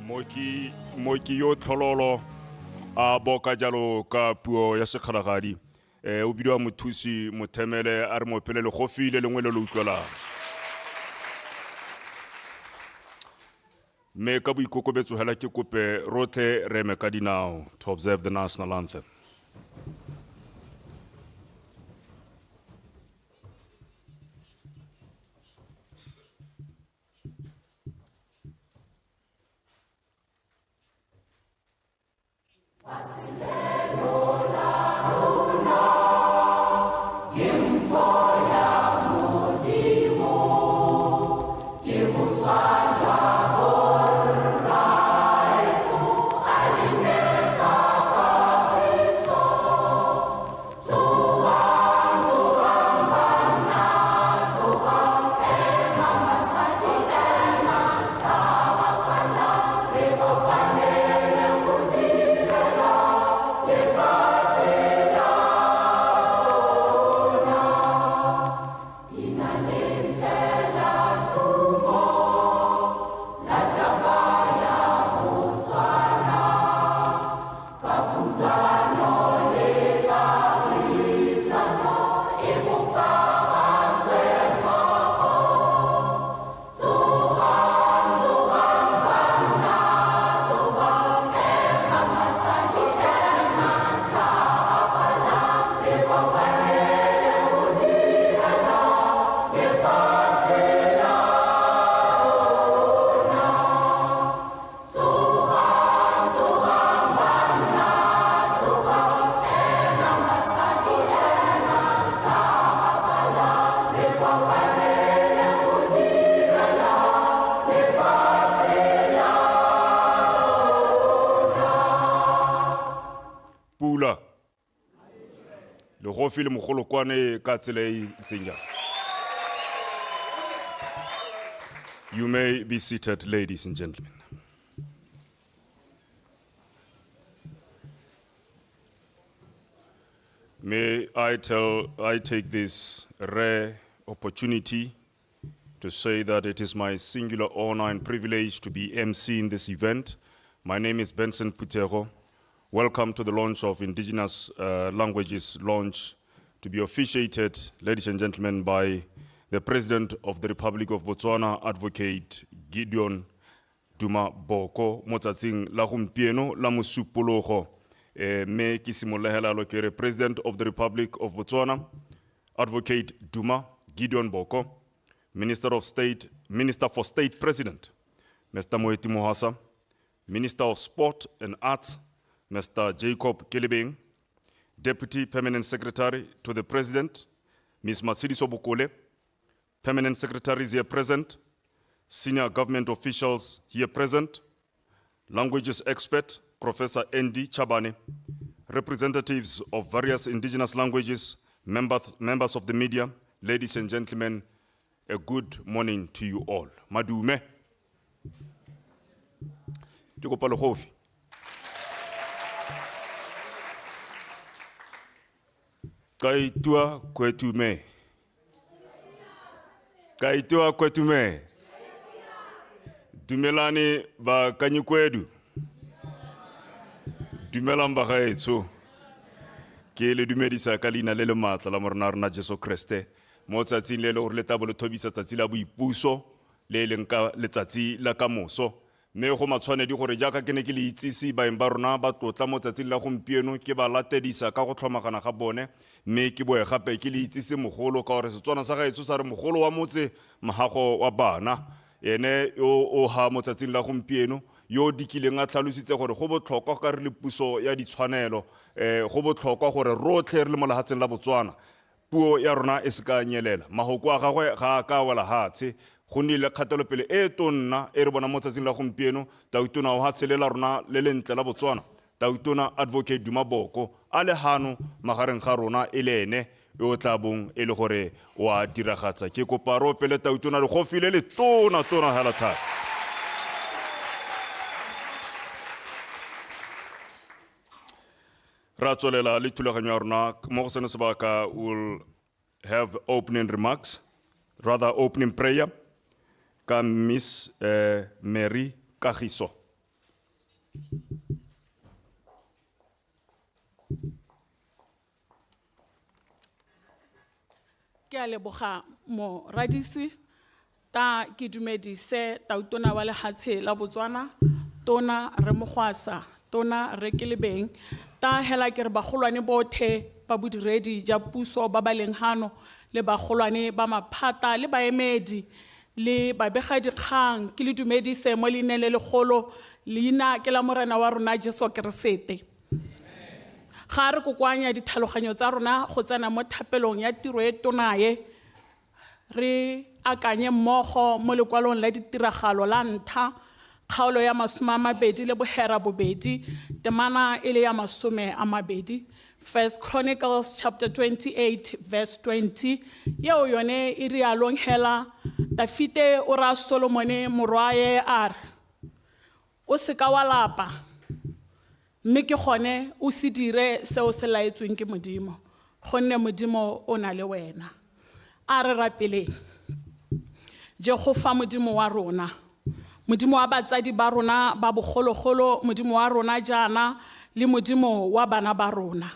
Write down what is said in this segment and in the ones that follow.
Moki yo tlhololo a boka jalo ka puo ya sekgalagadi o bidiwa mothusi mothemele a re mopele le gofile lengwe le le utlwelang me ka boikokobetso hela ke kope rotlhe re eme ka dinao to observe the national anthem. Pula le gofile mogolokwane ka tsela e itseng jang. You may be seated, ladies and gentlemen. May I take this rare opportunity to say that it is my singular honor and privilege to be MC in this event. My name is Benson Putego. Welcome to the launch of Indigenous Languages Launch, to be officiated, ladies and gentlemen, by the President of the Republic of Botswana, Advocate Gideon Duma Boko, motsatsing la gompieno la mosupologo me ke simolehela lo ke re President of the Republic of Botswana, Advocate Duma Gideon Boko, Minister for State President, Mr. Moeti Mohasa, Minister of Sport and Arts, Mr. Jacob Kelebeng, Deputy Permanent Secretary to the President, Ms. Matsidi Sobukole, Permanent Secretaries here present, senior government officials here present, languages expert, Professor Andy Chabane, representatives of various indigenous languages, members of the media, ladies and gentlemen, a good morning to you all. Madume. Dikopalohofi. Kaitua kwetume. Kaitua kwetume. Dumelani ba kanyukwedu. Dumelang ba gaetso. Ke le dumedisa ka leina le le matla la morena rena Jesu Kriste. Mo tsatsing le le gore le tabo le thobisa tsatsi la boipuso le leng ka letsatsi la kamoso. Me go matshwanedi gore jaaka ke ne ke le itsisi baeng ba rona ba tlotla mo tsatsing la gompieno ke ba latedisa ka go tlhomagana ga bone me ke boe gape ke le itsisi mogolo ka gore Setswana sa gaetso sa re mogolo wa motse mahago wa bana ene o ha mo tsatsing la gompieno yo dikileng a tlhalositse gore go botlhokwa ka re le puso ya ditshwanelo go botlhokwa gore rotlhe re le mo lehatsheng la Botswana puo ya rona e se ka nyelela mahoko a gagwe ga ka wala hatshe go nnile kgatelopele e tonna e re bona mo tsatsing la gompieno tautona o hatshelela rona le lentle la Botswana tautona Advocate Duma Boko a le hano magareng ga rona e le ene yo tla bong e le gore wa diragatsa ke kopa ro pele tautona le gofile le tona hela thata. Ratsolela le thulaganyo ya rona mo go sene sebaka will have opening remarks, opening prayer ka Miss Mary Kagiso. Ke a leboga mo radisi ta ke dumedise tautona wa lehatshe la Botswana tona re mogwasa tona re ke lebeng ta hela ke re bagolwane bothe ba bodiredi ja puso ba ba leng hano le bagolwane ba maphata le baemedi le babega dikgang ke le dumedise mo leineng le legolo leina ke la morena wa rona Jesu Keresete. Ga re kokoanya ditlhaloganyo tsa rona go tsena mo thapelong ya tiro e tonae re akanye mmogo mo lekwalong la ditiragalo la ntlha kgaolo ya 20 le bohera bobedi temana e le ya 20. 1 Chronicles chapter 28 verse 20 yeo yone e rialong hela Dafite o ra Solomone morwae a re o se ka wa lapa mme ke gone o se dire seo se laetsweng ke Modimo gonne Modimo o na le wena a re rapeleng Jehova Modimo wa rona Modimo wa batsadi ba rona ba bogologolo Modimo wa rona jana le Modimo wa bana ba rona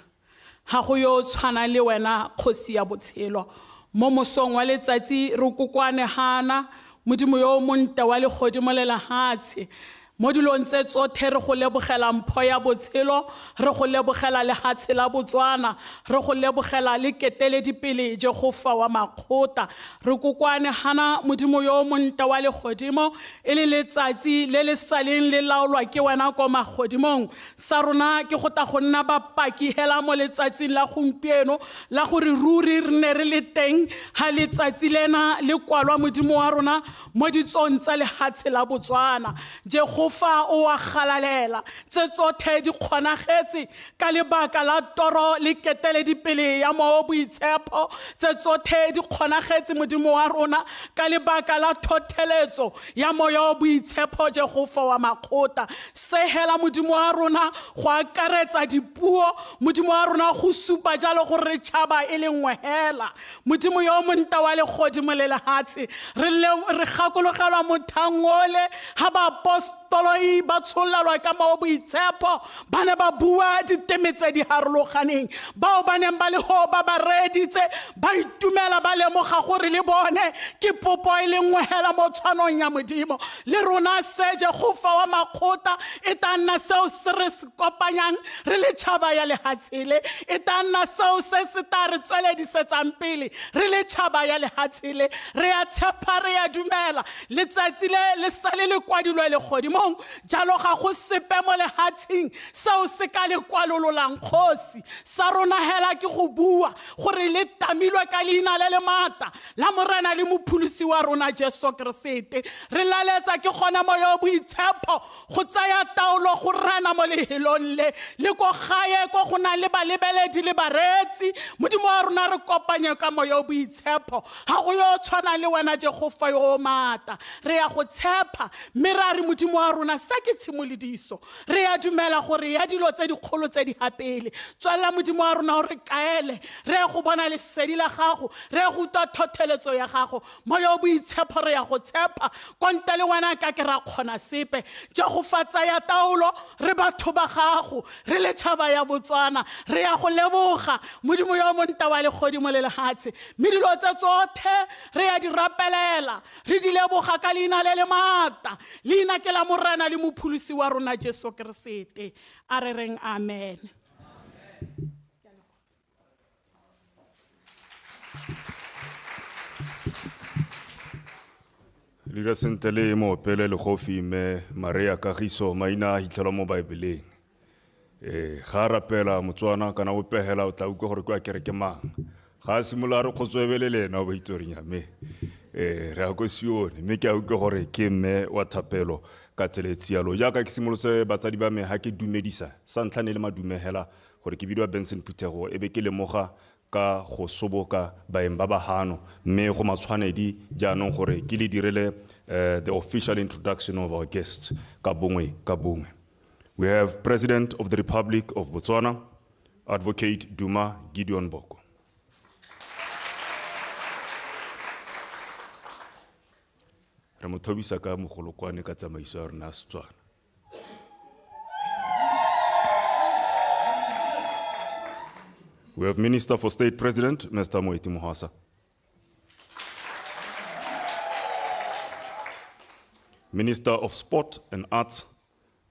ha go yo tshwana le wena kgosi ya botshelo mo mosong wa letsatsi re kokwane hana Modimo yo monte wa legodimo le lehatshe mo dilong tse tsotlhe re go lebogela mpho ya botshelo re go lebogela lehatshe la Botswana re go lebogela le keteledipele Jehova wa makgotla re kokwane hana Modimo yo monte wa legodimo e le letsatsi le le saleng le laolwa ke wena ko magodimong sa rona ke go ta go nna bapaki hela mo letsatsing la gompieno la gore ruri re ne re le teng ha letsatsi lena le kwalwa Modimo wa rona mo ditsong tsa lehatshe la Botswana Jehova o a galalela tse tsotlhe di kgonagetse ka lebaka la toro le keteledipele ya mo boitshepo tse tsotlhe di kgonagetse Modimo wa rona ka lebaka la thotheletso ya moya boitshepo Jehova wa makgotla se hela Modimo wa rona go akaretsa dipuo Modimo wa rona go supa jalo gore re tshaba e le nngwe hela Modimo yo monta wa legodimo le lehatshe re gakologelwa mothangole ha ba apostoloi ba tsholelwa ka mo boitshepo ba ne ba bua diteme tse di harologaneng bao ba neng ba le ho ba reditse ba itumela ba lemoga gore le bone ke popo e le nngwe hela mo tshwanong ya Modimo le rona se Jehova wa makgotla e tla nna seo se re se kopanyang re le tšhaba ya lehatshele e tla nna seo se se tla re tsweledisetsang pele re le tšhaba ya lehatshele re a tshepa re a dumela letsatsi le sale le kwadilwe legodimong jalo ga go sepe mo lehatsheng seo se ka le kwalololang kgosi sa rona hela ke go bua gore le tamilwe ka leina le le mata la morena le mopholosi wa rona Jesu Keresete re laletsa ke gona moya boitshepo go tsaya taolo go rana mo lehelong le go gae go go na le balebeledi le baretsi Modimo wa rona re kopanye ka moya boitshepo ha go yo tshwana le wena Jehova yo mata re ya go tshepa mme ra re Modimo wa rona sa ke tshimolediso re ya dumela gore ya dilo tse dikgolo tse di hapele tswela Modimo wa rona re kaele re ya go bona lesedi la gago re ya go uta thotheletso ya gago moya boitshepo re ya go tshepa konta le wena ka ke ra kgona sepe Jehova tsaya taolo re batho ba gago re le tšhaba ya Botswana re ya go leboga Modimo yo monta wa legodimo le lehatshe mme dilo tse tsotlhe re ya di rapelela re di leboga ka leina le le mata leina ke la morena le mopholosi wa rona Jesu Keresete a re reng amen. Lira sentele mo pele le khofi me Maria Kagiso maina a hitlhelwa mo Baebeleng. Ga rapela Motswana kana o pehela o tla utlwa gore kwa kereke mang. Ga simola re khotswebele lena o ba itorinya me. Re a go sione me ke a utlwa gore ke mme wa thapelo ka tseletsi yalo ya ka ke simolotse batsadi ba me ha ke dumedisa sa ntlhane le madumehela gore ke bidwa Benson Phutego e be ke lemoga ka go soboka baeng ba bahano mme go matshwanedi jaanong gore ke le direle the official introduction of our guest ka bongwe ka bongwe. We have President of the Republic of Botswana, Advocate Duma Gideon Boko. Re mo thobisa ka mogolokwane ka tsamaiso ya rona Setswana. We have Minister for State President, Mr. Moeti Mohasa. Minister of Sport and Arts,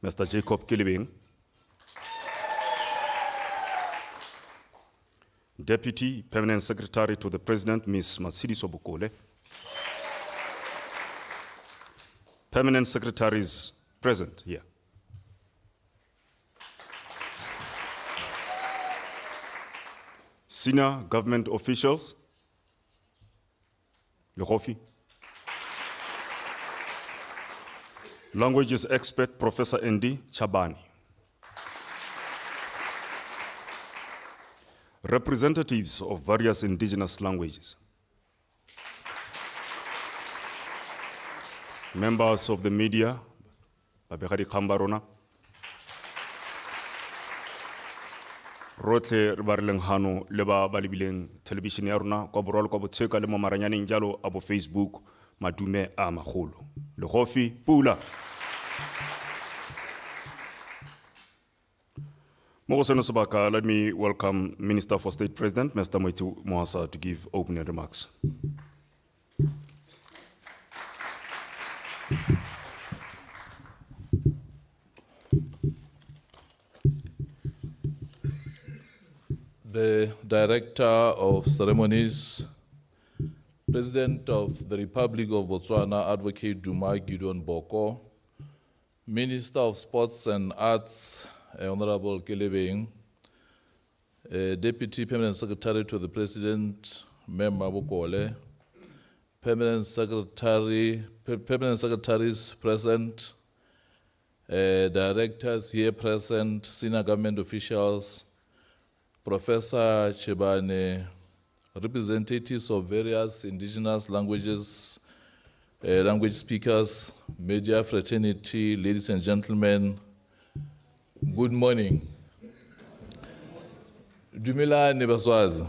Mr. Jacob Kilibing. Deputy Permanent Secretary to the President, Ms. Masidi Sobukole. Permanent Secretaries present here. Senior government officials, Lehofi. Languages expert, Professor Ndi Chabani. Representatives of various indigenous languages. Members of the media, Babekadi Kambarona. Rotle Ribarileng Hano, Leba Balibileng, Television Yaruna, Koborol Koboteka, Lemo Maranyaning Jalo, Abo Facebook, Madume Amaholo. Lehofi Pula. Mogoseno Sabaka, let me welcome Minister for State President, Mr. Moeti Mohasa, to give opening remarks. The Director of Ceremonies, President of the Republic of Botswana, Advocate Duma Gideon Boko, Minister of Sports and Arts, Honorable Kelebeng, Deputy Permanent Secretary to the President, Member Bokole, Permanent Secretaries present, Directors here present, Senior Government Officials, Professor Chebane, representatives of various indigenous languages, language speakers, media fraternity, ladies and gentlemen, good morning. Dumela Nebaswazi.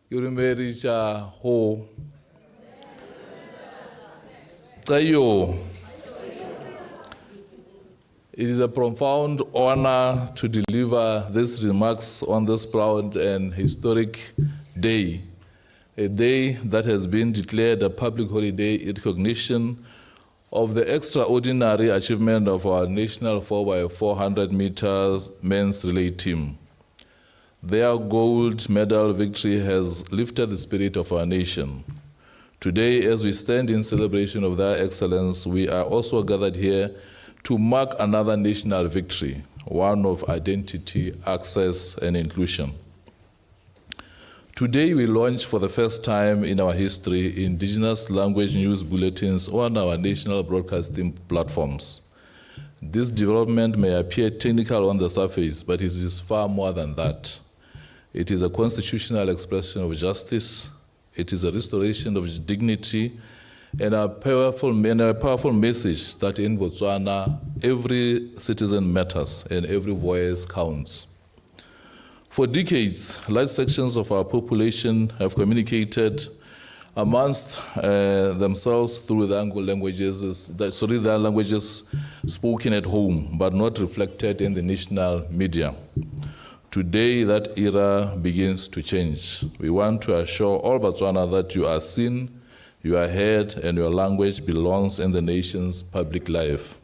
Yurumericha ho. Tayo. It is a profound honor to deliver these remarks on this proud and historic day, a day that has been declared a public holiday in recognition of the extraordinary achievement of our national 4x400 meters men's relay team. Their gold medal victory has lifted the spirit of our nation. Today, as we stand in celebration of their excellence, we are also gathered here to mark another national victory, one of identity, access, and inclusion. Today, we launch for the first time in our history indigenous language news bulletins on our national broadcasting platforms. This development may appear technical on the surface, but it is far more than that. It is a constitutional expression of justice. It is a restoration of dignity and a powerful message that in Botswana, every citizen matters and every voice counts. For decades, large sections of our population have communicated amongst themselves through their languages spoken at home, but not reflected in the national media. Today, that era begins to change. We want to assure all Botswana that you are seen, you are heard, and your language belongs in the nation's public life.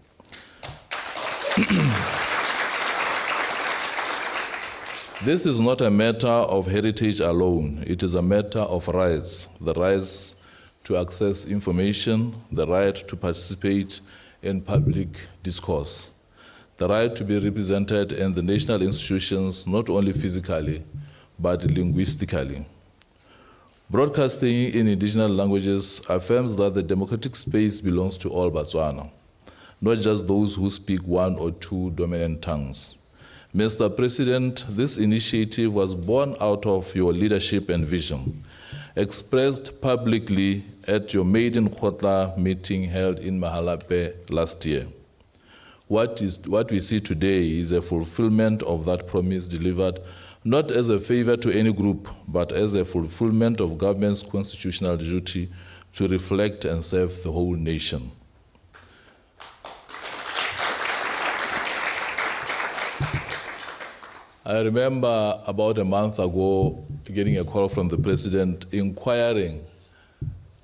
This is not a matter of heritage alone. It is a matter of rights, the rights to access information, the right to participate in public discourse, the right to be represented in the national institutions, not only physically, but linguistically. Broadcasting in indigenous languages affirms that the democratic space belongs to all Botswana, not just those who speak one or two dominant tongues. Mr. President, this initiative was born out of your leadership and vision, expressed publicly at your maiden Khotla meeting held in Mahalape last year. What we see today is a fulfillment of that promise delivered not as a favor to any group, but as a fulfillment of government's constitutional duty to reflect and serve the whole nation. I remember about a month ago getting a call from the president inquiring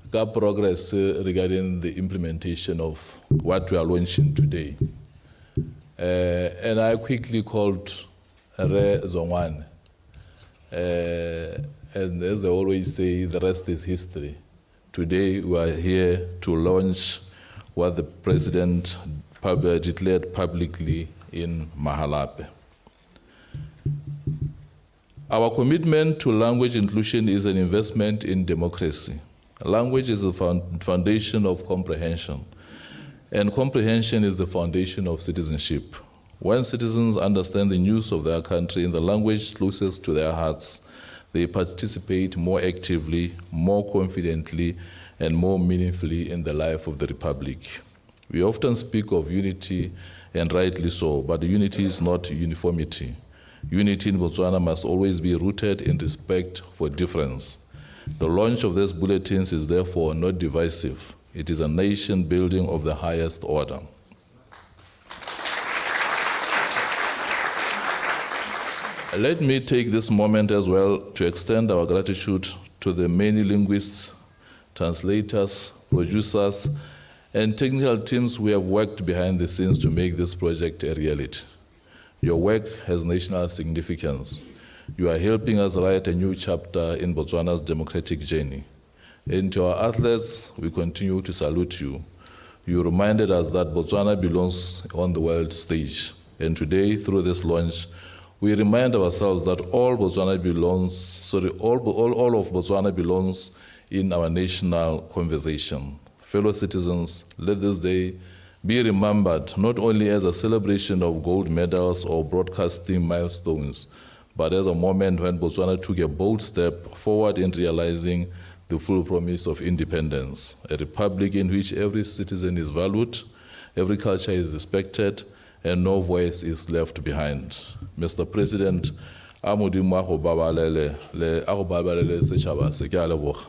about progress regarding the implementation of what we are launching today. And I quickly called Re Zongwane. And as they always say, the rest is history. Today we are here to launch what the president declared publicly in Mahalape. Our commitment to language inclusion is an investment in democracy. Language is the foundation of comprehension, and comprehension is the foundation of citizenship. When citizens understand the news of their country in the language closest to their hearts, they participate more actively, more confidently, and more meaningfully in the life of the Republic. We often speak of unity, and rightly so, but unity is not uniformity. Unity in Botswana must always be rooted in respect for difference. The launch of these bulletins is therefore not divisive. It is a nation building of the highest order. Let me take this moment as well to extend our gratitude to the many linguists, translators, producers, and technical teams who have worked behind the scenes to make this project a reality. Your work has national significance. You are helping us write a new chapter in Botswana's democratic journey. And to our athletes, we continue to salute you. You reminded us that Botswana belongs on the world stage. And today, through this launch, we remind ourselves that all of Botswana belongs in our national conversation. Fellow citizens, let this day be remembered not only as a celebration of gold medals or broadcasting milestones, but as a moment when Botswana took a bold step forward in realizing the full promise of independence, a republic in which every citizen is valued, every culture is respected, and no voice is left behind. Mr. President, Modimo a go babalele setšhaba se, ke a leboga.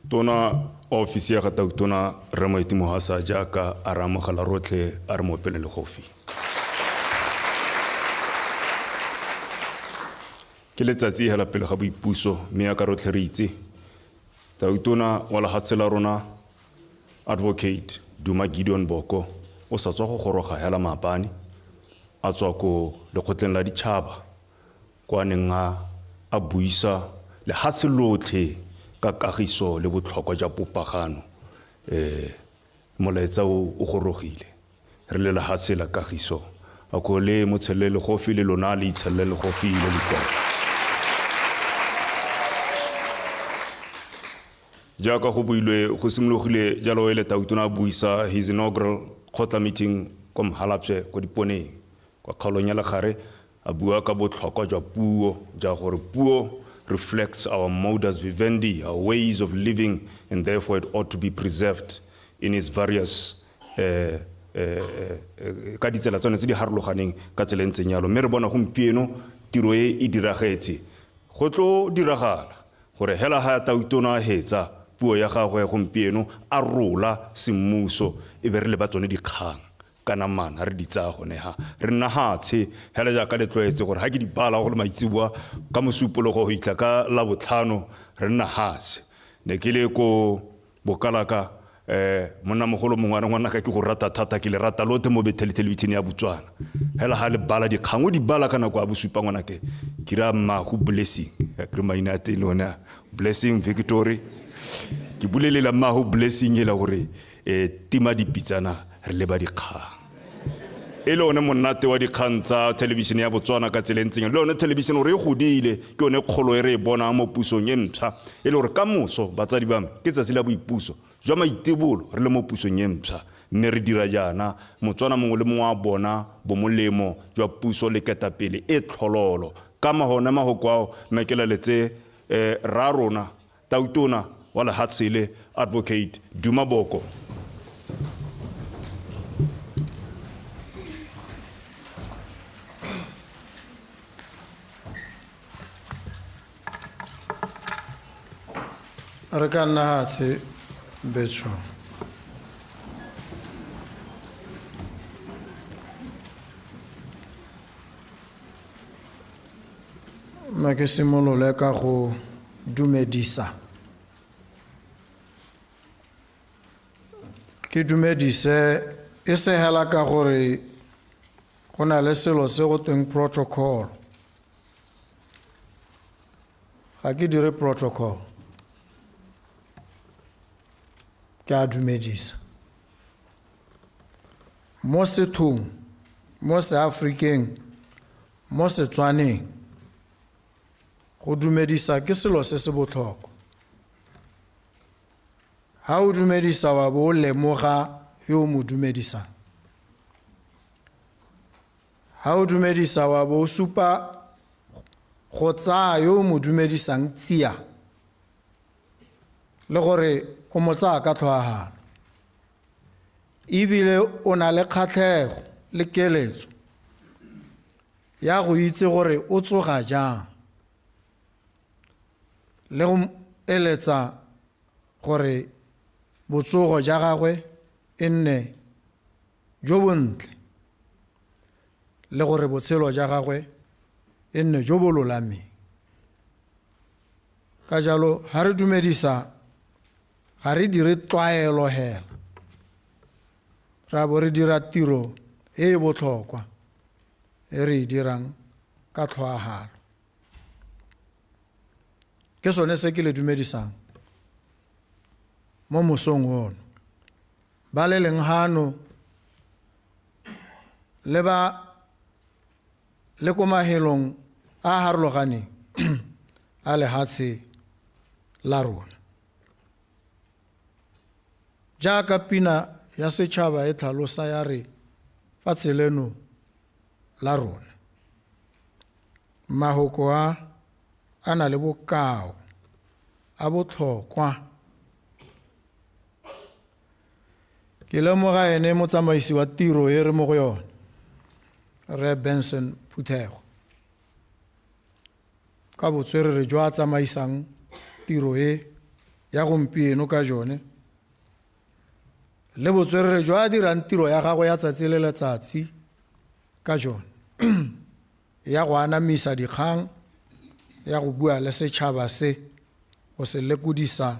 Tona ofisi ya Gatautona Ramaiti Mohasa jaaka a re amogela rotlhe a re mo pele le gofi. Ke letsatsi hela pele ga boipuso mme ya ka rotlhe re itse Tautona wa lehatshe la rona Advocate Duma Gideon Boko o sa tswa go goroga hela maapane a tswa ko lekgotleng la ditšhaba kwa neng a buisa lehatshe lotlhe ka kagiso le botlhokwa ja popagano molaetsa o gorogile re le lehatshe la kagiso a ko le motshelele go file lona le itshelele go file le kwa jaaka go builwe go simologile jalo ele Tautona buisa his inaugural kgotla meeting ko Mahalapse ko diponeng kwa kgaolong ya legare a bua ka botlhokwa jwa puo ja gore puo reflects our modus vivendi, our ways of living, and therefore it ought to be preserved in its various ka ditsela tsone tse di harologaneng ka tsela ntseng yalo mme re bona gompieno tiro e diragetse go tlo diragala gore hela ha Tautona hetsa puo ya gagwe gompieno a rola semmuso e be re le ba tsone dikgang kana mana re di tsaya gone ha re nna hatshe hela ja ka le tlwaetse gore ha ke di bala go le maitsibua ka mosupologo go itla ka la botlhano re nna hatshe ne ke le ko bokalaka monna mogolo mongwana ka ke go rata thata ke le rata lote mo television ya Botswana hela ha le bala dikgang o di bala kana kwa bosupa ngwana ke ra mma go blessing re maina te lona blessing victory ke bulelela mma go blessing ela gore tima di pitsana re le ba dikgang e le one monate wa dikgang tsa television ya Botswana ka tselentseng le one television o re godile ke one kgolo e re bona mo pusong e mpsha e le gore ka moso batsadi ba me ke tsatsi la boipuso jwa maitebolo re le mo pusong e mpsha mme re dira jana Motswana mongwe le mongwe a bona bomolemo jwa puso le ketapele e tlhololo ka mahona magokwao mekeleletse ra rona Tautona wa lehatshe Advocate Duma Boko. Re ka nna hatshe Betso. Ma ke simolole ka go dumedisa. Ke dumedise e se hela ka gore go na le selo se go tweng protocol. Ga ke dire protocol. Ke a dumedisa. Mo sethong, mo Seafrikeng, mo Setswaneng, go dumedisa ke selo se se botlhokwa. Ha o dumedisa wa bo lemoga yo mo dumedisang. Ha o dumedisa wa bo supa go tsaya yo mo dumedisang tsia le gore o mo tsaya ka tlhoagano. Ebile o na le kgatlhego le keletso ya go itse gore o tsoga jang le go eletsa gore botsogo ja gagwe e nne jo bontle le gore botshelo ja gagwe e nne jo bo lolameng. Ka jalo ha re dumedisa ga re dire tlwaelo hela, ra bo re dira tiro e e botlhokwa e re e dirang ka tlhoagalo. Ke sone se ke le dumedisang mo mosong ono. Ba le leng hano le ba le ko mahelong a harologaneng a lehatshe la rona. Jaaka pina ya setšhaba e tlhalosa ya re fatshe leno la rona, mahoko a na le bokao a botlhokwa. Ke lemoga ene motsamaisi wa tiro e re mo go yone, Re Benson Phuthego, ka botswerere jwa a tsamaisang tiro e ya gompieno ka jone, le botswerere jwa a dirang tiro ya gagwe ya tsatsi le letsatsi ka jone, ya go anamisa dikgang, ya go bua le setšhaba se, go se lekodisa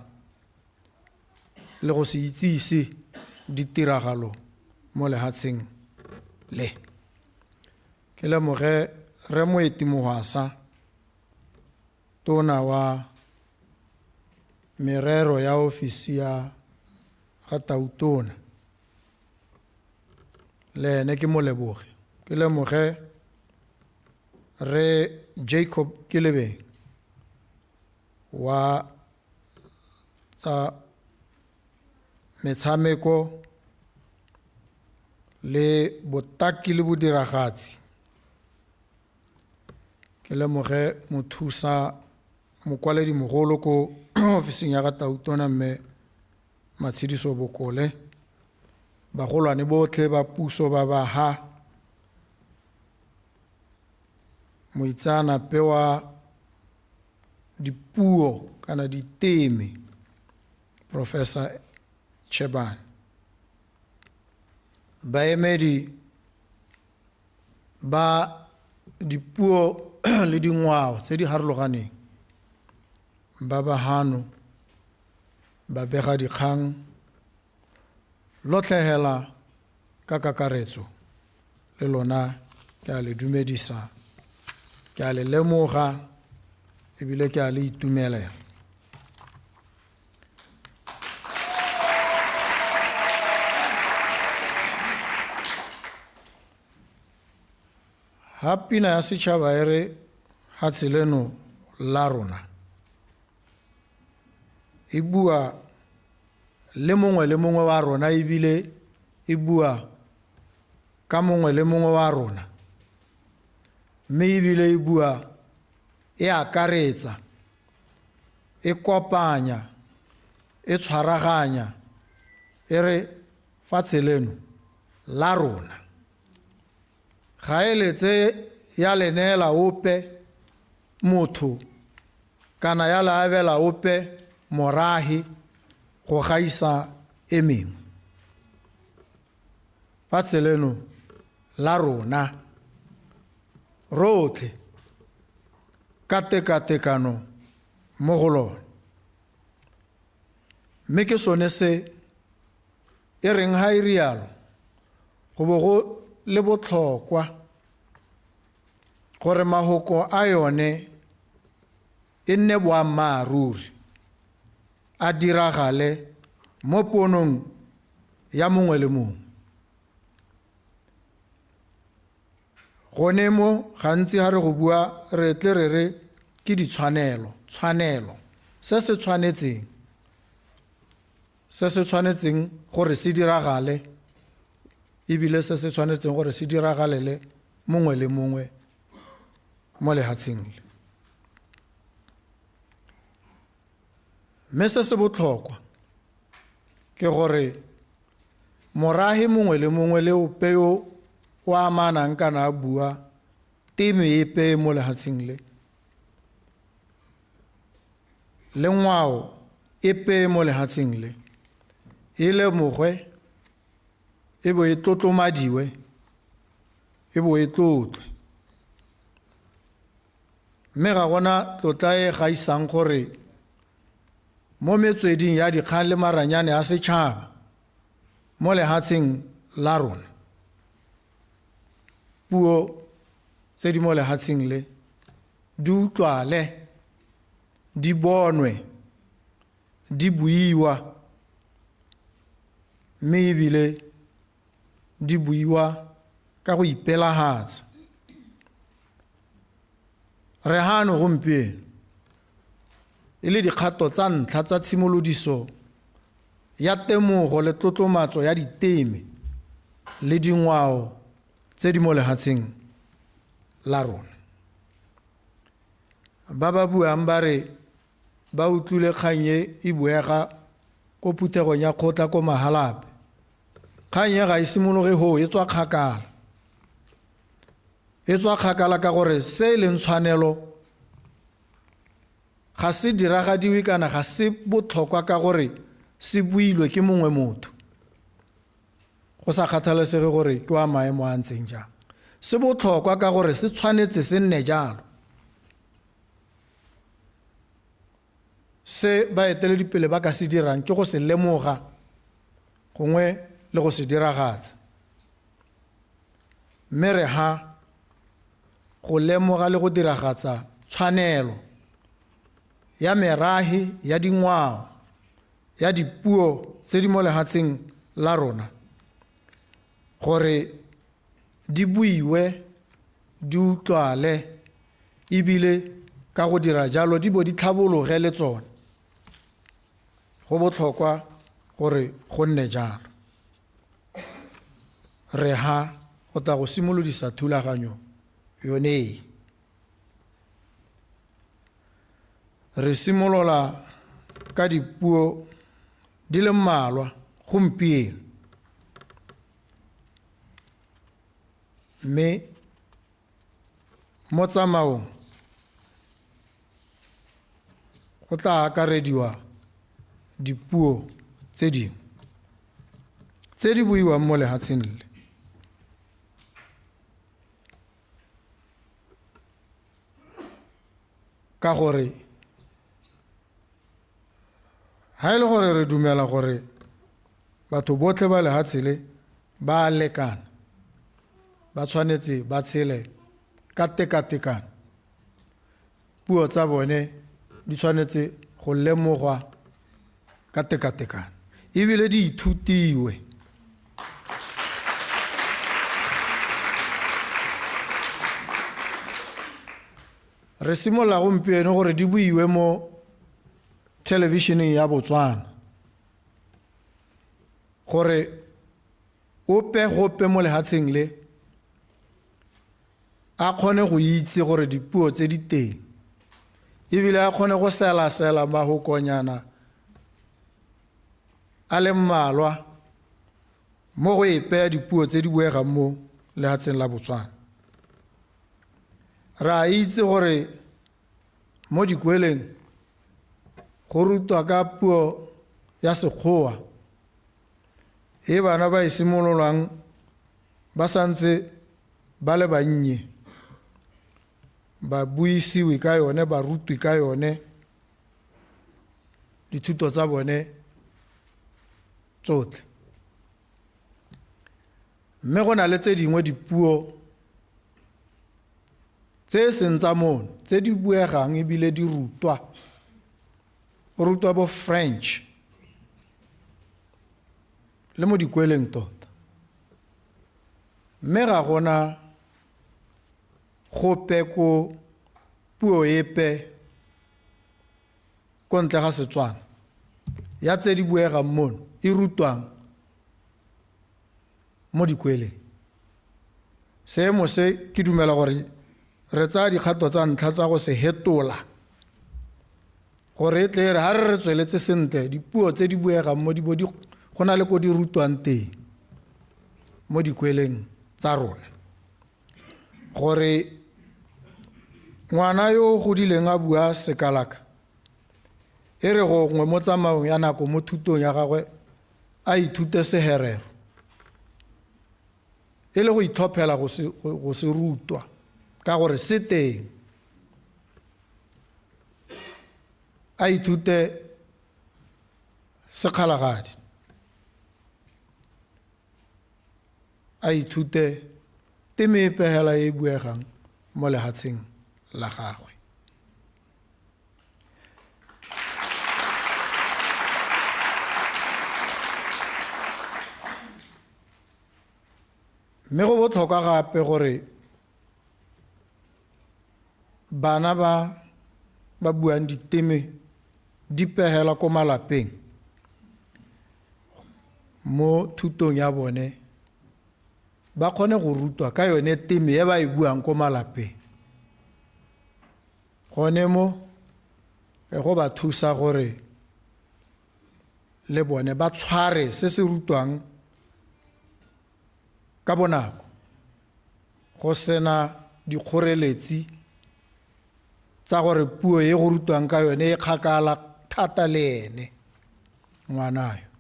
le go se itsise ditiragalo mo lehatsheng le. Ke lemoge Re Moeti Mohwasa, tona wa merero ya ofisi ya ga Tautona, le ene ke mo leboge. Ke lemoge Re Jacob Kilebe wa tsa metshameko le botaki le bodiragatsi. Ke lemoge mothusa mokwaledi mogolo ko ofising ya ga Tautona mme Matshidiso Bokole, bagolwane botlhe ba puso ba ba ha, moitseanape wa dipuo kana diteme Professor Chebane, baemedi ba dipuo le dingwao tse di harologaneng ba ba hano, ba bega dikgang, lotlhehela ka kakaretso le lona ke a le dumedisa, ke a le lemoga ebile ke a le itumelela. Ha pina ya setšhaba e re hatshe leno la rona, e bua le mongwe wa rona, ebile e bua ka mongwe le mongwe wa rona, mme ebile e bua e akaretsa, e kopanya, e tshwaraganya, e re fatshe leno la rona. Ga e letse ya lenela ope motho kana ya laabela ope morahi go gaisa e mengwe fatshe leno la rona rotlhe ka tekatekano mo go lona, mme ke sone se e reng ha e rialo go bo go le botlhokwa gore mahoko a yone e nne boammaaruri a diragale mo ponong ya mongwe le mongwe. Gone mo gantsi ha re go bua re tle re re ke ditshwanelo, tshwanelo se se tshwanetseng gore se diragale ebile se se tshwanetseng gore se diragalele mongwe le mongwe mo lehatsheng le. Mme se se botlhokwa ke gore morahi mongwe le mongwe le o peo o amanang kana a bua teme epe mo lehatsheng le ngwao epe mo lehatsheng le e lemogwe e bo e tlotlomadiwe e bo e tlotlwe. Mme ga gona tlotla e gaisang gore mo metsweding ya dikgang le maranyane a setšhaba mo lehatsheng la rona puo tse di mo lehatsheng le di utlwale, di bonwe, di buiwa, mme ebile di buiwa ka go ipelagatsa. Re hano gompieno e le dikgato tsa ntlha tsa tshimolodiso ya temogo le tlotlomatso ya diteme le dingwao tse di mo lehatsheng la rona. Ba ba buang ba re ba utlwile kgang e buega ko phuthegong ya kgotla ko Mahalape. Kgang e ga e simologe ho e tswa kgakala. E tswa kgakala ka gore se leng tshwanelo ga se diragadiwe kana ga se botlhokwa ka gore se builwe ke mongwe motho, go sa kgathalesege gore ke wa maemo a ntseng jang. Se botlhokwa ka gore se tshwanetse se nne jalo. Se baeteledipele ba ka se dirang ke go se lemoga gongwe le go se diragatsa. Mme re ha go lemoga le go diragatsa tshwanelo ya merahi ya dingwao ya dipuo tse di mo lehatsheng la rona gore di buiwe, di utlwale, ebile ka go dira jalo di bo di tlhabologe le tsone. Go botlhokwa gore go nne jalo. Re ha go tla go simolodisa thulaganyo yone. Re simolola ka dipuo di le mmalwa gompieno, mme mo tsamaong go tla akarediwa dipuo tse dingwe tse di buiwang mo lehatsheng le. Ka gore ha ile gore re dumela gore batho botlhe ba lehatshe le ba lekana, ba tshwanetse ba tshele ka tekatekano, puo tsa bone di tshwanetse go lemogwa ka tekatekano ebile di ithutiwe. Re simolla gompieno gore di buiwe mo televisioneng ya Botswana gore ope gope mo lehatsheng le a kgone go itse gore dipuo tse di teng, ebile a kgone go sela mahokonyana a le mmalwa mo go epea dipuo tse di buegang mo lehatsheng la Botswana. Ra itse gore mo dikweleng go rutwa ka puo ya sekgowa e bana ba e simololang ba santse ba le bannye ba buisiwe ka yone ba rutwe ka yone dithuto tsa bone tsotlhe mme go na le tse dingwe dipuo tse seng tsa mono tse di buegang ebile di rutwa go rutwa bo French le mo dikweleng tota mme ga gona gope ko puo epe ko ntle ga Setswana ya tse di buegang mono e rutwang mo dikweleng seemo se ke dumela gore re tsaya dikgato tsa ntlha tsa go se hetola gore e tle re ha re tsweletse sentle dipuo tse di buegang mo go na le ko di rutwang teng mo dikweleng tsa rona gore ngwana yo o godileng a bua sekalaka e re gongwe mo tsamaong ya nako mo thutong ya gagwe a ithute seherero e le go itlhophela go se rutwa ka gore se teng a ithute sekgalagadi a ithute temepehela e buegang mo lehatsheng la gagwe mme go botlhokwa gape gore bana ba buang diteme di pehela ko malapeng mo thutong ya bone ba kgone go rutwa ka yone teme e ba e buang ko malapeng gone mo go ba thusa gore le bone ba tshware se se rutwang ka bonako go sena dikgoreletsi tsa gore puo e go rutwang ka yone e kgakala thata le ene ngwanayo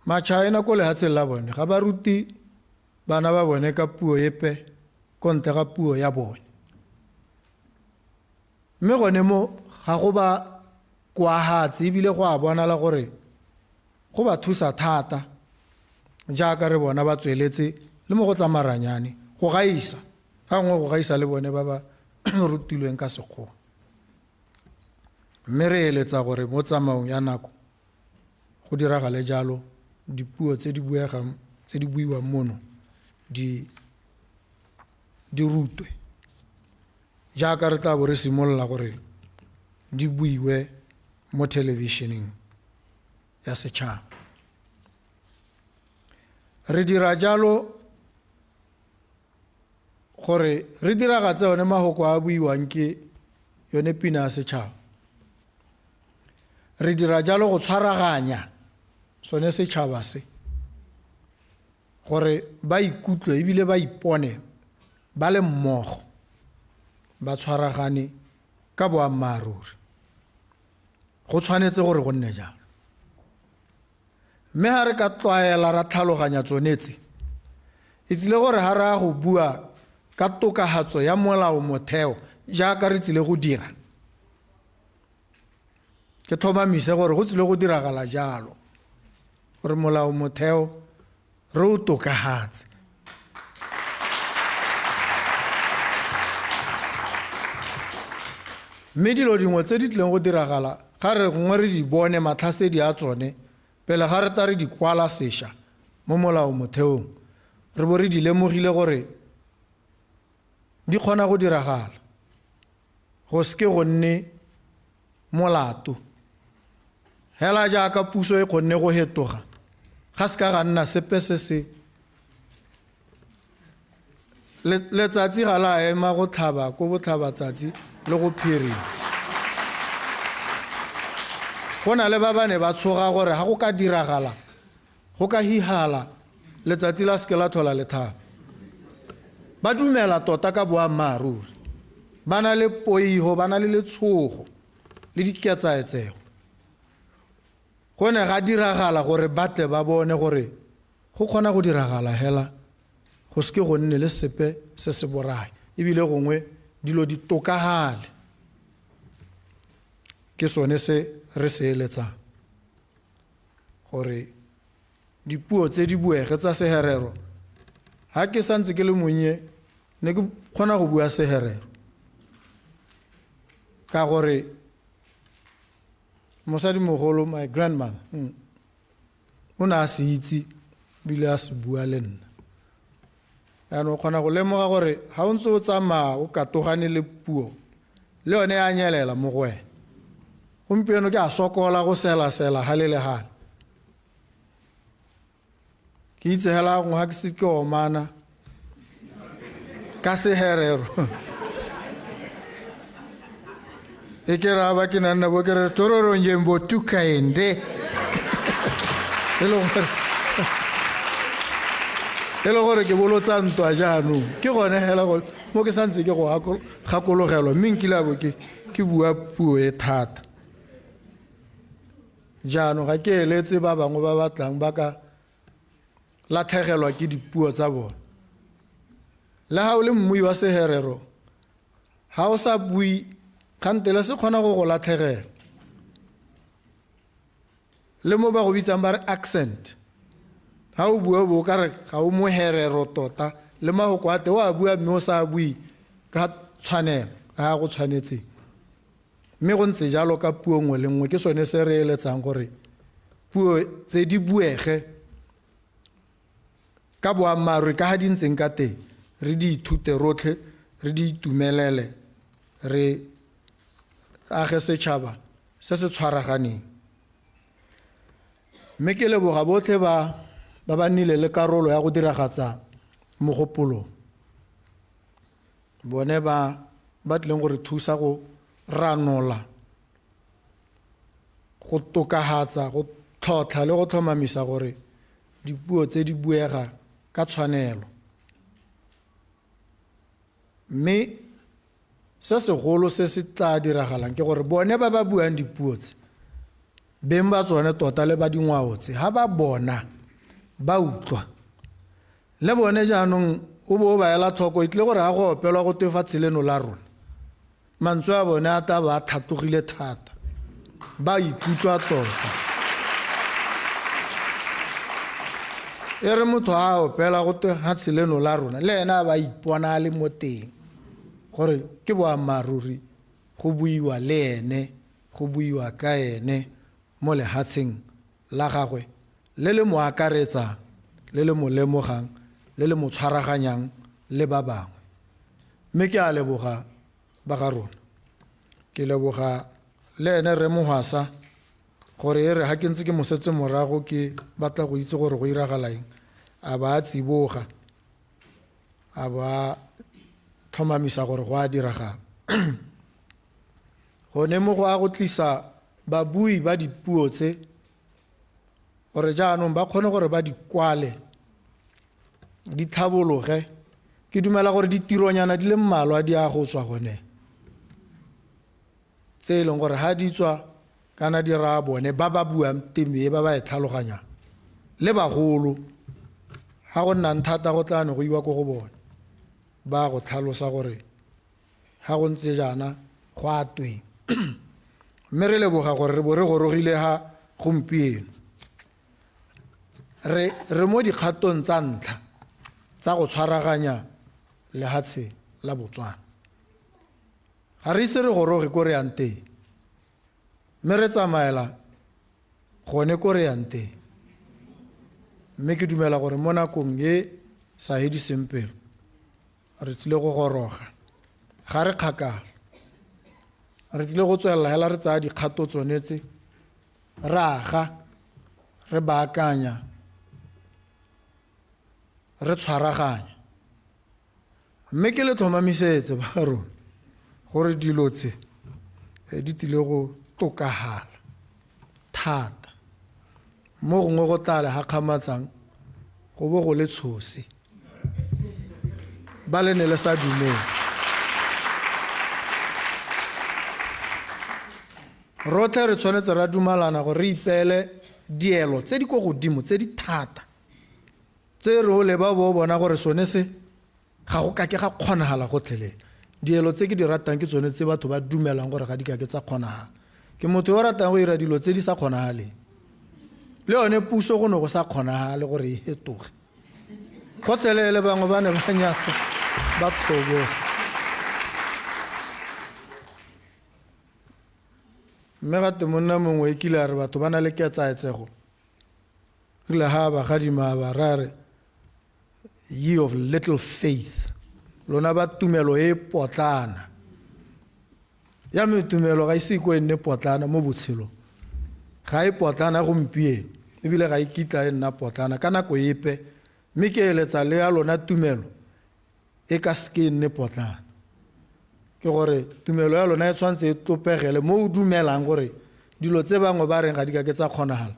Machina ko lehatsheng la bone ga ba ruti bana ba bone ka puo epe ko ntle ga puo ya bone mme gone mo ga go ba kwahatse ebile go a bonala gore go ba thusa thata jaaka re bona ba tsweletse le mo go tsamaranyane go gaisa gangwe go gaisa le bone ba ba rutilweng ka sekgowa mme re eletsa gore mo tsamaong ya nako go diragale jalo dipuo tse di buegang tse di buiwang mono di rutwe jaaka re tla bo re simolola gore di buiwe mo televisioneng ya setšhaba re dira jalo gore re diragatse yone mahoko a buiwang ke yone pina ya setšhaba re dira jalo go tshwaraganya sone setšhaba se gore ba ikutlwe ebile ba ipone ba le mmogo ba tshwaragane ka boammaaruri go tshwanetse gore go nne jalo mme ha re ka tlwaela ra tlhaloganya tsonetse e tsile gore ha re a go bua ka tokahatso ya molao motheo jaaka re tsile go dira ke tlhomamise gore go tsile go diragala jalo gore molao motheo re o tokahatse mme dilo dingwe tse di tlileng go diragala ga re gongwe re di bone matlhasedi a tsone pele ga re ta re di kwala sešwa mo molao motheong re bo re di lemogile gore di kgona go diragala go seke go nne molato hela jaaka puso e kgonne go hetoga ga se ka ga nna sepe se se letsatsi ga la ema go tlhaba ko botlhabatsatsi le go phirima go na le ba bane ba tshoga gore ga go ka diragala go ka hihala letsatsi la seke la thola lethaba ba dumela tota ka boammaaruri ba na le poiho ba na le letshogo le diketsaetsego go ne ga diragala gore batle ba bone gore go kgona go diragala hela go se ke go nne le sepe se se borai ebile gongwe dilo di tokagale ke sone se re se eletsang gore dipuo tse di buege tsa seherero ha ke santse ke le monnye ne ke kgona go bua seherero ka gore mosadi mogolo my grandmother o ne a se itse bile a se bua le nna yaanong o kgona go lemoga gore ga o ntse o tsamaya o katogane le puo le yone ya nyelela mo go wena gompieno ke a sokola go sela-sela gale le gale ke itse hela gongwe ga ke se ke omana ka seherero e ke ra ba ke nanna bo ke re tororonjembo tukaende e le gore ke bolotsa ntwa jaanong ke gone hela mo ke santse ke go gakologelwa mme nkile a bo ke bua puo e thata jaanong ga ke eletse ba bangwe ba batlang ba ka latlhegelwa ke dipuo tsa bone le ga o le mmui wa seherero ga o sa bui kgantele se kgona go latlhegela le mo ba go bitsang ba re accent ga o bua bo ka re ga o moherero tota le magoko a te o a bua mme o sa bui ka tshwanelo ga go tshwanetseng mme go ntse jalo ka puo nngwe le nngwe ke sone se re eletsang gore puo tse di buege ka boammaaruri ka ga di ntseng ka teng re di ithute rotlhe re di itumelele re age setšhaba se se tshwaraganeng mme ke leboga botlhe ba nnile le karolo ya go diragatsa mogopolo bone ba tlileng gore thusa go ranola go tokahatsa go tlhotlha le go tlhomamisa gore dipuo tse di buega ka tshwanelo mme se segolo se se tla diragalang ke gore bone ba buang dipuo tse beng ba tsone tota le ba dingwao tse ha ba bona ba utlwa le bone jaanong o bo ba ela tlhoko itle gore ga go opelwa go tefa tseleno la rona mantswe a bone a ta ba thatogile thata ba ikutlwa tota e re motho a opela go tefa tseleno la rona le ena ba ipona le mo teng gore ke boammaaruri go buiwa le ene go buiwa ka ene mo lehatsheng la gagwe le le mo akaretsang le le mo lemogang le le mo tshwaraganyang le ba bangwe mme ke a leboga ba ga rona ke leboga le ene re mohwasa gore e re ga ke ntse ke mosetse morago ke batla go itse gore go iragalaeng a ba a tsiboga a ba tlhomamisa gore go a diragala gone mo go a go tlisa babui ba dipuo tse gore jaanong ba kgone gore ba di kwale di tlhabologe ke dumela gore ditironyana di le mmalwa di a go tswa gone tse e leng gore ga di tswa kana di raya bone ba ba buang teme ba ba e tlhaloganyang le bagolo ga go nna thata go tlane go iwa ko go bone ba go tlhalosa gore ga go ntse jaana go a tweng mme re leboga gore re bo re gorogile ga gompieno re mo dikgatong tsa ntlha tsa go tshwaraganya lehatshe la Botswana ga re ise re goroge ko re yang teng mme re tsamaela gone ko re yang teng mme ke dumela gore mo nakong e sa hediseng pelo re tlile go goroga ga re kgakala re tlile go tswelela hela re tsaya dikgato tsonetse re aga re baakanya re tshwaraganya mme ke le tlhomamisetse ba rona gore dilo tse di tlile go tokagala thata mo gongwe go tlale ga kgamatsang go bo go le tshosi ba le ne le sa dumele rotlhe re tshwanetse ra dumalana gore re ipeele dielo tse di ko godimo tse di thata tse re o leba bo bona gore sone se ga go ka ke ga kgonagala gotlhelele. Dielo tse ke di ratang ke tsone tse batho ba dumelang gore ga di ka ke tsa kgonagala. Ke motho yo ratang go ira dilo tse di sa kgonagaleng. Le yone puso go ne go sa kgonagale gore e hetoge gotlhelele. Bangwe ba ne ba nyatsa ba tobosa. Mme gate monna mongwe e kile a re batho ba na le ketsaetsego ile ha ba gadima ba rare ye of little faith. Lona ba tumelo e potlana ya metumelo ga ise ko enne potlana mo botshelo ga e potlana gompieno ebile ga e kitla e nna potlana ka nako epe. Mme ke eletsa le ya lona tumelo e ka ske nne potlana ke gore tumelo ya lona e tshwantse e tlopegele mo o dumelang gore dilo tse bangwe ba reng ga di ka ke tsa kgonagala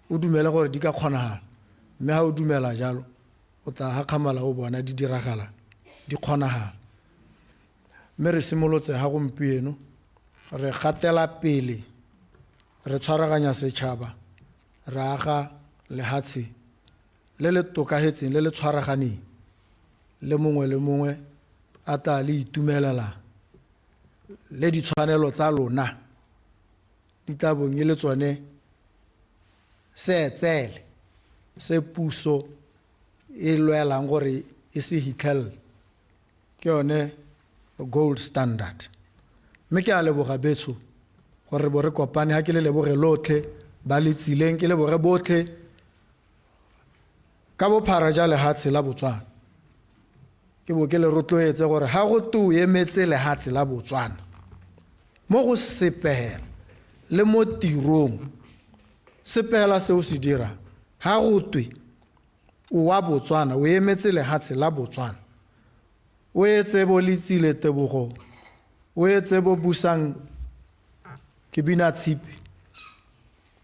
o dumele gore di ka kgonagala. Mme ha o dumela jalo o tla gakgamala o bona di diragala di kgonagala. Mme re simolotse ha gompieno re gatela pele re tshwaraganya setšhaba re aga lehatshe le le tokagetseng le le tshwaraganeng le mongwe a tla le itumelela le ditshwanelo tsa lona di tla bong e le tsone seetsele se puso e lwelang gore e se hitlhelele ke yone gold standard. Mme ke a leboga betso gore bo re kopane ha ke le leboge lotlhe ba le tsileng ke leboge botlhe ka bophara ja lehatshe la Botswana. Ke bo ke le rotloetse gore ha go tu emetse lehatshe la Botswana mo go sepehela le mo tirong sepehela se o se dira ha go twe o wa Botswana o emetse lehatshe la Botswana o etse bo letsile tebogo o etse bo busang ke bina tshipi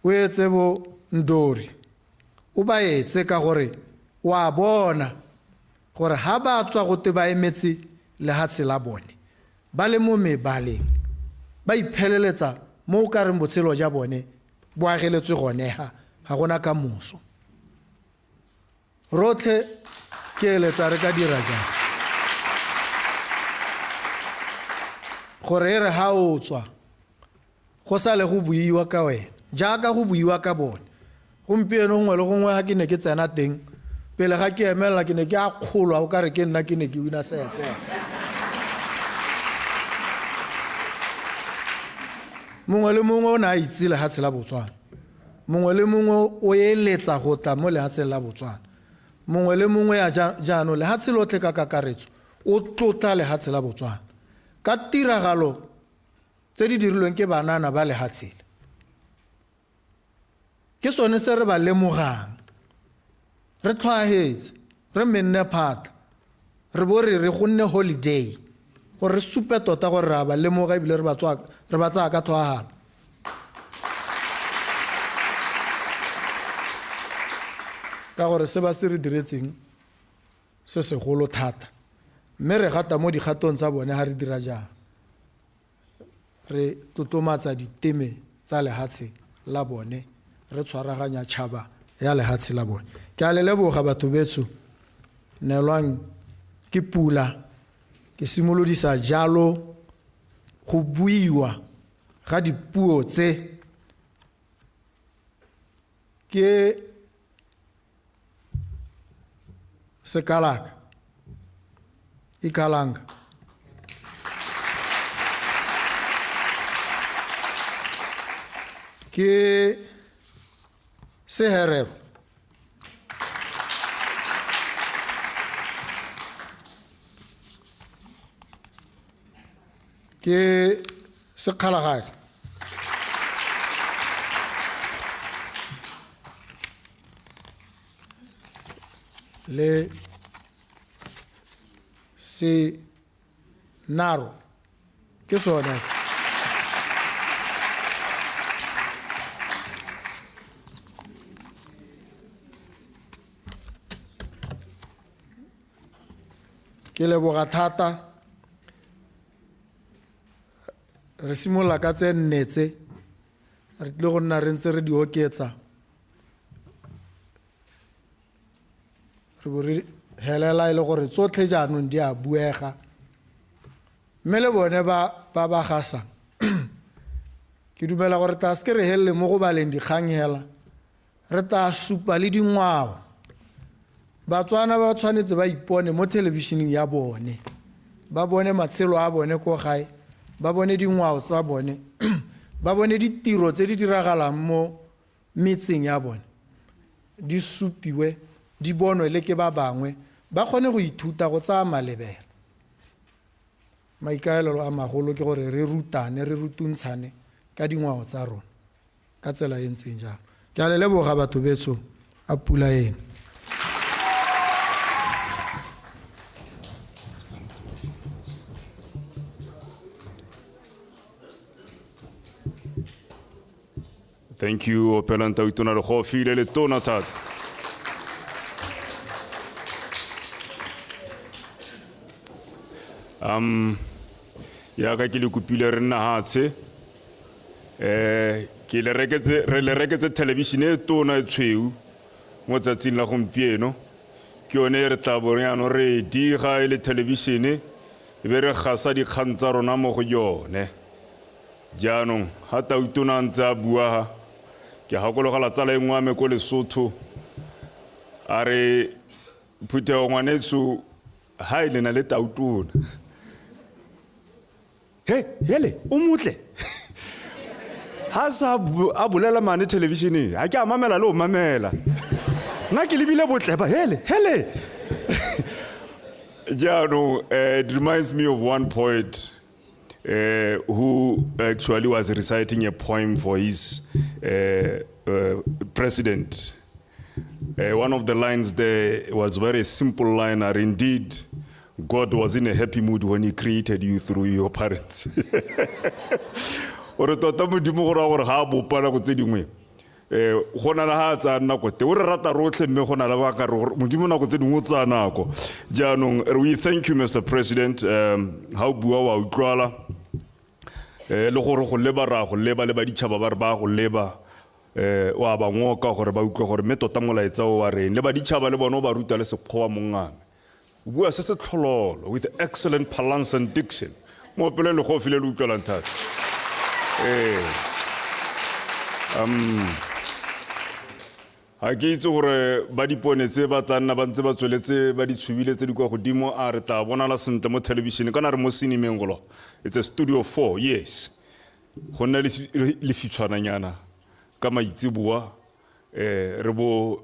o etse bo ndori o ba etse ka gore wa bona gore ha ba tswa go te ba emetse lehatshe la bone ba le mo mebaleng ba ipheleletsa mo o ka reng botshelo ja bone bo ageletswe gone ha gona ka moso. Rotlhe ke eletsa re ka dira jang gore re ha o tswa go sa le go buiwa ka wena jaaka go buiwa ka bone. Gompieno gongwe le gongwe ha ke ne ke tsena teng pele ga ke emelela ke ne ke a kgolwa o ka re ke nna ke ne ke wina setse. Mongwe le mongwe o ne a itse lehatshe la Botswana. Mongwe le mongwe o eletsa go tla mo lehatsheng la Botswana. Mongwe le mongwe ya jaanong lehatshe lotlhe ka kakaretso o tlotla lehatshe la Botswana ka tiragalo tse di dirilweng ke banana ba lehatshe. Ke sone se re ba lemogang re tlhwaetse re menne phata re bo re gonne holiday gore re supe tota gore ra ba lemoga ebile re ba tsaya ka tlhwagala. Ka gore se ba se re diretseng se segolo thata mme re gata mo digatong tsa bone ha re dira jang re totomatsa diteme tsa lehatshe la bone re tshwaraganya tšhaba ya lehatshe la bone. Ke a le leboga batho betso neelwang ke pula ke simolodisa jalo go buiwa ga dipuo tse ke sekalaka ikalanga ke seherero ke sekgalagadi le senaro ke sone ke leboga thata re simolla ka tse nnetse re tle go nna re ntse re di oketsa re bo re helela ile gore tsotlhe jaanong di a buega mme le bone ba gasa ke dumela gore ta se re helele mo go baleng dikgang hela re ta supa le dingwao Batswana ba tshwanetse ba ipone mo televisioning ya bone ba bone matshelo a bone ko gae ba bone dingwao tsa bone ba bone ditiro tse di diragalang mo metseng ya bone di supiwe di bonwe le ke ba bangwe ba kgone go ithuta go tsaya malebela maikaelelo a magolo ke gore re rutane re rutuntshane ka dingwao tsa rona ka tsela e ntseng jalo ke a le leboga batho betso a pula eno Thank you, Opelang Tautona le Khofile le tona thata. Ya ka ke le kopile re nna hatshe ke le reketse television e tona e tshweu mo tsatsing la gompieno ke yone re tla bo yana re diga ile television e be re gasa dikgang tsa rona mo go yone jaanong ha Tautona ntse a bua ke hakologala tsala engwe a me ko Lesotho a re phutego ngwanetso ha ile na le Tautona he hele o motle ha sa a bolela mane television ha ke a mamela le o mamela nna ke lebile botle ba hele jaanong it reminds me of one poet who actually was reciting a poem for his president. One of the lines there was a very simple line, and indeed, God was in a happy mood when he created you through your parents. Ore tota modimo go ra gore ha bo pana go tse dingwe gona la ha tsa nna go te o re rata rotlhe mme gona la ba ka re modimo na go tse dingwe tsa nako jaanong we thank you Mr. President how bua wa utlwala le gore go leba ra go leba le ba ditšhaba ba re ba go leba wa ba ngoka gore ba utlwe gore me tota molaetsa o wa reng le ba ditšhaba le bona ba ruta le sekgowa mongame o bua se se tlhololo with excellent balance and diction mo pele le go file le utlwelang thata ha ke itse gore ba diponetse ba tla nna ba ntse ba tsweletse ba ditshubile tse di kwa godimo a re tla bona la sentle mo television kana re mo cinemeng golo it's a studio 4 yes gonna le fitshwana nyana ka maitsebua re go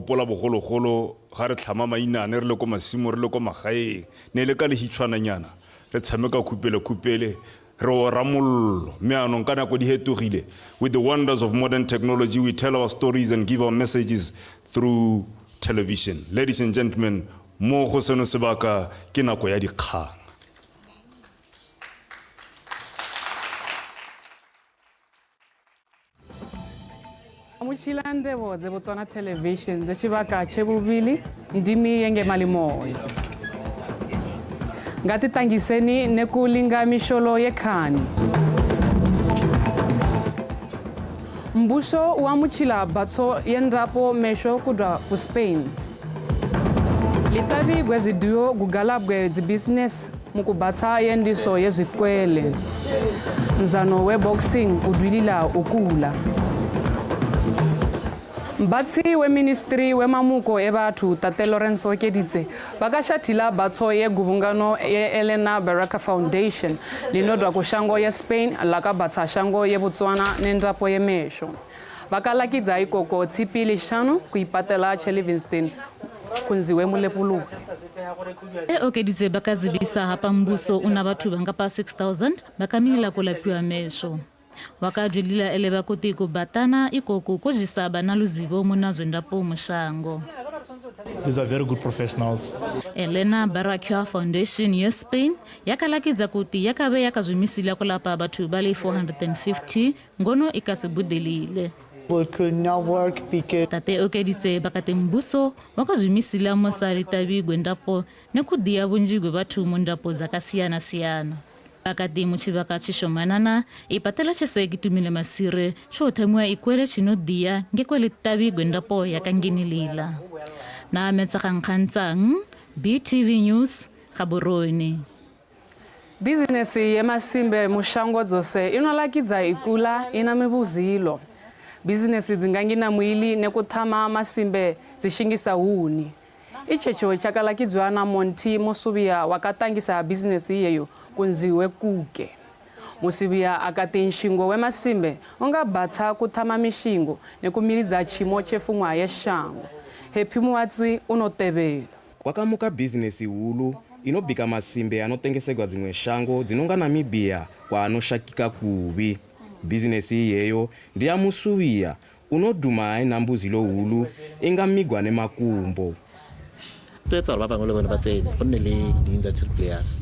pola bogologolo ga re tlhama mainane re le ko masimo re le ko magaeng ne le ka le hitshwana nyana re tshameka khupele re o ramollo me anong kana go di hetogile with the wonders of modern technology we tell our stories and give our messages through television. Ladies and gentlemen, mo go seno sebaka ke nako ya dikgang. Amuchilande boze Botswana Television zechibaka chebubili ndimi yenge malimoyo ngati tangiseni nekulinga misholo yekhani mbuso wa muchila batso yendapo mesho kudwa ku Spain litavi gweziduo gugalabwe business mukubatsa yendiso yezikwele nzano we boxing udwilila ukula Mbatsi we ministry we mamuko ebathu Tate Lawrence Okeditse bakashathila batso ye gubungano ye Elena Baraka Foundation linodwa kushango ye Spain laka batsa shango ye Botswana nendapo ye mesho bakalakidza ikoko tsipili shano kuipatela Livingston kunziwe mulepulu Okeditse bakazibisa hapa mbuso una bathu bangapa 6000 bakamila kulapiwa mesho wakadwilila eleba kuti kubatana ikoko kujisaba na luzibo munazo ndapo mushango. These are very good professionals. Elena Baraka Foundation ye Spain yakalakidza kuti yakabe yakazwimisila kulapa bathu bali 450 ngono ikasibudelile. We could not work because Tate Okeditse bakate mbuso wakazwimisila mosali tabi gwendapo nekudia bunjigwe bathu mundapo zakasiyana siyana. Akati muchibaka chishomanana ipatela chesekitumile masire shothamwa ikwele chinodia ngekwele tabi gwendapo yakanginilila na metsagankgantsang BTV News Gaborone. Business ye masimbe mushango dzose inolakidza ikula ina mivuzilo. Business dzingangina muili nekuthama masimbe dzishingisa huni. Ichecho chakalakidzwa na Monty Musubia wakatangisa business iyeyo kunziwe kuke. Musubia akati nshingo we masimbe unga batsa kuthama mishingo nekumilidza chimo chefumwa yeshango. Happy Muatswi unotebela. Kwakamuka business hulu inobika masimbe anotengesegwa dzimwe shango dzinonga Namibia kwa anoshakika kuvi. Business iyeyo ndiya Musubia unoduma inambuzilo hulu ingamigwa nemakumbo. Tetsa ba bangwe le bone ba tsene go nne le di-industry players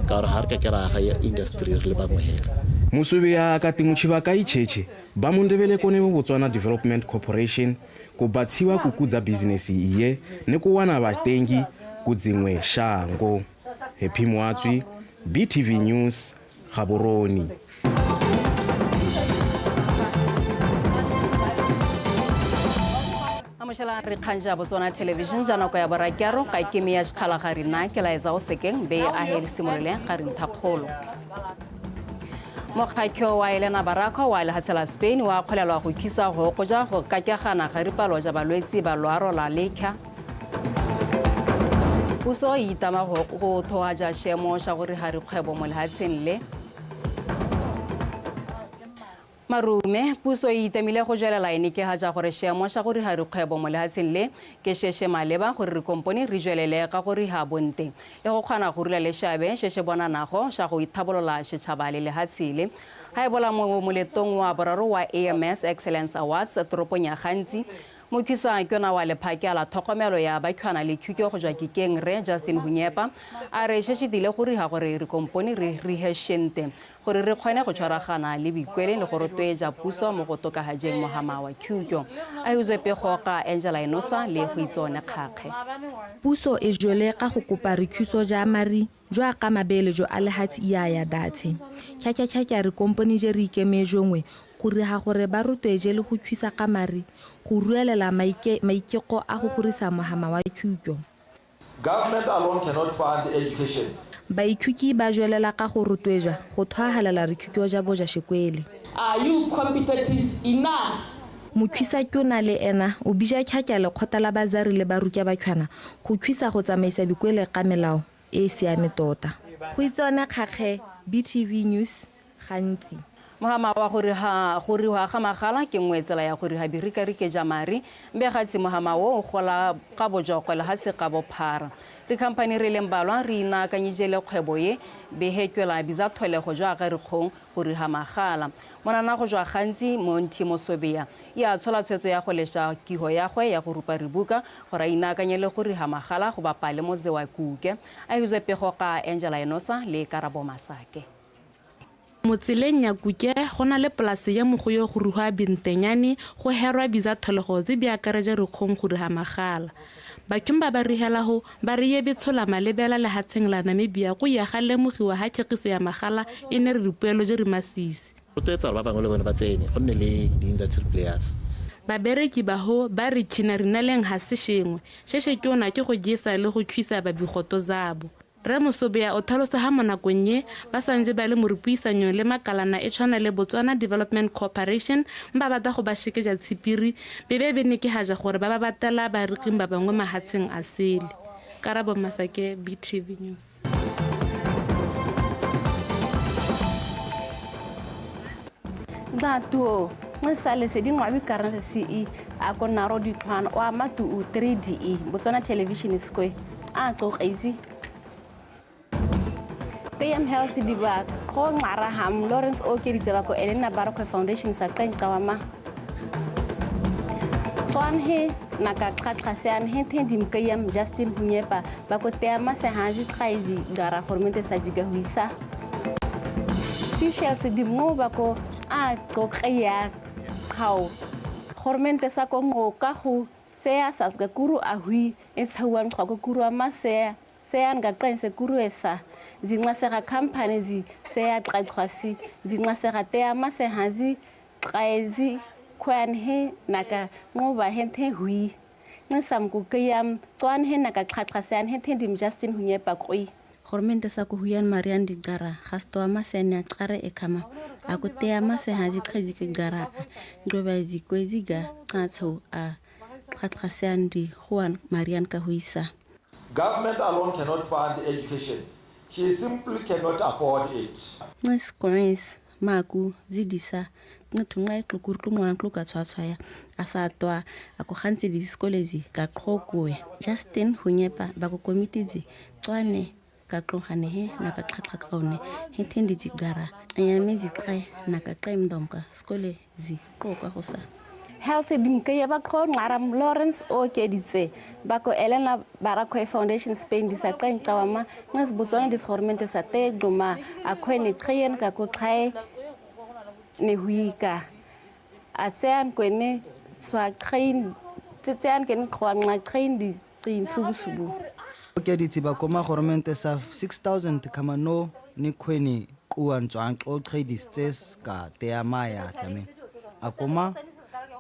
ka gore ga re ka kera ga industry re le bangwe hela. Musubia akati muchivaka icheche bamundebele kone Botswana Development Corporation kubatsiwa kukudza business iye nekuwana vatengi kudzimwe shango. Happy Muatswi, BTV News, Gaborone. Amoshela re khanja Botswana Television jana ko ya borakero ka kemi ya xikhala ga rina ke la eza o sekeng be a hel simolele ga re nthakgolo. Mokhakhyo wa Elena Baraka wa lehatsela Spain wa kgolelwa go khisa go goja go kakegana ga ripalo ja balwetsi ba loaro la lekha. Puso itama go thoaja shemo sha gore ha re kgwebo mo lehatsheng le. Marume puso itemile go jela line ke ha ja gore shemo sha gore ha re kgwebo mo lehatsheng le ke sheshe maleba gore re company re jelele ka gore ha bonte e go khana go rula le shabe sheshe bona nago sha go ithabolola setšhaba le lehatshile ha e bola mo moletong wa boraro wa AMS Excellence Awards toropong ya Gantsi Mokhisa ke na wa lephakela thokomelo ya bakhwana le khukyo go jwa kikeng re Justin Hunyepa a re sheshitile gore ha gore re company re reheshente gore re kgone go tshwaragana le bikwele le gore tweja puso mo go tokagajeng mohama wa khukyo a yuze pego ka Angela Inosa le go itsone kgakge. Puso e jole ka go kopa re thuso ja mari jwa ka mabele jo a lehatsi ya dathe kya re company je re ikemejongwe gore ha gore ba rutweje le go thuisa ka mari go ruelela maikeko a go gorisa mohama wa khukyo. Government alone cannot fund education. Baithuki ba jwelela ka go rutweja go thwahalela re khukyo ja boja shekwele. Are you competitive enough? Mokhisa ke na le ena o bija khatya le khotala bazari le barutya ba khwana go thuisa go tsamaisa bikwele ka melao e siame tota. Go itsone kgakge BTV News Gantsi. Mohama wa gore wa ga magala ke ngwetsela ya gore ha birika rike jamari mbe gatsi mohama wo gola ka bojoko le ha se ka bophara re company re lembalwa re ina kanyijele kgwebo ye be hekwela biza tholego jwa ga re kgong gore ha magala monana go jwa Gantsi Monty Musubia ya tshola tshwetso ya go lesha kiho ya gwe ya go rupa ribuka gore ina kanyele gore ha magala go bapale moze wa kuke a yuze pego ka Angela Inosa le Karabo Masake. Motseleng ya kuke gona le polase ya mogoyo go ruha bintenyane go herwa biza tholego tse bi akareja re kgong go ha magala bakimba ba re hela ho ba re ye betshola malebela le hatseng la Namibia go ya ga lemogiwa ha tšhegiso ya magala e ne re dipuelo je re masisi Go tetsa ba bangwe le bone ba tsene go nne le di-industry players. Babereki ba ho ba re tshina rena leng ha se shengwe sheshe ke ona ke go jesa le go thuisa ba bigoto zabo. Re Musubia o thalosa ha monakong ye ba santse ba le morupuisanyo le makalana e tshwana le Botswana Development Corporation ba bata go ba shikeja tshipiri bebe ne ke haja gore ba batela ba reking ba bangwe mahatseng a sele. Karabo Masake, BTV News. Datuo ngisale se dingwa bi karana CE a kona ro di plan o amatu 3DE Botswana Television Square a tsogaisi PM Health Dibak go ngaraham Lawrence Okeditse ba ko Elena Baraka Foundation sa qenqa wa ma Twan he nakaqaqha se an he tendim kayam Justin Hunyepa ba ko tema se hazi khaizi gara hormente sa ziga huisa Seychelles di mo ba ko a qoqeya khao hormente sa ko ngoka go sea sasga kuru a hui e tshawan go ko kuru ma se an ga qense kuru esa zinxasega company zi seya qaqhwasi zinxasega tea mase hazi qaezi khwan he naka ngoba henthe hui ngisam ku kayam twan hen naka qhaqhasan hen tendim Justin Hunyepa koi Gormente sa ku huyan Marian di gara hasto amasenya qare ekama akute amase haji qhezi ke gara ndoba zikwezi qatho a qhaqhasan di Juan Marian ka huisa. Government alone cannot fund education. She simply cannot afford it. Nes koins maku zidisa ngitunga iqhukurhu ngwana kluka tshwatswaya asatwa akugantse di skolezi ka qhokwe Justin Hunyepa ba ku committee tswane ka qhogane he na ka qhaqha kaone he thendi tsigara ayamezi qai na ka qaimdomka skole zi qoka hosa Healthy Dimkaya Bako Naram Lawrence O Keditse Bako Elena Barakwe Foundation Spain Disaqen Tawama Nas Botswana Disformente Sate Duma Akweni Train Kakotrae Nehuika Atsean Kwene Swa Train Tsean Ken Kwanga Train di Train Subu Keditse Bakoma Hormente sa 6,000 Kamano Nikweni Kuan Zang O Tradistes Ka Teamaya Tame Akoma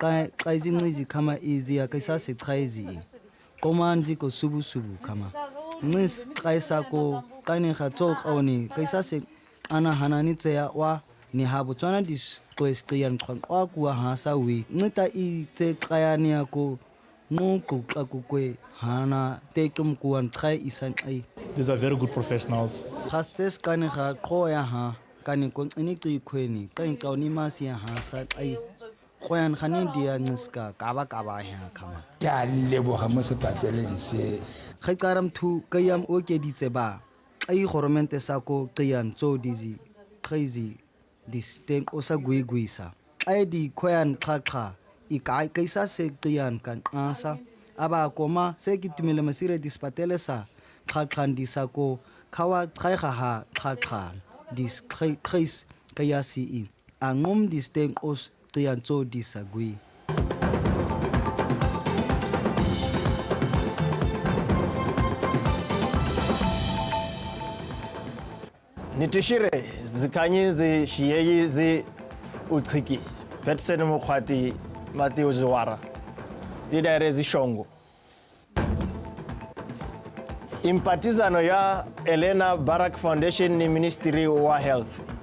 xa izincizi khama izi akayisa sichayizi qomanzi ko subu khama ncis xa isako qane khatso qawni kayisa se ana hanani tseya wa ni habo tswana dis qoesqiyan qwa kwa hasa wi ncita itse xayani yako nuquxa kukwe hana tequm kuan xa isanqai. These are very good professionals. Khastes qane kha qoya ha kani konqini qikhweni qenqawni masi ha sa qai Koyan khani dia ngiska kaba ya khama ya leboga mo sepateleng se khaqaram thu kayam o ke ditseba ai goromente sa ko qiyan tso dizi crazy distent o sa guiguisa ai di koyan qhaqha ikai kaisa se qiyan kan asa aba koma se kitumele masire dispatele sa qhaqhan disa ko khawa qhaikha ha qhaqha dis krais kayasi angom distent os Tianzo disagree. Nitishire zikanyi zi shiyeyi zi utriki petsen mukhati mati uzwara didare zishongo impatizano ya Elena Barak Foundation ni Ministry wa Health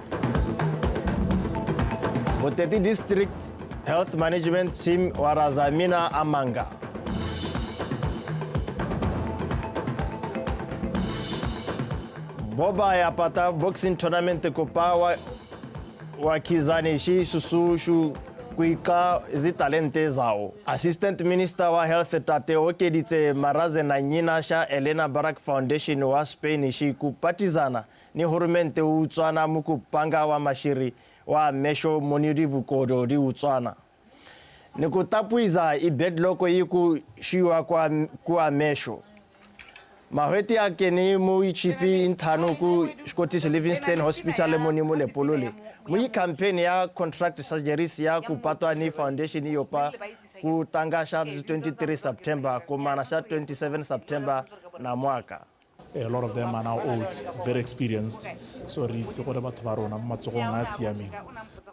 Buteti District Health Management Team warazamina Amanga. Boba yapata boxing tournament kupa wakizani shi susushu kuika zi talente zao. Assistant Minister wa Health Tate Okeditse Maraze na nyina sha Elena Barak Foundation wa Spain shi kupatizana ni hurumente utswana mukupanga wa mashiri wa mesho monirivu kodo di utswana nikutapuiza ibedloko yiku shiwa kwa mesho mahweti yake ni mu ichipi intano ku Scottish Livingstone Hospital monimu le polole mu campaign ya contract surgeries ya kupatwa ni foundation yopa kutangasha 23 September kumanasha 27 September na mwaka. A lot of them are now old, very experienced. So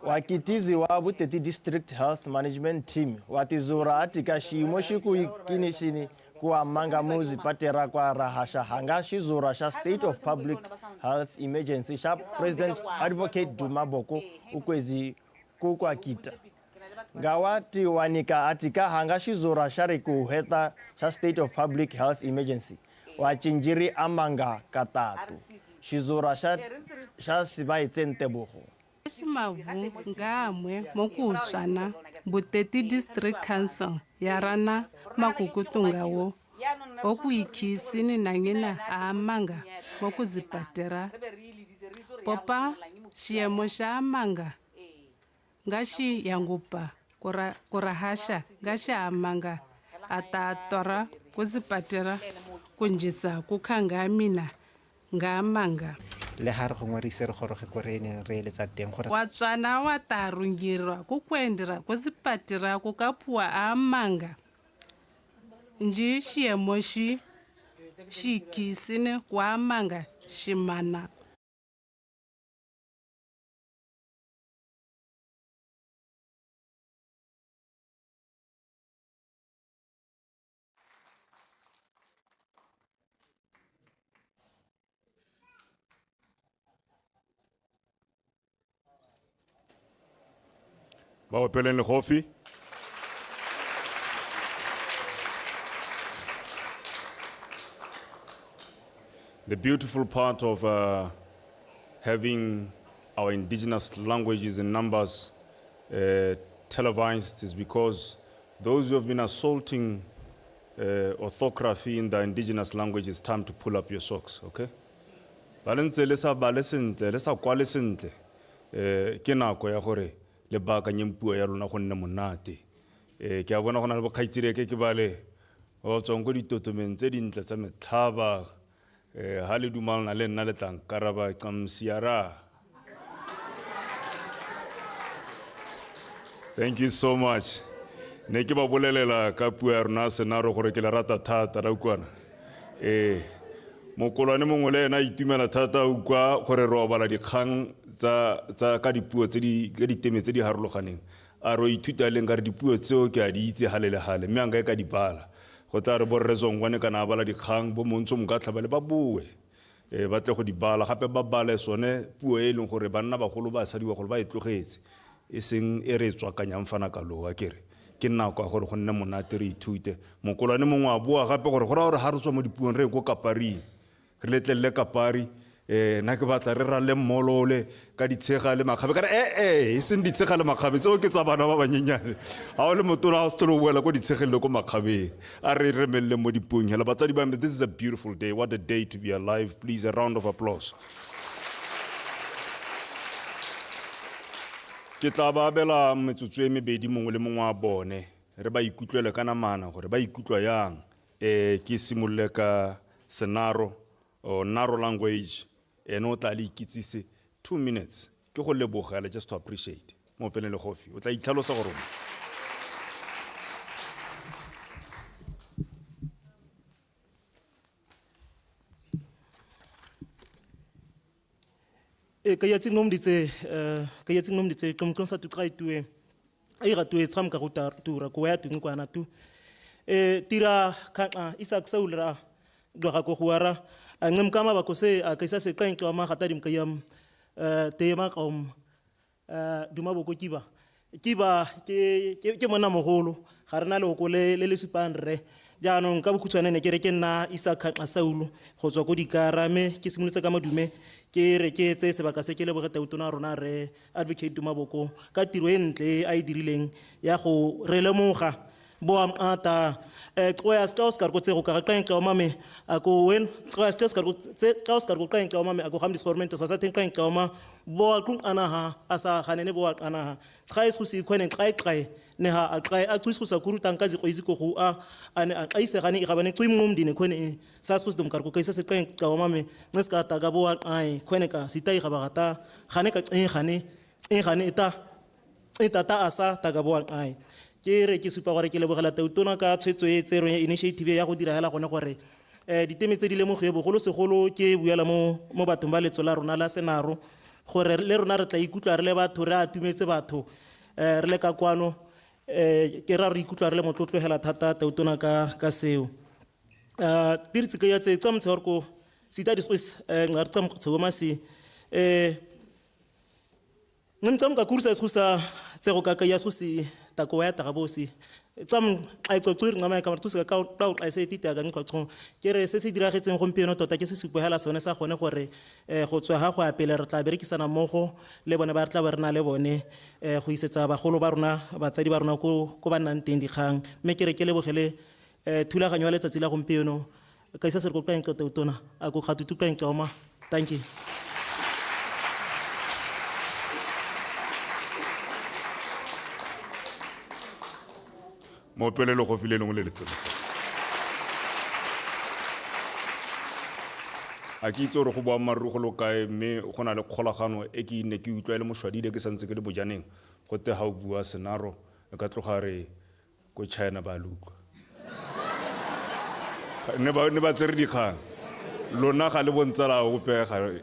wakitizi wa Buteti District Health Management Team watizura atika shimo shiku ikinishini kwa mangamuzi patera kwa rahasha hanga shizura sha State of Public Health Emergency sha President Advocate Duma Boko ukwezi kukwa kita ngawati wanika atika hanga shizura shariku heta sha State of Public Health Emergency wachinjiri amanga katatu shizura sha sibaitsente boho Mavu ngamwe mokusana Buteti District Council yarana makukutungawo okuikhisini nangena amanga mokuzipatera popa xiyemo xa amanga ngaxi yangupa kurahasha ngaxi amanga atatora kuzipatera kunjisa kukhanga mina ngamanga le ha re gongwe re isere goroge kore ne re eletsa teng gore watswana wa tarungirwa kukwendera kuzipatira kukaphua amanga nji xiyemo xi khisini kwa amanga ximana Ba opeleng lekgofi. The beautiful part of having our indigenous languages and numbers televised is because those who have been assaulting orthography in the indigenous language, it's time to pull up your socks, okay? Balentse le sa bale sentle, le sa kwale sentle, ke nako ya gore le baakanyeng puo ya lona go nne monate. Ke a bona go na le bokgaitsedi ke bale o tswang go ditotomeng tse dintle tsa metlhaba ha le dumalana le nna le tlang karaba kamsiara. Thank you so much. Ne ke ba bolelela ka puo ya rona Senaro gore ke le rata thata ra ukwana. Mokolwane mongwe le ena itumela thata ukwa gore ro bala dikgang tsa ka dipuo tse di teme tse di harologaneng. A ro ithuta le ngare dipuo tseo ke a di itse hale le hale mme anga ka di bala. Go tla re bo rezongwane kana bala dikgang bo montso mga tlhabele ba bue. Ba tle go di bala gape ba bale sone puo e leng gore banna bagolo ba sadiwa gore ba itlogetse. E seng e re tswakanyang fana ka loa kere. Ke nako gore go nne monate re ithute. Mokolwane mongwe a bua gape gore go ra gore ha re tswa mo dipuong re go kapari. Re letlelle kapari na ke batla re ra le mmolole ka ditshega le makgabe ka re e seng ditshega le makgabe tseo ke tsa bana ba banyenyane ha o le motona ha se tlo boela go ditshegele go makgabeng a re remelle mo dipuong hela batsadi ba me. This is a beautiful day. What a day to be alive. Please, a round of applause. Ke tla ba abela metsotso e mebedi mongwe le mongwe a bone re ba ikutlwele ka namana gore ba ikutlwa yang. Ke simolle ka Senaro or Naro language no tla le ikitsise 2 minutes ke go lebogela just to appreciate mo pele le khofi o tla itlhalosa gore ka yatsing nomditse qomqom sa tuqaitwe ai gatwe tsam ka go tura go ya teng kwana tu tira ka isa ksaulra ga go huara ngem kama ba ko se ka isa se qeng wa ma gatadim ka yam tema qaum duma bo ko kiba ke mona mogolo ga rena le go le supanre jaanong ka bokhutswane ne ke re ke nna isa khatla saulu go tswa go dikarame ke simolotse ka madume ke re ke tse sebaka se ke le bogeta utona rona re advocate duma boko ka tiro e ntle a e dirileng ya go re lemoga bo am ata qoya Oscar go tsego ka qeng ka mame a go wen qoya Oscar go qeng ka mame a go gamdis government sa teng qeng ka ma bo tlung anaha asa khanene bo anaha tshais go se khone qai ne ha a qai a tshis go sa kurutang ka ziko iziko go a ane a qaise gane e gabane twi mngumdine khone sa se go dom ka go kaisa se qeng ka mame ngeska ta ga bo ai khone ka sitai ga bagata khane ka gane eta ta asa ta ga bo ai ke re ke supa gore ke lebogela tautona ka tshwetso e tse re initiative ya go dira hela gone gore diteme tse di le mogoe bogolo segolo ke buela mo bathong ba letso la rona la Senaro gore le rona re tla ikutlwa re le batho re atumetse batho re le ka kwano ke ra re ikutlwa re le motlotlogela thata tautona ka seo diritse ke ya tse tsamtse gore ko sita dispes ngare tsam tsoma si ntsam ka kursa skusa tsego ka ya skusi ta ko ya ta gabosi tsam ai tsotsuri ngama ka martusa ka tau ai se tita ga ngqotso ke re se se diragetseng gompieno tota ke se supo hela sone sa gone gore go tswa ha go apela re tla berekisana mmogo le bone ba re tla ba rena le bone go isetsa bagolo ba rona batsadi ba rona ko ba nnang teng dikgang mme ke re ke lebogele thulaganyo ya letsatsi la gompieno ka isa se go ka eng totona a go gatutu ka eng tsoma. Thank you. Mo pele lo go file lengwe le letselo a ke itse gore go boa marru go lo kae mme go na le kgolagano e ke ne ke utlwa le moshwadile ke santse ke le bojaneng go te ha o bua Senaro e ka tloga re ko China ba lukwa ne ba tsere dikgang lona ga le bontsala go pega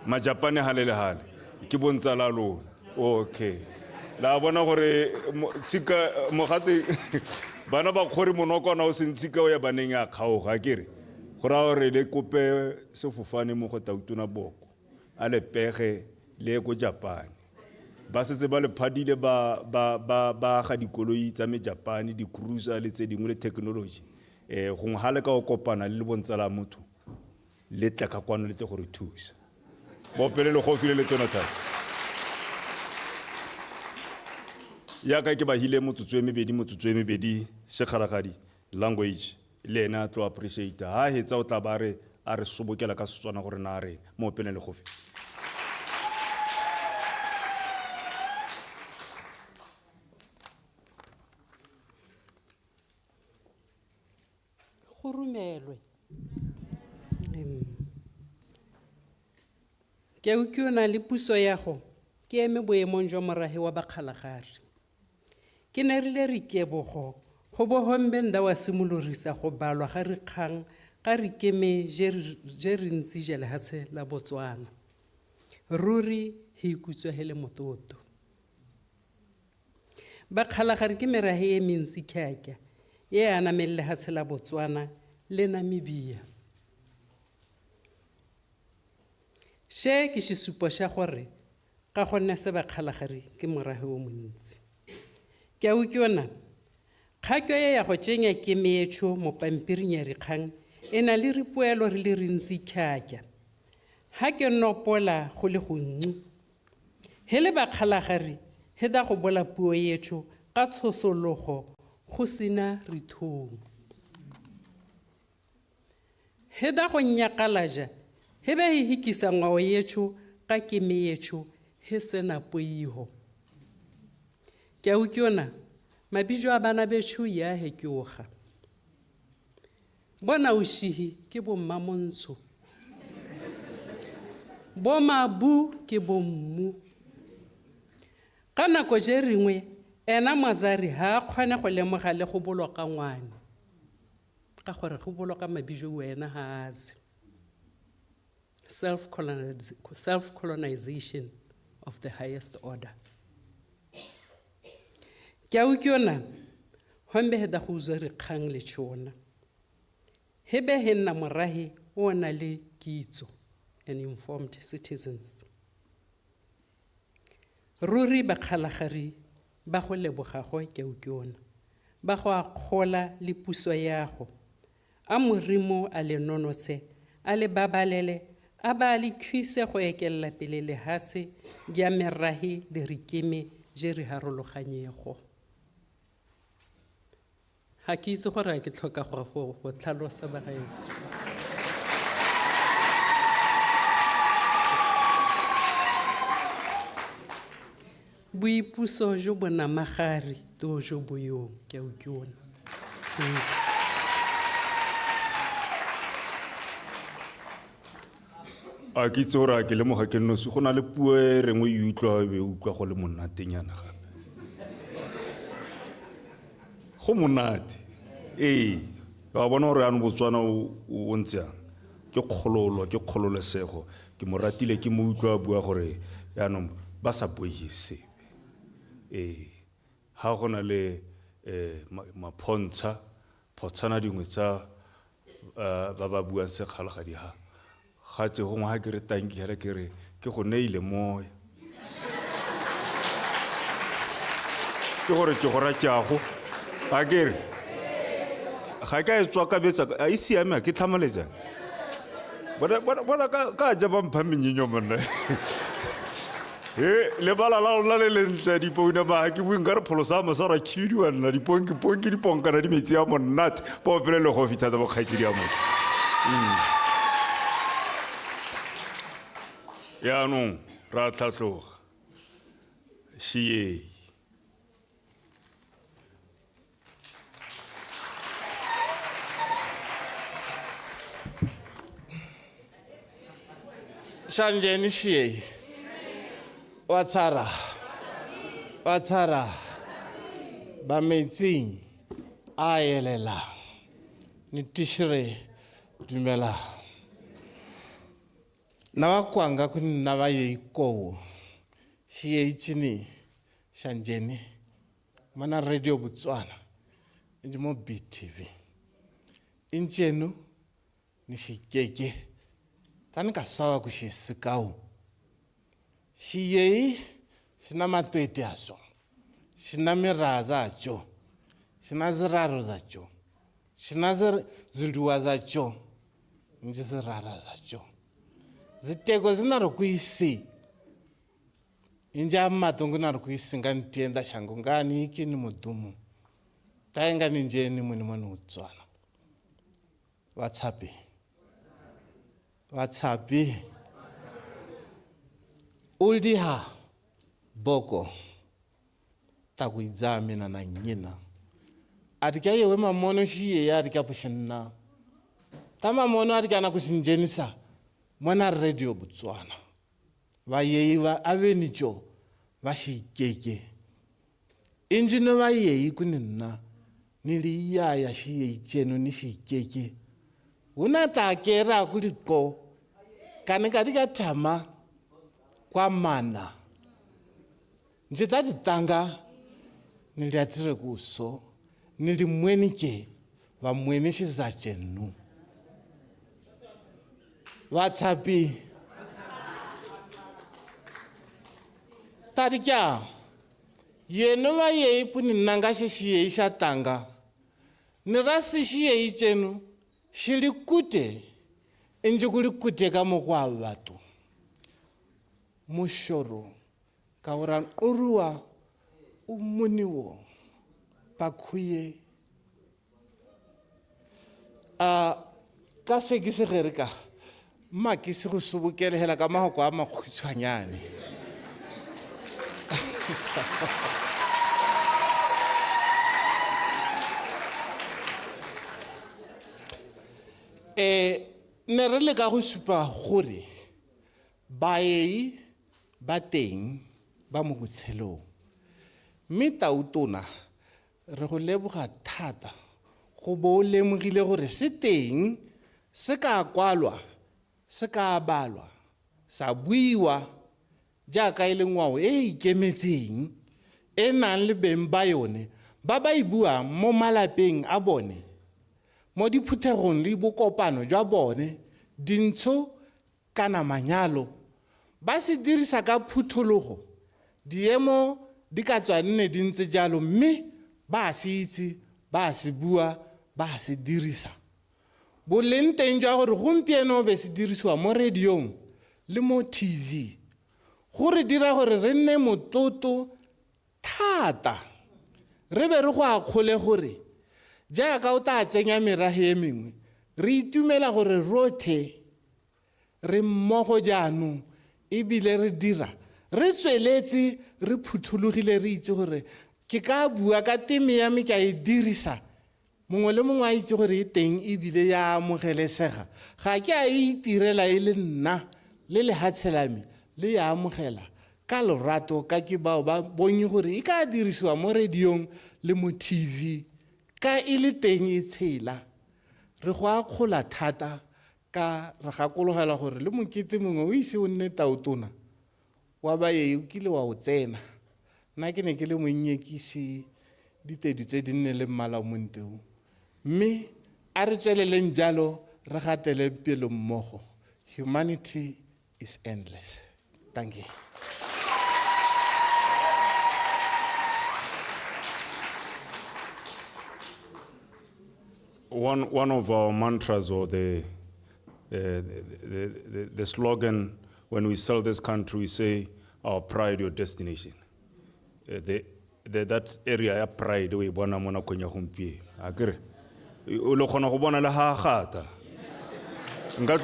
majapane hale le hale ke bontsala lona okay la bona gore tsika mogate bana ba khore monokwana o sentsika o ya baneng ya kgaoga kere gora gore le kope sefofane mo go tautona boko a le pege le go Japan ba setse ba le phadile ba ga dikoloi tsa Japane di cruiser le tse dingwe le technology gongwe ha le ka o kopana le bontsala motho le tla ka kwano le tle go re thusa bo pele le go file le tona tsa ya ka ke ba hile motsotso e mebedi sekgaragadi language le ena tlo appreciate ha hetsa o tla ba re a re sobokela ka Setswana gore na re mo pele le go file go rumelwe ke ukiona le puso ya go ke eme boemong jwa morahe wa bakgalagare ke ne rile re kebogo go bohombe nda wa simolorisa go balwa ga re kgang ga re keme je re ntse jele hatshe la Botswana ruri he ikutswehele mototo bakgalagare ke merahe e mentsi khyakya ye anamelle hatshe la Botswana le Namibia she ke sesupo sha gore ka gonna se bakgalagare ke morahe o montsi ke a ukiona kgakyo ye ya go tsenya ke meetšho mo pampiring ya dikgang e na le ripoelo re le rentsi khyakya ha ke nopola go le gontsi he le bakgalagare he da go bola puo yetšho ka tshosologo go sena rithong he da go nyakalaja he be he hikisa ngwao yetšho ka keme yetšho he sena poiho ke a ukiona mabijo a bana betšho ya he ke oga bona ushihi ke bo mmamontsho bo mabu ke bo mmu ka nako je ringwe ena mazari ha kgona go lemoga le go boloka ngwane ka gore go boloka mabijo wena haze self-colonization of the highest order ke a ukiona hombe he da go uzwa re kgang le tšona hebe he nna morahe o na le kitso and informed citizens ruri bakgalagare ba go lebogago ke a ukiona ba go akgola le puso yago a morimo a le nonotse a le babalele a ba le khwise go ekella pele le hatse ya merahe le rikeme je re harologanyego ha ke itse gore ke tlhoka go tlhalosa ba gaetso boipuso jo bo namagare to jo boyong ke a ukiona a ke itse gore ke lemoga ke nnosi go na le puo e rengwe e utlwa be utlwa go le monatenyana gape go monate wa bona gore ano Botswana o ntseang ke kgololesego ke mo ratile ke mo utlwa bua gore yaanong ba sa boihe sebe ha go na le photshana dingwe tsa ba ba buang sekgalagadi ha gatse gongwe ha ke re tanki hele ke re ke go neile moya ke gore ke go ratšago ga ke re ga ka e tswa ka betsa a isi ya me ke tlhamaletsa bona ka ja ba mpha menyenyo monna le bala la rona le lentle dipouna ba ke bueng ka re pholosa masara khidi wa nna diponki diponkana di metsi a monate ba opele le go fitha tsa bokgakedi ya motho yaanong ra tlhatlhoga shiei Shanjeni shiei watsara ba metsing a elela ni tishire dumela na wakwanga kuni na va yeikowo shiei chini Shanjeni mana radio Botswana inji mo BTV injenu ni shikeke tani ka swawa ku xisikau xiyei xi na matweti ya xona xi na miraza ya xona xi na ziraro za xona xi na zinduwa za xona ndzi zirara za xona ziteko zina ri ku yisi inja matongo na ri ku yisi nga ntienda xangu ngani ikini mudumu ta nga ni njeni muni muni utswana WhatsApp uldiha boko ta ku izamina na nyina atika yewe mamono shiye ya atika pushina ta mamono atika na kusinjenisa mona radio Botswana va yeyi va aveni jo va xikeke injino va yeyi kunina ni liyaya xiyeyi cenu ni xikeke una ta kera kuliko kane ka dika thama kwa mana nje ta ditanga ni le atire kuso ni di mweni ke va mweni xi za cenu WhatsApp tarikya yeno va yeyi puni nanga xi xiyeyi xa tanga ni rasi xiyeyi cenu xili kute inji kuli kute ka mokwa vatu mushoro ka ura uruwa umuniwo pakhuye ka se ke se gereka ma ke se go subukele hela ka mahoko a makhutshwanyane ne re le ka go supa gore baei ba teng ba mo botshelong mme tautona re go leboga thata go bo o lemogile gore se teng se ka kwalwa se ka balwa sa buiwa jaaka e le ngwao e ikemetseng e nang le beng ba yone ba ba e buang mo malapeng a bone mo diphuthegong le bokopano jwa bone dintsho kana manyalo ba se dirisa ka phuthologo diemo di ka tswa nne di ntse jalo mme ba se itse ba se bua ba se dirisa boleng teng jwa gore gompieno be se dirisiwa mo radiong le mo TV gore dira gore re nne mototo thata re be re go akgole gore jaaka o ta tsenya merage e mengwe re itumela gore rothe re mmogo jaanong ebile re dira re tsweletse re phuthulogile re itse gore ke ka bua ka teme ya me ke a e dirisa mongwe le mongwe a itse gore e teng ebile ya amogelesega ga ke a itirela e le nna le lehatshelame le ya amogela ka lorato ka ke bao ba bonye gore e ka dirisiwa mo radiong le mo TV ka e le teng e tshela re go akgola thata ka re gakologela gore le mokete mongwe o ise o nne tautona wa bae o kile wa o tsena nna ke ne ke le monnyekisi ditedu tse di nne le mmala o monteu mme a re tsweleleng jalo re gatele pelo mmogo humanity is endless. Thank you. One of our mantras or the slogan when we sell this country, we say, our pride, your destination. That area of pride, we bona mona konya humpie. Agree? O lo khona go bona le ha gata. Nka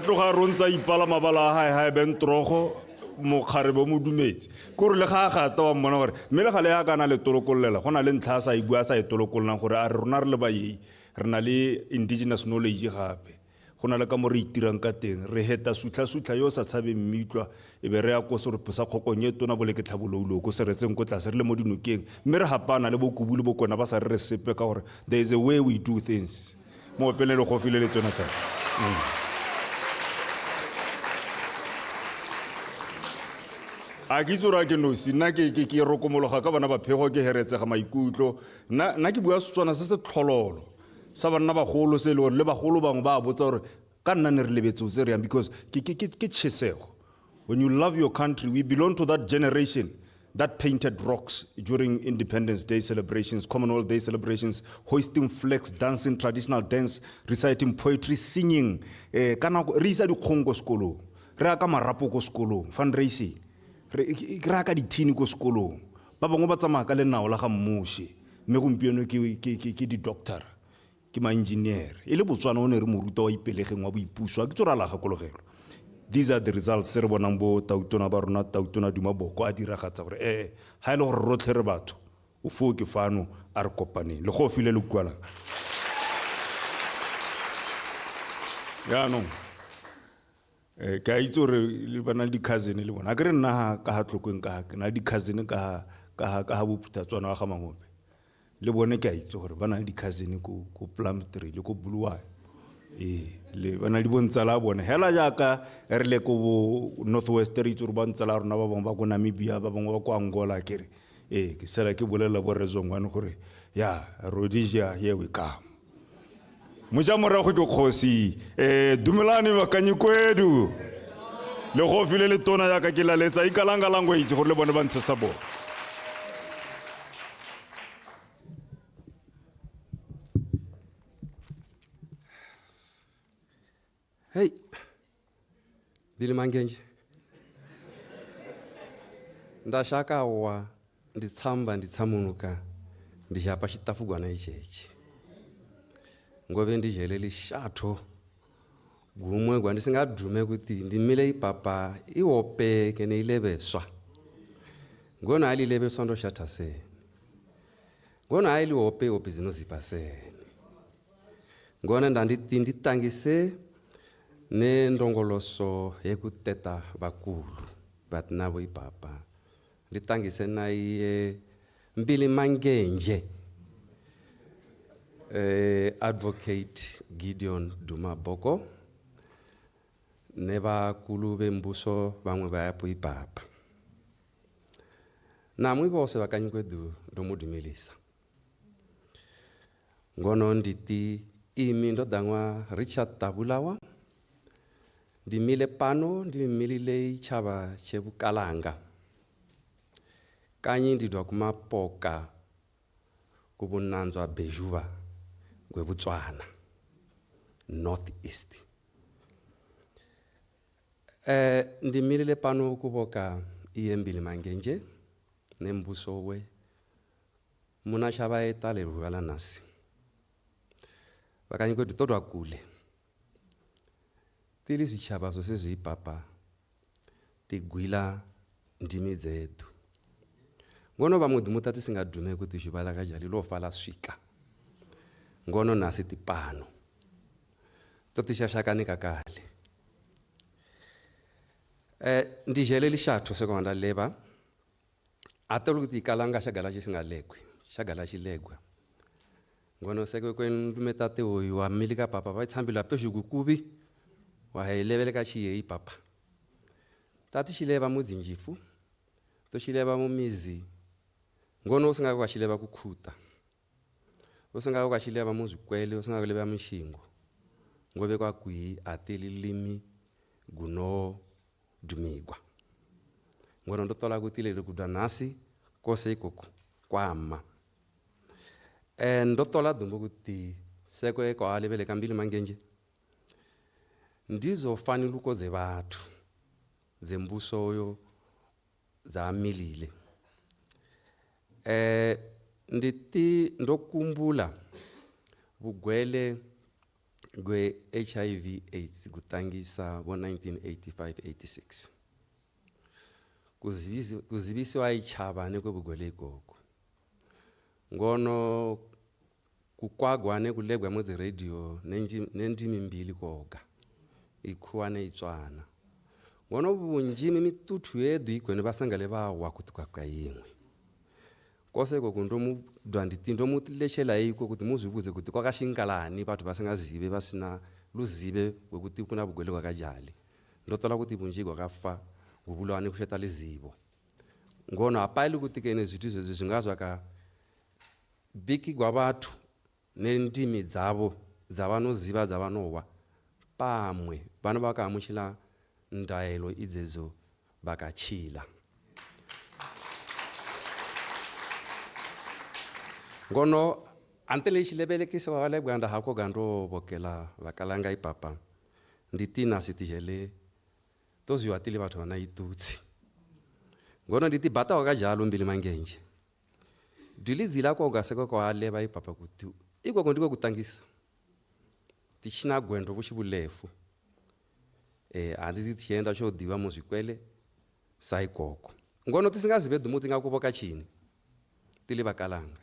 tloga rontsa ipala mabala ha ben trogo mo kharebe mo dumetse gore le ga gata wa mona gore mme le gale ya kana le tolokollela gona le ntlha sa ibua sa itolokollang gore a rona re le bayi re na le indigenous knowledge gape gona le ka mo re itirang ka teng re heta sutla yo sa tshabe mmitlwa e be re ya go se re psa khokonye tona bole ke tlhabololo go se re tseng go tla se re le mo dinokeng mme re hapana le bokubule bokona ba sa re sepe ka gore there is a way we do things mo pele le go file le tsona tsa a ke tsora ke no sina ke rokomologa ka bana ba phego ke heretse ga maikutlo na ke bua Setswana se se tlhololo sa bana ba golo se le gore le ba golo bangwe ba botsa gore ka nna ne re lebetse o tse re yang because ke tšhesego. When you love your country, we belong to that generation that painted rocks during Independence Day celebrations, Commonwealth Day celebrations, hoisting flags, dancing traditional dance, reciting poetry, singing. Re isa dikgong ko sekolong, re aka marapo ko sekolong, fundraising, re aka dithini ko sekolong. Ba bangwe ba tsamaya ka lenao la ga mmuši, mme gompieno ke di-doctor, ke ma-engineer. E le Botswana o ne re moruta wa ipelegeng wa boipuso, a ke tsora la gakologelwa. These are the results. Se re bonang bo Tautona ba rona, Tautona Duma Boko a diragatsa gore ha ile gore rotlhe re batho o fo ke fano a re kopaneng le go file le kwala. Ya no ka itse gore le bana di cousin le bona a ke re nna ka ha tlokeng ka na di cousin ka ha Bophuthatswana wa ga Mangope le bone ke a itse gore bana di cousin ko Plum Tree le ko Buluwayo. Le bana di bontsala bone hela jaaka re le ko Northwest re itse re bontsala rona ba bangwe ba ko Namibia ba bangwe ba ko Angola kere ke sela ke bolela bo Rezongwane gore ya Rhodesia here we come. Moja morago ke kgosi dumelani bakanyi kwedu le go file le tona jaaka ke la letsa ikalanga language gore le bone ba ntse sa bona. Hey, Billy Mangenji. Ndashaka wa nditsamunuka ndihapa xitafugwana ichechi. Ngove ndijele lishatho gumwe gwa ndisingadume kuti ndimile ipapa iwope kene ilebeswa. Ngona ali lebeswa ndo shatase. Ngona ali wope opizino zipase. Ngona nditangise ne ndongoloso yekuteta bakulu bat nabo ipapa litangise naye Mbili Mangenje advocate Gideon Duma Boko ne bakulu bembuso bangwe ba yapo ipapa na mwe bose bakanyikwedu ndomudumelisa ngono nditi imi ndodangwa Richard Tabulawa ndimile pano ndimilile ichaba chebukalanga kanyi ndidwa kumapoka kubunanzwa bejuva kwebutswana North East. Ndimilile pano kuboka Mbili Mangenje nembuso we muna chaba etale ruvala nasi bakanyi kwedu todwa kule tili zichaba zose zipapa tigwila ndimi zetu ngono bamudi mutati singadume kuti shibala kajali lo fala swika ngono nasi tipano totishashakani kakale ndijele lishatho sekonda leba atolukuti kalanga shagala chisingalekwe shagala chilegwa ngono sekwe kwendumetate oyu wa milika papa baitsambila peshu kukubi wa helebele ka chiye papa tati chileba muzinjifu to chileba mumizi ngono usinga kwa chileba kukhuta usinga kwa chileba muzikwele usinga kuleba mshingo ngobe kwa kwi atililimi guno dumigwa ngono ndotola kutile kudanasi kose ikoko kwama ndotola dumbo kuti sekwe kwa alebele Mbili Mangenje ndizo faniluko zebathu zembuso oyo zamilile nditi ndokumbula bugwele gwe HIV AIDS kutangisa bo 1985-86 kuzibisiwa ichaba nekwe bugwele ikoko ngono kukwagwane kulegwa mwezi radio nendimi mbili koga ikuwane itswana ngono bunjimi mitutu yedu ikwene basangale bawa kutuka kayimwe kose kokundomu dwanditindo mutileshela iko kuti muzibuze kuti kwakashinkalani bathu basangazibe basina luzibe ukuthi kuna bugwele kwakajali ndotola kuti bunjiko kafa ubulwane kusheta lizibo ngono apayile ukuthi kene zithu zezingazwa ka biki kwabathu nendimi zabo zabanoziba zabanowa pamwe bana ba ka amošela ndaelo idzezo ba ka tšhila ngono ante lexi lebele ke se wa le gwanda hako gando bokela vakalanga ipapa nditina sitijele toziwa tile batho bana itutsi ngono nditi bata wa ka jalo mbili mangenje dilizila ko ga seko ko aleba ipapa kutu iko ndiko kutangisa tichina gwendo bushibulefu andizi tienda sho diwa muzwikwele saikoko ngono tisingazibe dumuti ngakuboka chini tile bakalanga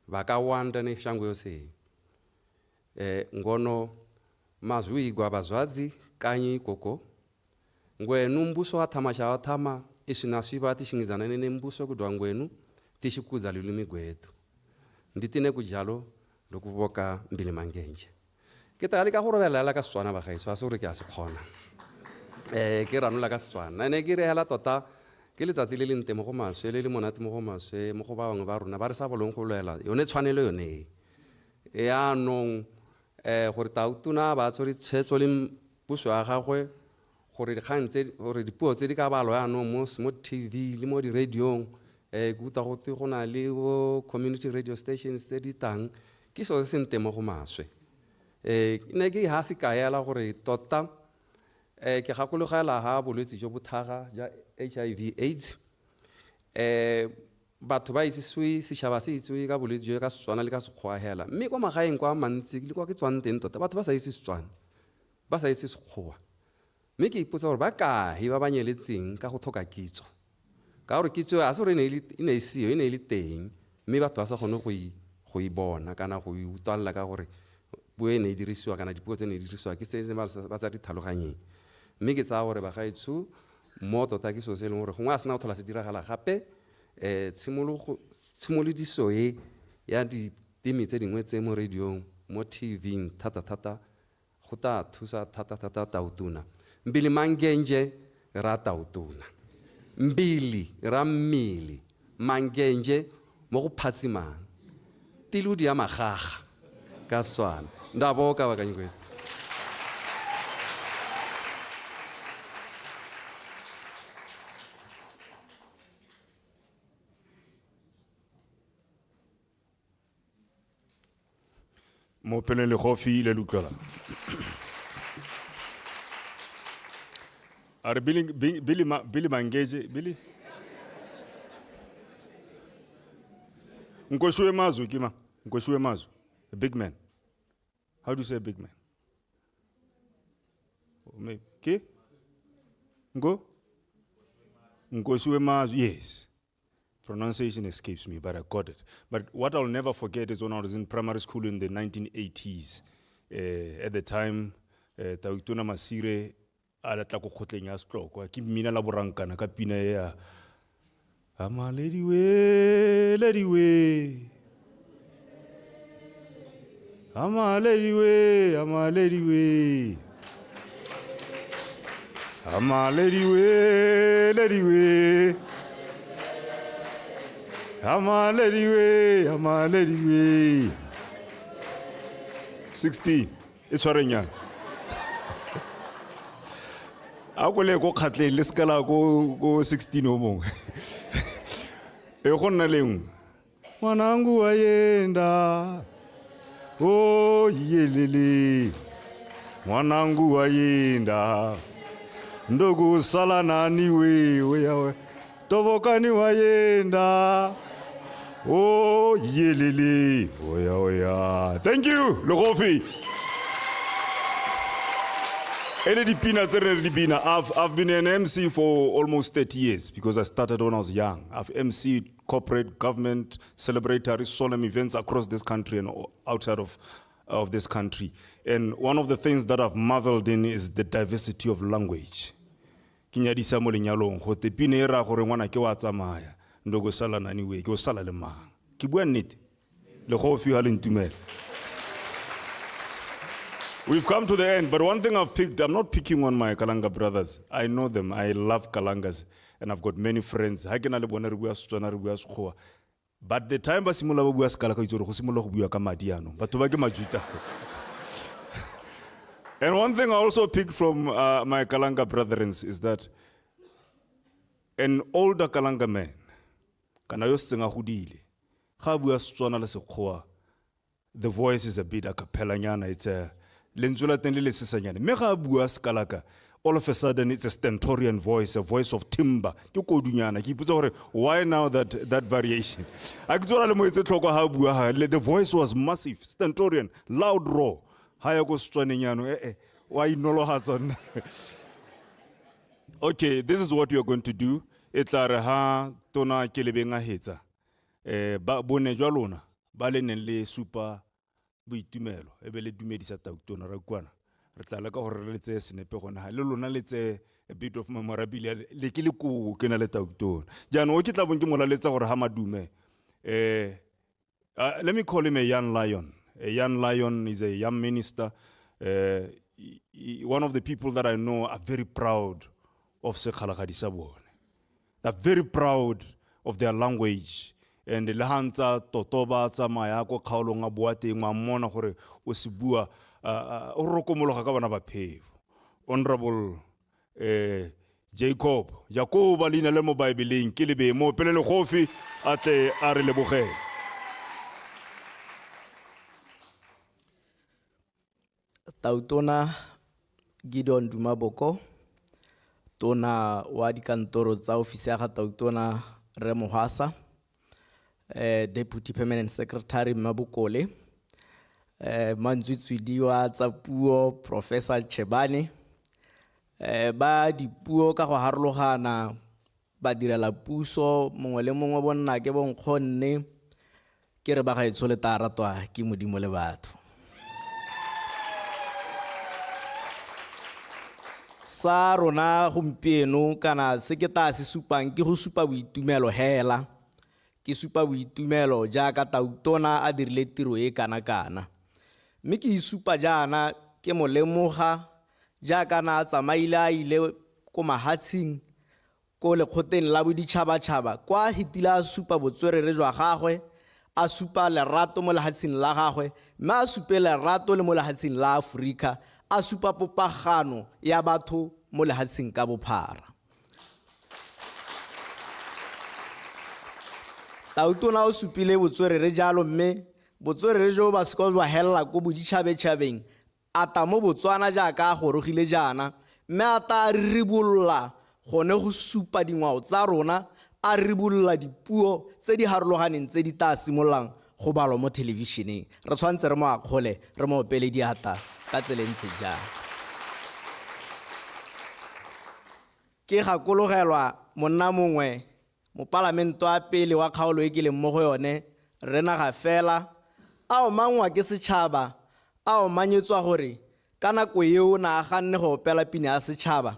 vakawanda neshango yose ngono mazwi igwa bazwadzi kanyi ikoko ngwenu mbuso wathama chawathama isina swiva tishingizana nene mbuso kudwa ngwenu tishikuza lulimi gwetu nditine kujalo lokuboka mbili mangenje ketali ka gore bela ka Setswana ba gaitso a se gore ke a se khona ke ranola ka Setswana ne ke re hela tota ke letsatsi le le ntemo go maswe le le monate mo go maswe mo go ba bangwe ba rona ba re sa bolong go lwela yone tshwanelo yone ya nong gore tautuna ba tsori tshetso le puso ya gagwe gore dikgantse gore dipuo tse di ka balwa ya no mo TV le mo di radio ke uta go te go na le community radio stations tse di tang ke so se ntemo go maswe ne ke ha se kaela gore tota ke gakologela ha bolwetse jo bothaga ja HIV AIDS batho ba itse swi seshaba se itswe ka bolwetse jo ka Setswana le ka Sekgowa hela mme kwa magaeng kwa mantsi le kwa ke tswang teng tota batho ba sa itse Setswana ba sa itse Sekgowa mme ke ipotsa gore ba kae ba banyeletseng ka go thoka kitso ka gore kitso a se re ine e seo ine le teng mme batho ba sa gone go ibona kana go utwalla ka gore puo e ne e dirisiwa kana dipuo tse ne di dirisiwa ke tse ba tsa dithaloganyeng mme ke tsa gore ba gaetsho mo tota ke so se leng gore gongwe a sena go thola se diragala gape tshimolodiso ya ditemi tse dingwe tse mo radiong mo TV thata go ta thusa thata tautuna mbili mangenje ra tautuna mbili ra mmili mangenje mo go phatsimang tiludi ya magaga ka Setswana ndaboka bakanykwetsi mo pele le khofi le lukala are Billy Mangeje Billy Nkoshuwe mazu kima Nkoshuwe mazu a big man. How do you say big man? Maybe ke Nkoshuwe mazu, yes. Pronunciation escapes me, but I got it. But what I'll never forget is when I was in primary school in the 1980s. At the time, Tautuna Masire ala tla go khotleng ya setloko ke mmina la borankana ka pina ya ama lady we ama lady we ama lady we ama lady we ama lady we 16 e tshwarenya a go le go khatle le skala go 16 o mongwe e go nna leng mwanangu wayenda o yelele mwanangu wayenda ndogo sala nani we yawe tobokani wayenda o yelele oya thank you Logofi. I've been an MC for almost 30 years because I started when I was young. I've MC'd corporate, government, celebratory, solemn events across this country and outside of this country. And one of the things that I've marveled in is the diversity of language. Kinyadisa mo lenyalong go te pinera gore ngwana ke wa tsamaya ndogo sala nani we ke o sala le mang ke bua nnete le go fi ha le ntumela. We've come to the end, but one thing I've picked, I'm not picking on my Kalanga brothers. I know them. I love Kalangas, and I've got many friends. But the time basimula bua skala ka itoro go simula go bua ka madiano. Batho ba ke majuta. And one thing I also picked from my Kalanga brethren is that an older Kalanga man, kana yo senga hudile, ga bua Setswana le Sekgowa, the voice is a bit a cappella nyana, it's a lentswe teng le le sesanyane. Me ga bua Sekalaka, all of a sudden it's a stentorian voice, a voice of timber. Ke kodunyana, ke ipotsa gore why now that variation? A ke tsora le mo etse tlhoko ha bua ha, the voice was massive, stentorian, loud raw. Haya go Setswaneng yano wa inolohatsa. Okay, this is what we are going to do. Etlare ha tona ke le benga hetsa. Ba bone jwa lona ba le neng le supa boitumelo e be le dumedisa tautona ra kwana. Re tla le ka gore re letse senepe gona ha le lona letse a bit of memorabilia le ke le ko ke na le tautona. Jano o ke tla bong ke mola letsa gore ha madume. Let me call him a young lion. A young lion is a young minister. One of the people that I know are very proud of Sekhalakadi Sabone. They're very proud of their language. And the Lahanta, Totoba, Tsamayako, Kaolonga, Boate, Mamona, Hore, Osibua, Orokomolo Pave. Honorable Jacob, Alina Lemo Bible, Kilibe, Mo Pelele Hofi, Ate Arelebohe. Tautona Gideon Dumaboko, Tona wa dikantoro tsa ofisi ya Tautona Remo Hasa, Deputy Permanent Secretary Mabukole, Manzwitswidi wa tsa puo Professor Chebane, ba dipuo ka go harologana ba direla puso mongwe le mongwe bonna ke bonkgonne ke re ba ga etsole taratwa ke modimo le batho. Sa rona gompieno kana se ke ta se supang ke go supa boitumelo hela ke supa boitumelo jaaka Tautona a dirile tiro e kana mme ke isupa jana ke mo lemoga jaaka na tsamaile a ile ko mahatshing ko lekgotleng la boditšhabatšhaba kwa hitila a supa botswerere jwa gagwe a supa lerato mo lehatsheng la gagwe mme a supe lerato le mo lehatsheng la Afrika a supa popagano ya batho mo lehatsheng ka bophara. Tautona o supile botswerere jalo mme botswerere jo ba se ba hella ko boditšhabetšhabeng ata mo Botswana jaaka go rogile jana mme ata ribulla gone go supa dingwao tsa rona a ribulla dipuo tse di harologaneng tse di ta simolang go balwa mo televisioneng re tshwantse re mo akgole re mo pele diata ka tselentse jana. Ke gakologelwa monna mongwe mo parlamento a pele wa kgaolo e ke le mo go yone rena ga fela a o mangwa ke setšhaba a o manyetswa gore ka nako eo na ganne go opela pina ya setšhaba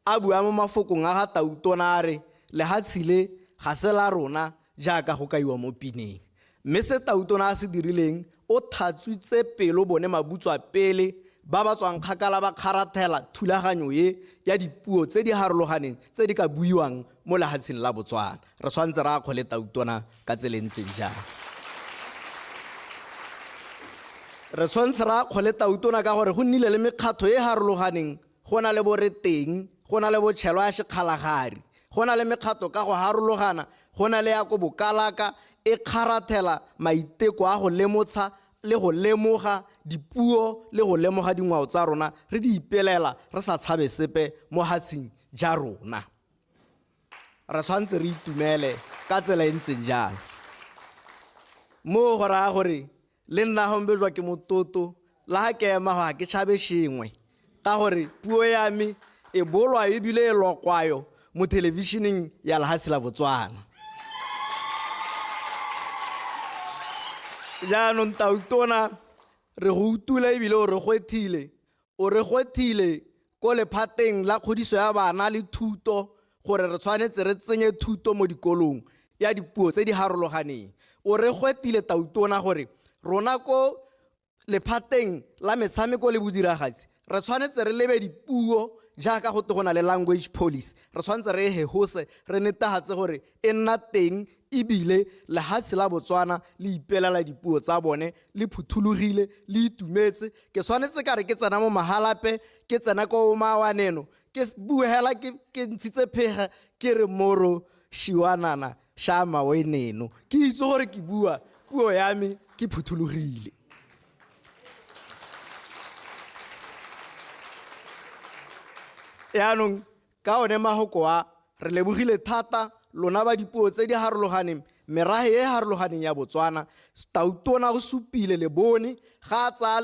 a bua mo mafokong a ga Tautona a re le hatshile ga se la rona jaaka go kaiwa mo pineng mme se Tautona a se dirileng o thatswitse pelo bone mabutswa pele ba ba tswang kgakala ba kgarathela thulaganyo ye ya dipuo tse di harologaneng tse di ka buiwang mo lehatsheng la Botswana re tshwantse ra kgole Tautona ka tselentseng jang re tshwantse ra kgole Tautona ka gore go nnile le mekgatho e harologaneng go na le boreteng go na le botšhelwa ya sekgalagari go na le mekgatho ka go harologana go na le ya ko bokalaka e kgarathela maiteko a go lemotsha le go lemoga dipuo le go lemoga dingwao tsa rona re di ipelela re sa tshabe sepe mo hatsheng ja rona re tshwantse re itumele ka tsela e ntseng jalo mo go raya gore le nna gombejwa ke mototo la ga ke ema ga ke tšhabe šengwe ka gore puo ya me e bolwa ebile e lokwayo mo televisioneng ya lehatshe la Botswana. Jaanong Tautona re go utula ebile o re gwethile ko lephateng la kgodiso ya bana le thuto gore re tshwanetse re tsenye thuto mo dikolong ya dipuo tse di harologaneng o re gwethile Tautona gore rona ko lephateng la metshameko le bodiragatsi re tshwanetse re lebe dipuo jaaka go togona le language policy re tshwanetse re hehose re netefatse gore e nna teng ebile lehatshe la Botswana le ipelela dipuo tsa bone le phuthulogile le itumetse ke tshwanetse ka re ke tsena mo mahalape ke tsena ko mawaneno ke buhela ke ntshitse phega ke re moro shiwanana sha maweneno ke itse gore ke bua puo ya me ke phuthulogile. Yaanong ka one mahoko wa re lebogile thata lona ba dipuo tse di harologaneng merahe e harologaneng ya Botswana Tautona go supile le bone ga tsa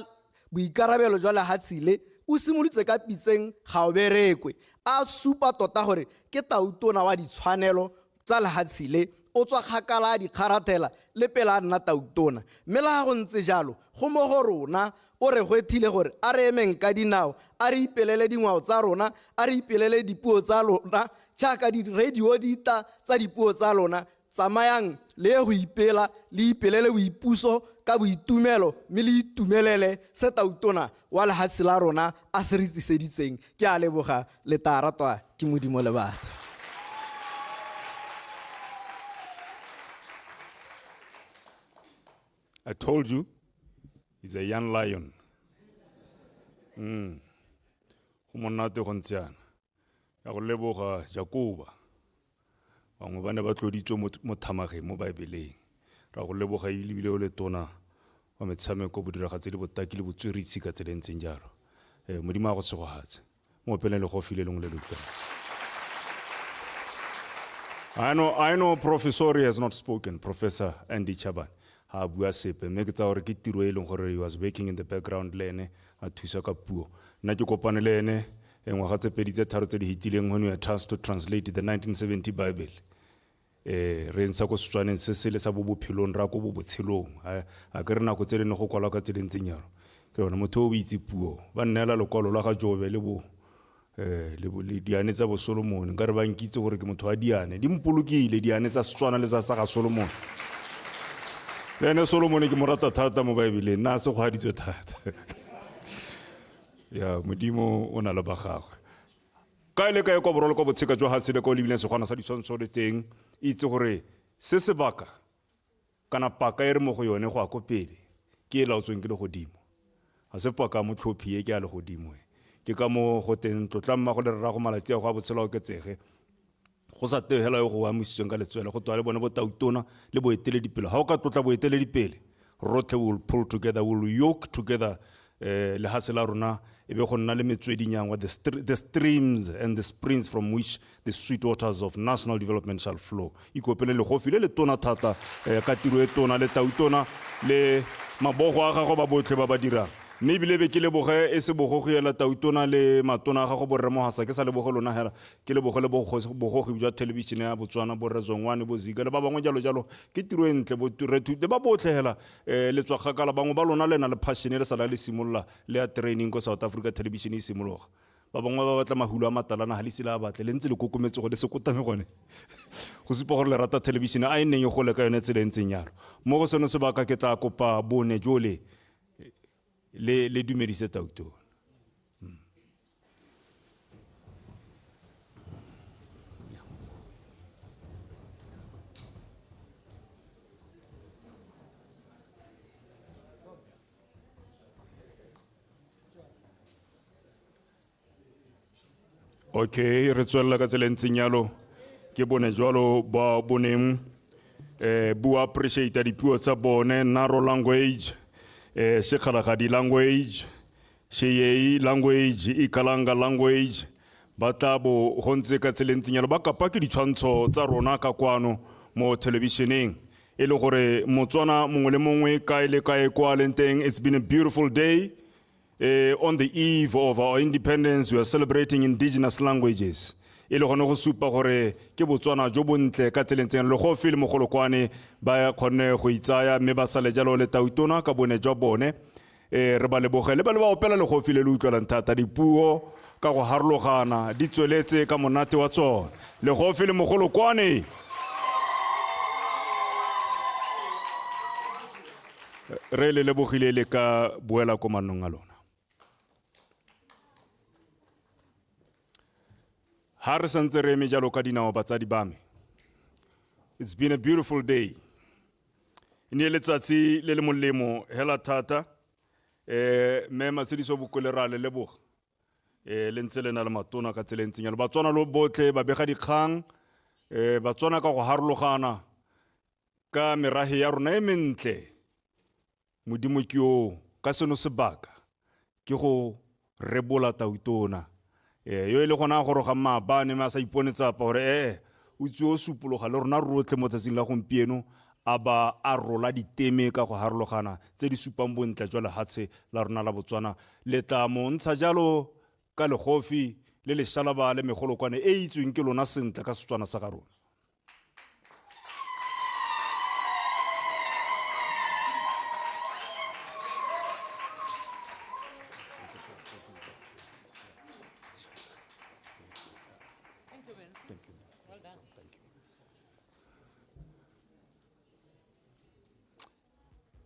boikarabelo jwa lehatshile o simolotse ka pitseng ga o berekwe a supa tota gore ke Tautona wa ditshwanelo tsa lehatshile o tswa kgakala di kgarathela le pela nna Tautona mme la go ntse jalo go mo go rona o re gwethile gore a re emeng ka dinao a re ipelele dingwao tsa rona a re ipelele dipuo tsa lona jaaka di radio dita tsa dipuo tsa lona tsamayang le go ipela le ipelele boipuso ka boitumelo mme le itumelele se Tautona wa lehatshe la rona a se re tsiseditseng ke a leboga le taratwa ke Modimo le batho. I told you, he's a young lion. Monate go ntsana. Ya go leboga Jakoba. Bangwe ba ne ba tloditswe mo thamageng mo Baebeleng. Ra go leboga ile o le tona wa metshameko bodiragatse le botaki le botsweritse ka tsela ntseng jalo. Modimo a go se go hatse. Mo pele le go file leng le lutla. I know Professor has not spoken, Professor Andy Chaban. Ha bua sepe mme ke tsa gore ke tiro e leng gore he was working in the background le ene a thusa ka puo nna ke kopane le ene ngwaga tse pedi tse tharo tse di hitileng when we were tasked to translate the 1970 Bible re ntsha go Setswaneng se se le sa bo bophelong ra go bo botshelong a ke re nako tse le ne go kwala ka tseleng tsenyalo ke rona motho o itse puo ba nnela lekwalo la ga Jobe le bo le diane tsa bo Solomon nka re ba nkitse gore ke motho wa diane di mpolokile diane tsa Setswana le tsa ga Solomon. Lene Solomon ke morata thata mo Baebeleng na se go haditswe thata ya Modimo o na le ba gagwe ka ile ka kwa borolo kwa botsheka jwa hatsile ko lebile se gona sa ditshwantsho le teng itse gore se se baka kana paka e re mo go yone go a kopele ke e laotsweng ke le godimo a se paka mo tlhophi e ke a le godimo ke ka mo go teng tlotlamma go le rra go malatsi a go a botshelo ke tsege go sa tehela yo go amusitseng ka letswele go twa le bone bo Tautona le boeteledipele ha o ka tlotla boeteledipele rothe will pull together, will yoke together le hatse la rona e be go nna le metswedinyangwa the streams and the springs from which the sweet waters of national development shall flow ikopele le go file le tona thata ka tiro e tona le Tautona le mabogo a gago ba botlhe ba ba dirang mme bile be ke le boge e se bogogi la Tautona le matona ga go borre mo hasa ke sa le bogolona hela ke le bogole bogogi jwa television ya Botswana bo Rezongwane bo Zika le ba bangwe jalo jalo ke tiro entle bo rethude ba botlhe hela le tswa gakala bangwe ba lona le na le passion le sala le simolla le ya training ko South Africa television e simologa ba bangwe ba batla mahulo a matalana ha le sila batle le ntse le kokometse go le se kotame gone go supa gore le rata television a ineng go le ka yone tsele ntseng yalo mo go seno se ba ka ke tla kopa bone jole le dumedise Tautona. Okay, re tswella ka tseleng tsenyalo ke bone jwalo ba boneng bua appreciate dipuo tsa bone narrow language Shekhalagadi language, Sheyei language, Ikalanga language, Batabo, Honse Katselentin, Bakapaki ditshwantsho tsa rona ka kwano mo televisioning. Ele gore Motswana mongwe kaile kae kwa lenteng. It's been a beautiful day. On the eve of our independence, we are celebrating indigenous languages. Ele gone go supa gore ke Botswana jo bontle ka tselenteng le go file mo golokwane ba ya khone go itsaya mme ba sale jalo le Tautona ka bone jwa bone re ba le bogele ba le ba opela le go file le utlwelang thata dipuo ka go harologana di tsweletse ka monate wa tsona le go file mo golokwane re le bogile le ka buela ko manong a lona. Ha re santse re eme jalo ka dinao batsadi ba me It's been a beautiful day. Ine letsatsi le le molemo hela thata. Me matsediso bukolera le leboga. Le ntse le na le matona ka tselentseng ya Batswana lo botle ba bega dikgang. Batswana ka go harologana ka merahe ya rona e mentle. Modimo ke o ka seno sebaka ke go rebola Tautona. Yo ile gona go roga maabane ma sa iponetsa pa gore o tswe o supologa le rona rotlhe mo tsatsing la gompieno aba a rola diteme ka go harologana tse di supang bontle jwa lehatshe la rona la Botswana le tla montsha jalo ka legofi le le shalaba le megolokwane e itsweng ke lona sentle ka Setswana sa ga rona.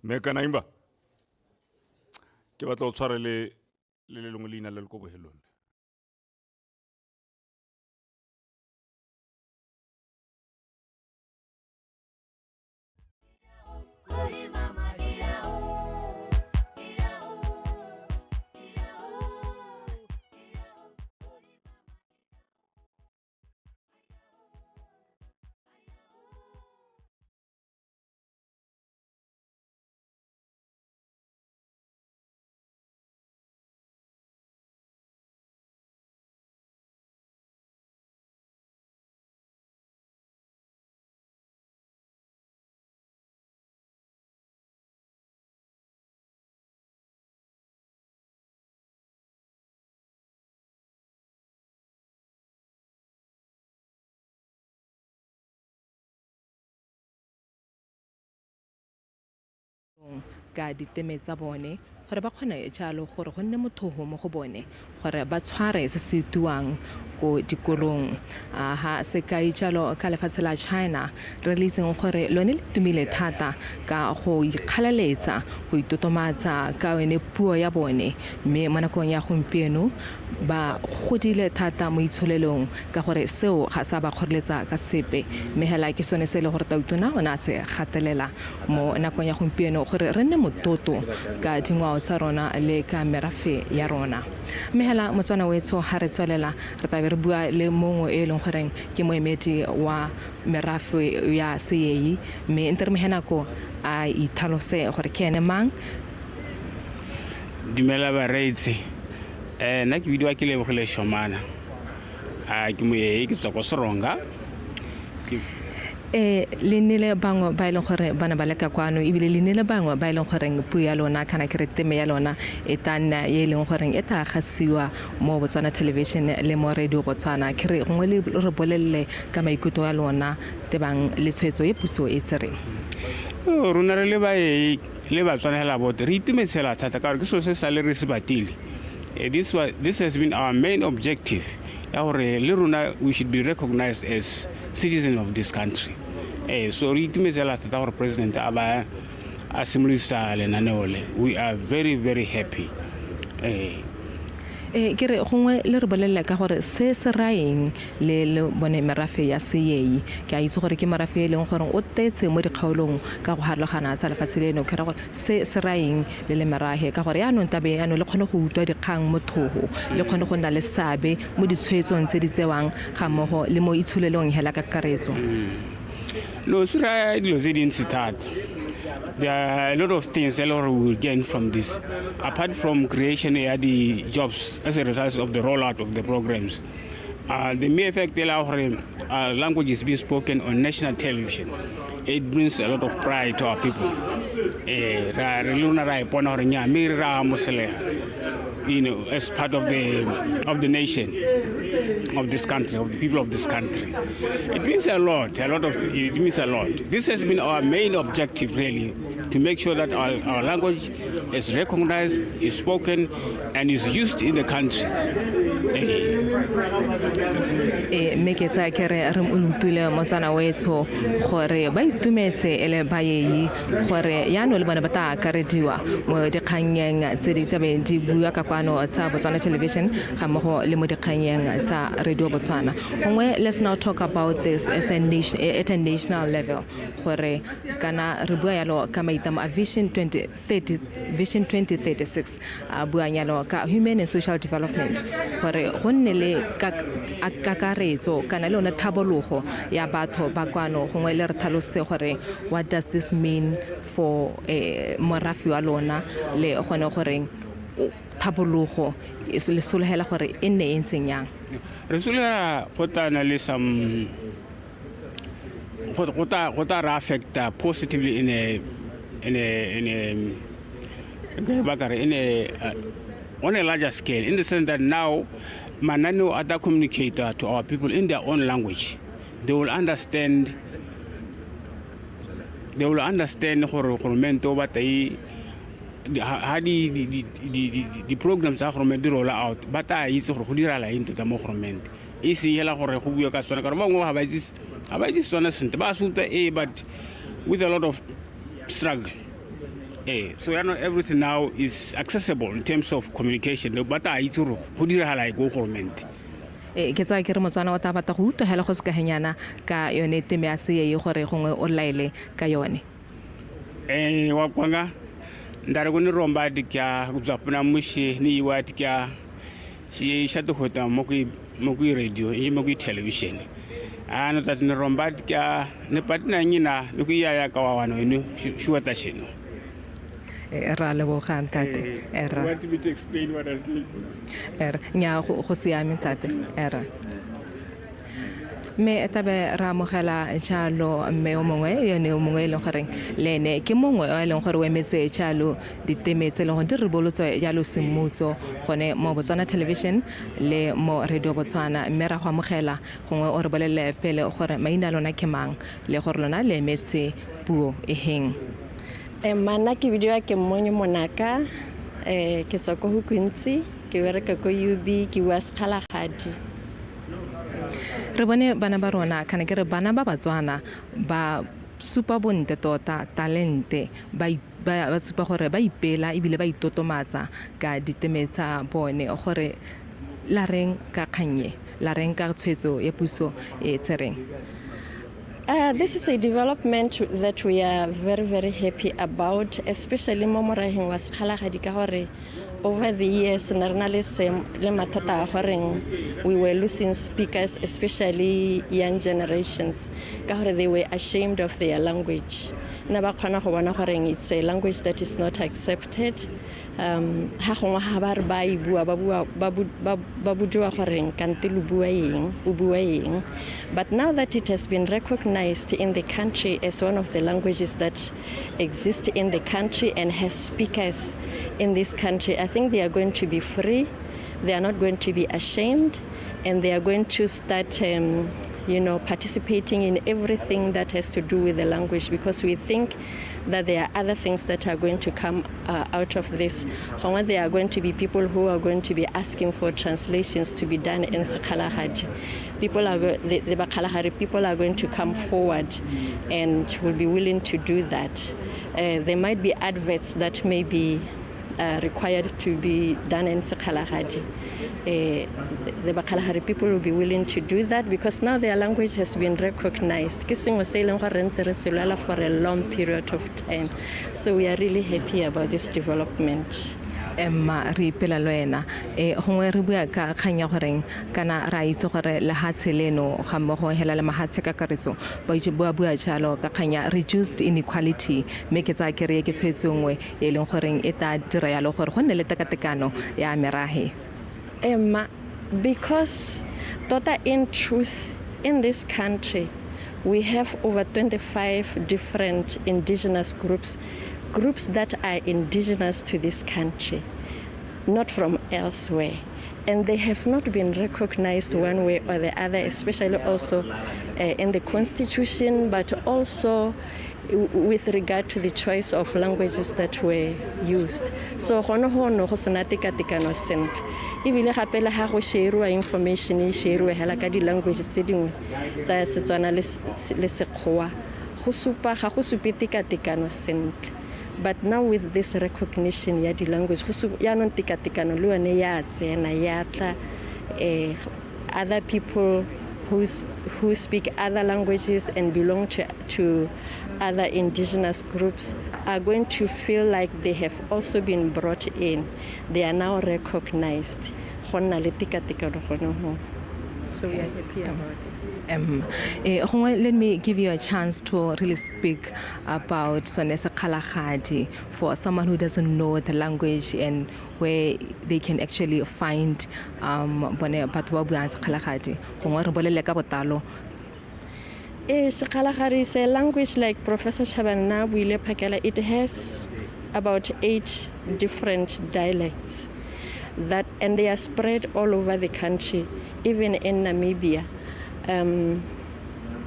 Me kana imba ke batla o tshware le lengwe leina le le ko bohelong. Ka diteme tsa bone gore ba kgone jalo gore go nne mothogo mo go bone gore ba tshware se se tuang ko dikolong. Ha se ka jalo ka lefatshe la China re le itseng gore lone le tumile thata ka go ikgalaletsa go itotomatsa ka yone puo ya bone mme mo nakong ya gompieno ba godile thata mo itsholelong ka gore seo ga sa ba kgoreletsa ka sepe mme hela ke sone se le gore Tautona ona se gatelela mo nakong ya gompieno gore re nne mototo ka dingwao tsa rona le ka merafe ya rona. Mme hela Motswana wetso ha re tswelela re tabe re bua le mongwe e leng goreng ke moemedi wa merafe ya Seyei mme ntse re mehena ko a ithalose gore ke ene mang. Dumela bareetsi nna ke bidiwa ke Lebogile Shomana ke moyei ke tswa ko Seronga. Le nile bangwe ba ileng gore bana ba leka kwano ebile le nile bangwe ba ileng gore puo ya lona kana ke re teme ya lona e tana ye leng gore e ta gasiwa mo Botswana television le mo radio Botswana ke re gongwe le re bolelle ka maikuto ya lona tebang le tshwetso e puso e tsereng. Rona re le bae le Batswana hela bote re itumetsela thata ka gore ke so se sa le re se batile. This has been our main objective. We should be recognized as citizens of this country. So we President we are very, very happy. Ke re gongwe le re bolella ka gore se se raeng le bone merafe ya Seyei ke a itse gore ke merafe e leng gore o tetse mo dikgaolong ka go harologana tsa lefatshe leno ke re gore se se raeng le merahe ka gore ya no ntabe ya no le kgone go utwa dikgang mo thogo le kgone go nna le sabe mo ditshwetsong tse di tsewang ga mmogo le mo itshulelong hela ka karetso. No, sira dilo tse dintsi thata. There are a lot of things that we will gain from this, apart from creation of the jobs as a result of the rollout of the programs. The mere fact that our language is being spoken on national television, it brings a lot of pride to our people. As part of the nation, of this country, of the people of this country. It means a lot, it means a lot. This has been our main objective, really, to make sure that our language is recognized, is spoken, and is used in the country. mme ke tsa kere re ulutile motsana wetso gore ba itumetse ele ba yei gore ya no le bona ba ta akarediwa mo dikganyeng tse di tabe di bua ka kwano tsa Botswana Television ga mo le mo dikganyeng tsa Radio Botswana. Gongwe, let's now talk about this as a nation, at a national level gore kana re bua yalo ka maitamo a Vision 2036 a bua yalo ka human and social development gore go nne le kakaretso kana le ona tlhabologo ya batho ba kwano gongwe le re tlhalose gore what does this mean for morafi wa lona le gone gore tlhabologo le sologela gore e nne e ntseng yang. Re sologela potana le some what affect positively in a on a larger scale, in the sense that now Manano other communicator to our people in their own language. They will understand Hormento, but the programs are from the roll out, but I is Hudira into the movement. Easy Hela or Huyoka Sonakaramo about this one, but with a lot of struggle. So not everything now is accessible in terms of communication. But I go government. Ke tsa ke re Motswana o taba ta go utlwela go se ka henyana ka yone teme ya se ye gore gongwe o laile ka yone. Wa kwanga ndare go ni romba dikya go tsapana mushi ni wa dikya si shato hota mo ku radio e mo ku television. Ana ta ni romba dikya ne patna nyina le ku ya ka wa wana inu shuata shino. Ra lebogang tate era. Want me to explain what I said? Era nya go siame tate era. Me tabe ra mogela jalo mme o mongwe yone o mongwe le gore lene ke mongwe o leng gore o emetse jalo ditemetse le go di ribolotso jalo semutso gone mo Botswana Television le mo Radio Botswana mme ra go amogela gongwe o re bolele pele gore maina lona ke mang le gore lona le emetse puo e heng. Mana ke video ke mmonye monaka ke tswa ko Hukwintsi ke wereka ko UB ke wa Sekgalagadi. Re bone bana ba rona kana ke re bana ba Batswana ba supa bonte tota talente ba supa gore ba ipela ebile ba itotomatsa ka ditemetsa bone gore la reng ka kganye la reng ka tshwetso ya puso e tsereng. This is a development that we are very, very happy about, especially mo moraheng wa Sekgalagadi ka gore over the years le matata we were losing speakers, especially young generations ka gore they were ashamed of their language. Na ba khona go bona gore it's a language that is not accepted. Ha gongwe ha ba re ba e bua ba budiwa gore kante lu bua eng o bua eng. But now that it has been recognized in the country as one of the languages that exist in the country and has speakers in this country, I think they are going to be free, they are not going to be ashamed, and they are going to start participating in everything that has to do with the language, because we think that there are other things that are going to come out of this. There are going to be people who are going to be asking for translations to be done in Sekgalagadi. The Bakgalagadi people are going to come forward and will be willing to do that. There might be adverts that may be required to be done in Sekgalagadi. The Bakgalagadi people will be willing to do that because now their language has been recognized for a long period of time. So we are really happy about this development. Emma re pela loena gongwe re bua ka khanya goreng kana ra itse gore le hatseleno ga mmogo hela le mahatse ka karetso ba bua jalo ka khanya reduced inequality make tsa kere ke tshwetsengwe e leng goreng e ta dira yalo gore go nne le tekatekano ya merahe. Emma, because tota in truth in this country we have over 25 different indigenous groups that are indigenous to this country, not from elsewhere. And they have not been recognized one way or the other, especially also in the Constitution, but also with regard to the choice of languages that were used. So gone hono go sena tekatekano sentle. Ebile gape le ha go share information e share hela ka di languages tse dingwe tsa Setswana le Sekgowa. Go supa ga go supe tekatekano sentle. But now with this recognition ya di language ya non tekatekano le yone ya tsena ya tla other people who speak other languages and belong to other indigenous groups are going to feel like they have also been brought in. They are now recognized. So we are happy about it. Let me give you a chance to really speak about Sonesa Kalahadi for someone who doesn't know the language and where they can actually find Kalahadi. Kalahari is a language like Professor Shabana Wile Pakela. It has about 8 different dialects and they are spread all over the country, even in Namibia.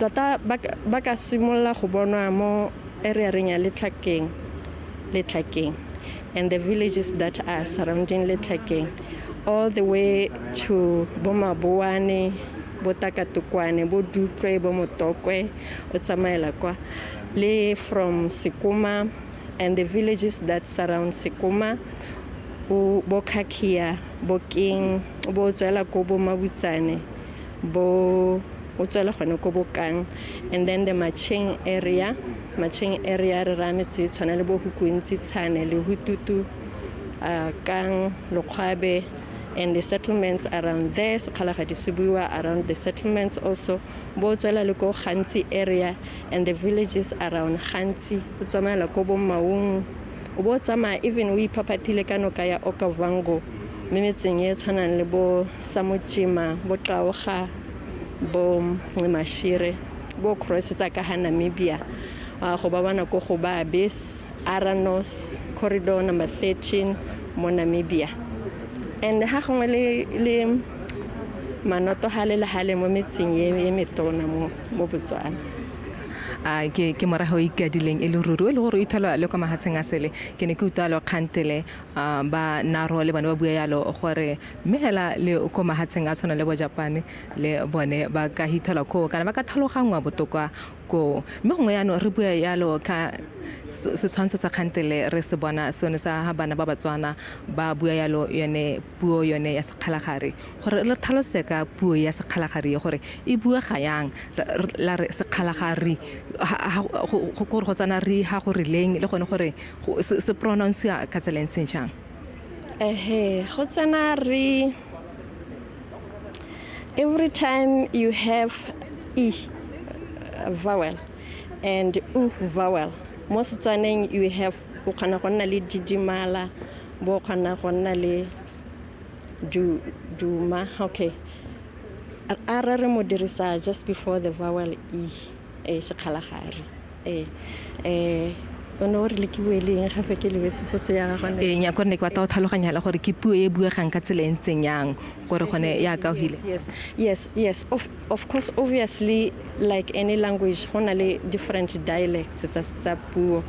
Tota baka simolla go bonwa mo area ring ya Letlhakeng and the villages that are surrounding Letlhakeng all the way to Bomaboane, Botakatukwani, Bodutlwe, Bomotokwe, Otsamaela kwa le from Sekuma and the villages that surround Sekuma, Bokakia, Boking, Botswela ko Bomabutsane, and then the Macheng area re rane tse tshwana le bo Hukuntsi Tshane le Hututu Kang Lokgabe and the settlements around there Sekgalagadi se buiwa around the settlements also bo tswela le ko Gantsi area and the villages around Gantsi o tsamaya ko bo Maung o bo tsamaya even we papatile ka noka ya Okavango metseng e tshwanang le bo Samochima bo Qaoga bo Mashire bo crossetsa ka Namibia go ba bana go ba base Aranos corridor number 13 mo Namibia and ha gongwe le manoto hale mo metseng e metona mo Botswana ke morago ikadileng e le ruri le gore ithala le kwa mahatsheng a sele ke ne ke utalo khantele ba naro le bana ba bua yalo gore mehela le kwa mahatsheng a tshwana le bo Japan le bone ba ka hithala ko kana ba ka thalogangwa botoka ko mme gongwe yana re bua yalo ka se tshwantsho tsa khantele re se bona sone sa ha bana ba Batswana ba bua yalo yone puo yone ya Sekgalagare gore le thaloseka puo ya Sekgalagare gore e bua ga yang la re Sekgalagare go tsana re ha go rileng le gone gore se pronounce ka tsela ntse jang go tsana re every time you have e vowel and u vowel mo Setswaneng you have o khana go nna le didimala bo khana go nna le duma okay ara re mo dirisa just before the vowel e Sekgalagare ono re le ke bueleng gape ke le wetse go tsaya ga gone nya gore ne ke batla go tlhaloganya la gore ke puo e buegang ka tsela entseng yang gore gone ya ka hile yes of course obviously like any language gona le different dialects tsa puo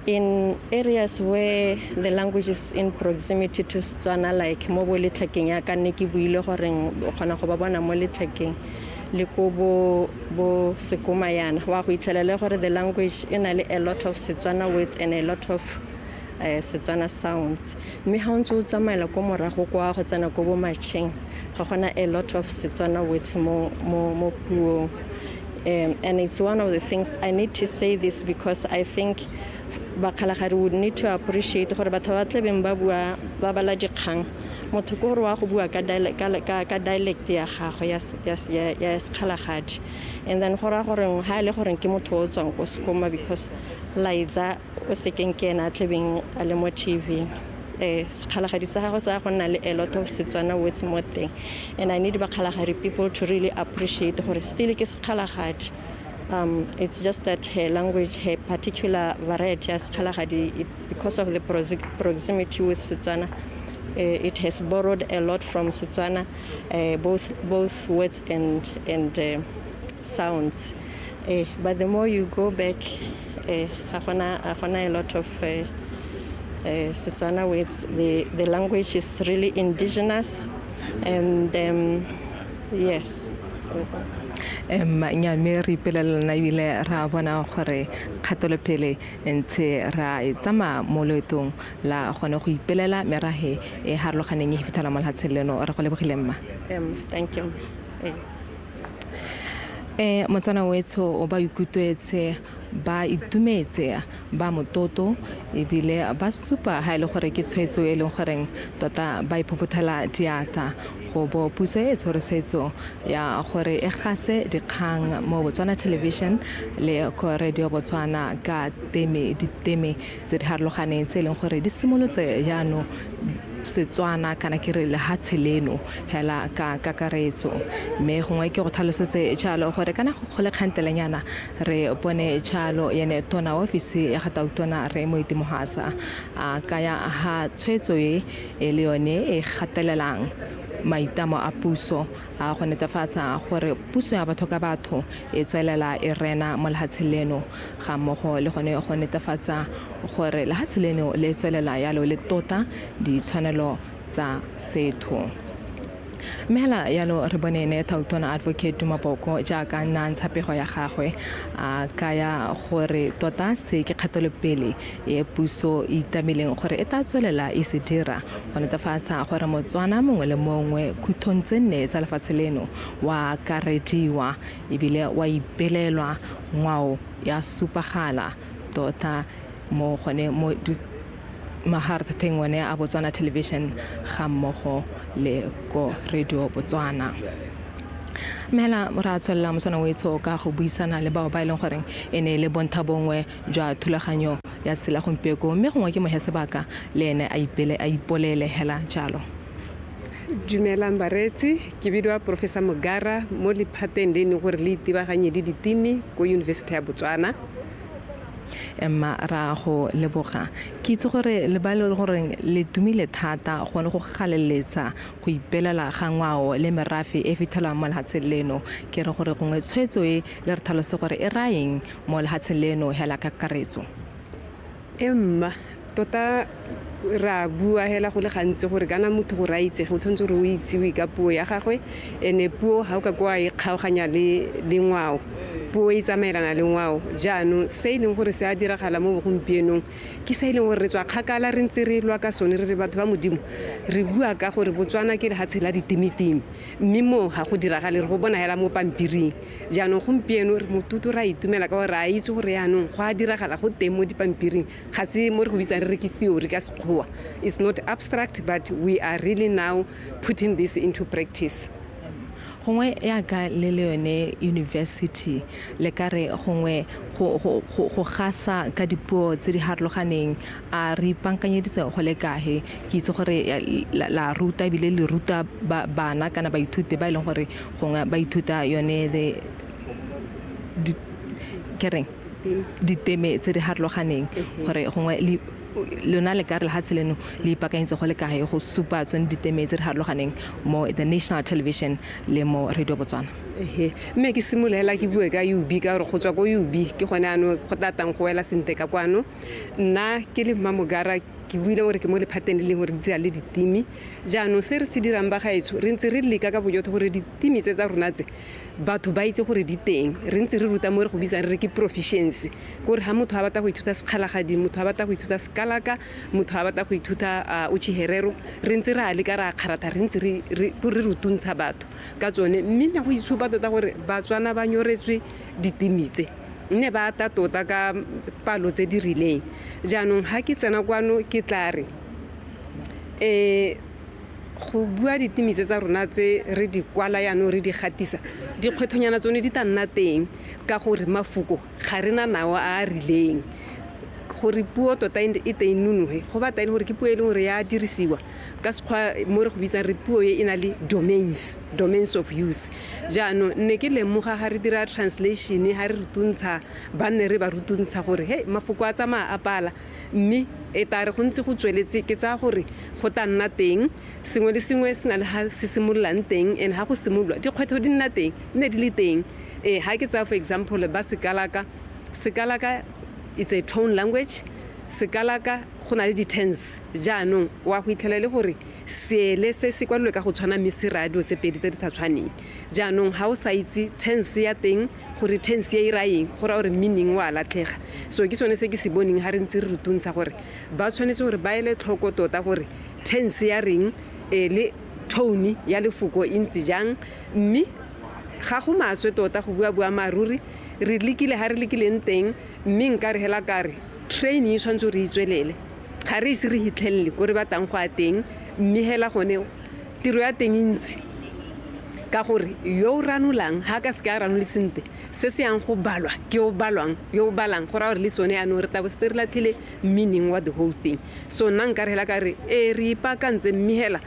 in areas where the language is in proximity to Setswana like mo bo Letlhakeng ya ka nne ke buile gore o khona go ba bona mo Letlhakeng le ko bo Sekuma yana wa go itlhelela gore the language ena le a lot of Setswana words and a lot of Setswana sounds mme ha ntse o tsamaela ko morago kwa go tsena ko bo Macheng ga gona a lot of Setswana words mo puo and it's one of the things I need to say this because I think Bakgalagadi would need to appreciate gore batho ba tlebeng ba bua ba bala dikgang motho go re wa go bua ka dialect ya gago ya Sekgalagadi and then gore ha le gore ke motho o tswang go Sekoma because Liza o sekeng ke ena tlebeng a le mo TV Sekgalagadi sa gago sa go nna le a lot of Setswana words mo teng and I need Bakgalagadi people to really appreciate gore still ke Sekgalagadi. It's just that her language, her particular variety as Sekgalagadi, because of the proximity with Setswana, it has borrowed a lot from Setswana, both words and sounds. But the more you go back, a lot of Setswana words. The language is really indigenous, and yes. Nyame re ipelelana ebile ra bona gore kgatolopele ntse ra e tsama mo loetong la gone go ipelela merahe e harologaneng e fitlhela mo lehatsheng leno re go lebogile mma. Thank you. Motswana wetso o ba ikutlwetse ba itumetse ba mototo ebile ba supa ha ile gore ke tshwetso e leng goreng tota ba iphopothela diata go bo puso e tshorisetso ya gore e gase dikgang mo Botswana Television le ko Radio Botswana ka diteme tse di harologaneng tse leng gore di simolotse jaano Setswana kana ke re lehatshe leno hela ka kakaretso mme gongwe ke go tlhalosetse jalo gore kana go kgole kgantelenyana re bone jalo yene tona office ya Gatautona re mo Itemohasa a kaya ha tshwetso e le yone e gatelelang maitamo a puso a go netefatsa gore puso ya batho ka batho e tswelela e rena mo lehatsheng leno ga mmogo le gone go netefatsa gore lehatshe leno le tswelela yalo le tota di tshwanelo tsa setho. Mela yalo re bone ne Tautona Advocate Mapoko jaaka nna ntshapego ya gagwe a kaya gore tota se ke kgatolopele e puso e itameleng gore e tla tswelela e se dira go netefatsa gore Motswana mongwe le mongwe khuthontse nne tsa lefatshe leno wa karediwa ebile wa ipelelwa ngwao ya supagala tota mo gone mo maharteng one a Botswana Television ga mmogo le ko Radio Botswana. Mela ra tswela Motswana wetso ka go buisana le bao ba ileng gore ene le bonta bongwe jwa thulaganyo ya sela gompieko mme gongwe ke mohese baka le ene a ipolele hela jalo. Dumelang baretsi ke bidwa Professor Mogara mo lephateng le gore le itibaganye di ditimi ko University ya Botswana. Emma ra go leboga ke itse gore le ba le gore le tumile thata go ne go galeletsa go ipelela ga ngwao le merafe e fithelwa mo lehatsheng leno ke re gore gongwe tshwetso e le re tlhalose gore e raeng mo lehatsheng leno hela ka karetso. Emma tota ra bua hela go le gantsi gore kana motho go ra itse go tshwantse gore o itsewe ka puo ya gagwe ene puo ga o ka kwa e kgaoganya le ngwao puo e tsamaelana le ngwao jaanong se e leng gore se a diragala mo bogompienong ke se e leng gore re tswa kgakala re ntse re lwa ka sone re re batho ba modimo re bua ka gore Botswana ke lehatshe la ditimitimi mme mo ga go diragale re go bona hela mo pampiring jaanong gompieno re motutu ra itumela ka gore a itse gore yaanong go a diragala go teng mo dipampiring ga se mo re go bitsang re ke theory ka sekgowa. It's not abstract, but we are really now putting this into practice. Gongwe ya ka le yone university le kare gongwe go gasa ka dipuo tse di harologaneng a re ipankanyeditse go le kahe ke itse gore la ruta bile le ruta bana kana ba ithute ba ileng gore gongwe ba ithuta yone diteme tse di harologaneng gore gongwe lona le ka re lehatshe leno le ipakantse go le kae go supa tsone diteme tse di harologaneng mo the National Television le mo Radio Botswana. Mme ke simolela ke bue ka UB ka gore go tswa ko UB ke gone ano go tatang go wela sente ka kwano nna ke le Mamogara ke buile gore ke mo lephateng le gore dira le ditimi jaanong se re se dirang ba gaetso re ntse re leka ka bojotho gore ditimi tse tsa rona tse batho ba itse gore di teng re ntse re ruta mo re go bitsang re ke proficiency gore ha motho a batla go ithuta sekgalagadi motho a batla go ithuta sekalaka motho a batla go ithuta uchiherero re ntse re a leka ra kgarata re ntse re rutuntsha batho ka tsone mme go itshupa tota gore Batswana ba nyoretswe ditimi tse nne ba ta tota ka palo tse di rileng jaanong ha ke tsena kwano ke tla re go bua ditimi tsa rona tse re di kwala yaanong re di gatisa dikgwethonyana tsone di ta nna teng ka gore mafuko ga rena nao a rileng gore puo tota e teng nunuhe go batla ile gore ke puo e leng gore ya dirisiwa ka sekgwa mo re go bitsang re puo e na le domains of use jaanong nne ke lemoga ga re dira translation ga re rutuntsha ba nne re ba rutuntsha gore he mafoko a tsamaya a pala mme e ta re go ntse go tsweletse ke tsa gore go ta nna teng sengwe le sengwe se na le ha se simololang teng and ha go simolwa dikgwetho di nna teng nne di le teng ha ke tsaya for example ba sekalaka it's a tone language. Sekalaka go na le di-tense jaanong wa go itlhela le gore seele se se kwadilwe ka go tshwana mme se radio tse pedi tse di sa tshwaneng jaanong ha o sa itse tense ya teng gore tense ya iraeng gore gore meaning wa latlhega so ke sone se ke se boneng ha re ntse re rutuntsha gore ba tshwanetse gore ba ele tlhoko tota gore tense ya reng le tone ya lefoko e ntse jang mme ga go maswe tota go bua maruri re lekile ha re lekileng teng mme nka re hela kare training e tshwanetse re itswelele ga re ise re hitlhelele ko re batang go a teng mme hela gone tiro ya teng ntsi ka gore yo o ranolang ha ka se ka ranole sente se se yang go balwa ke o balang gore gore le sone ano re tabo se re latlhile meaning wa the whole thing so nna nka re hela ka re re ipakantse mme hela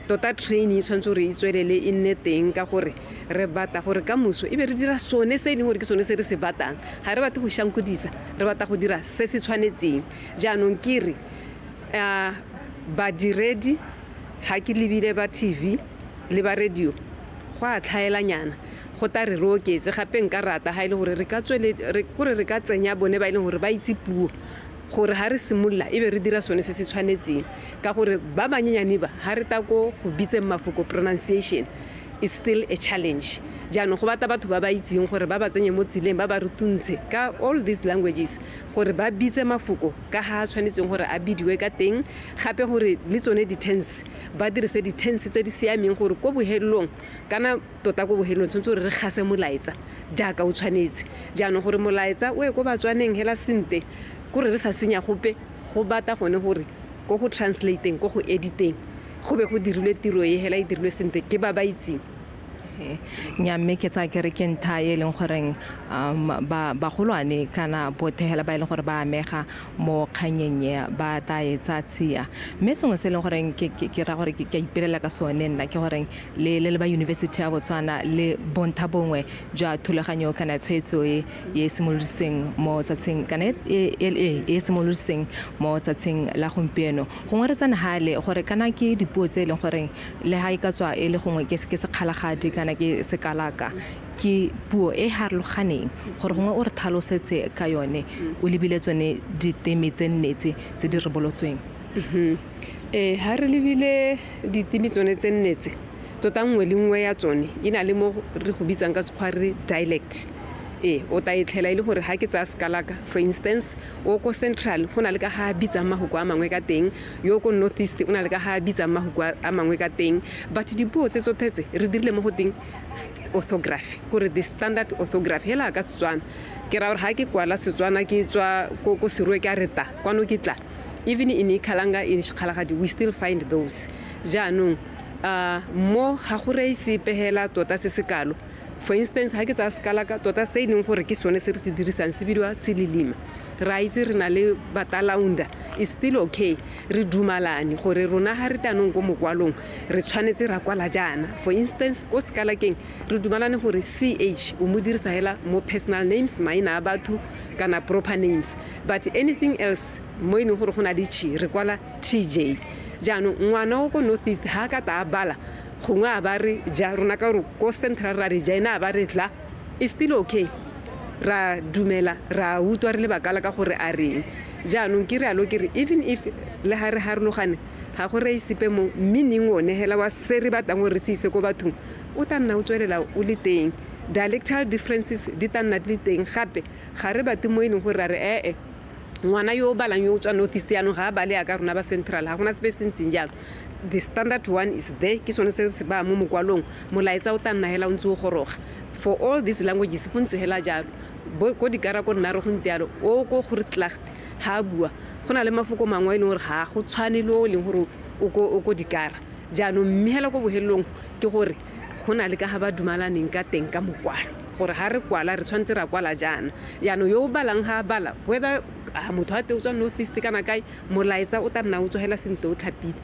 tota training e tshwanetse re itswelele e nne teng ka gore re bata gore ka moso e be re dira sone se leng gore ke sone se re se batang ga re bate go shankodisa re bata go dira se se tshwanetseng jaanong ke re badiredi ga ke lebile ba TV le ba radio go a tlhaelanyana go ta re oketse gape nka rata ga e le gore re ka tsenya bone ba e leng gore ba itse puo gore ha re simolola e be re dira sone se se tshwanetseng ka gore ba banyenyane ba ha re ta go bitseng mafoko pronunciation is still a challenge jaanong go bata batho ba ba itseng gore ba ba tsenye mo tseleng ba ba rutuntshe ka all these languages gore ba bitse mafoko ka ha tshwanetseng gore a bidiwe ka teng gape gore le tsone di-tense ba dirise di-tense tse di siameng gore ko bohelelong kana tota ko bohelelong tshwanetse gore re gase molaetsa jaaka o tshwanetse jaanong gore molaetsa o ye ko batswaneng hela sente gore re sa senya gope go bata gone gore ko go translateng ko go editeng go be go dirilwe tiro e hela e dirilwe sente ke ba ba itseng nyamme ke tsa ke re ke ntha e leng goreng ba golwane kana bothehela ba e leng gore ba amega mo kganyeng ba taetsa tsia mme sengwe se leng goreng ke ra gore ke ipelela ka sone nna ke goreng le ba University ya Botswana le bonta bongwe jwa thulaganyo kana tshwetso e simoloseng mo tsatsing kana e simoloseng mo tsatsing la gompieno gongwe re tsana hale gore kana ke dipuo tse leng goreng le ha e ka tswa e le gongwe ke se kgalagadi kana ke sekalaka ke puo e harloganeng gore gongwe o re tlhalosetse ka yone o lebile tsone ditemi tse nnetse tse di rebolotsweng ha re lebile ditemi tsone tse nnetse tota nngwe le nngwe ya tsone e na le mo re go bitsang ka sekgwari dialect o ta itlhela ile gore ha ke tsa sekalaka for instance o ko central go na le ka ha bitsa mahuko a mangwe ka teng yo ko northeast o na le ka ha bitsa mahuko a mangwe ka teng but dipuo tse tsotletse re dirile mo go teng orthography gore the standard orthography hela ka Setswana ke ra gore ha ke kwala Setswana ke tswa ko serwe ka reta kwano ke tla even in Ikhalanga in Shikhalagadi we still find those jaanong mo ha go re isipehela tota se sekalo for instance ha ke tsa sekalaka tota se neng gore ke sone se re se dirisang se bidiwa Tsililima ra itse re na le batalaunda is still okay re dumalane gore rona ha re tanong go mokwalong re tshwanetse ra kwala jana for instance ko sekalakeng re dumalane gore CH o mo dirisa hela mo personal names maina a batho kana proper names but anything else mo ene gore go na le chi re kwala TJ jaanong ngwana o ko northeast ha ka ta bala gongwe a ba re ja rona ka gore ko central ra re jaina a ba re tla is still okay ra dumela ra utlwa re le bakala ka gore a reng jaanong ke re alo ke re even if le ha re harologane ga go re isipe mo meaning one hela wa se re batang gore re se ise ko bathong o tla nna o tswelela o le teng dialectal differences di tla nna di le teng gape ga re bate mo e leng gore ra re ngwana yo o balang yo o tswa northeast yaanong ga a bale ya ka rona ba central ga gona sepe se ntseng jalo the standard one is there ke sone se se ba mo mokwalong molaetsa o tla nna hela o ntse o goroga for all these languages go ntse hela jalo ko dikara ko nna re go ntse jalo o ko gore tlacht ha bua go na le mafoko mangwe le gore ga go tshwane le o leng gore o ko dikara jaanong mme hela ko bohelelong ke gore go na le ka ga ba dumalaneng ka teng ka mokwalo gore ha re kwala re tshwanetse ra kwala jana jaanong yo o balang ha bala whether motho a te o tswa northeast kana kae molaetsa o tla nna o tsogela sente o tlhapile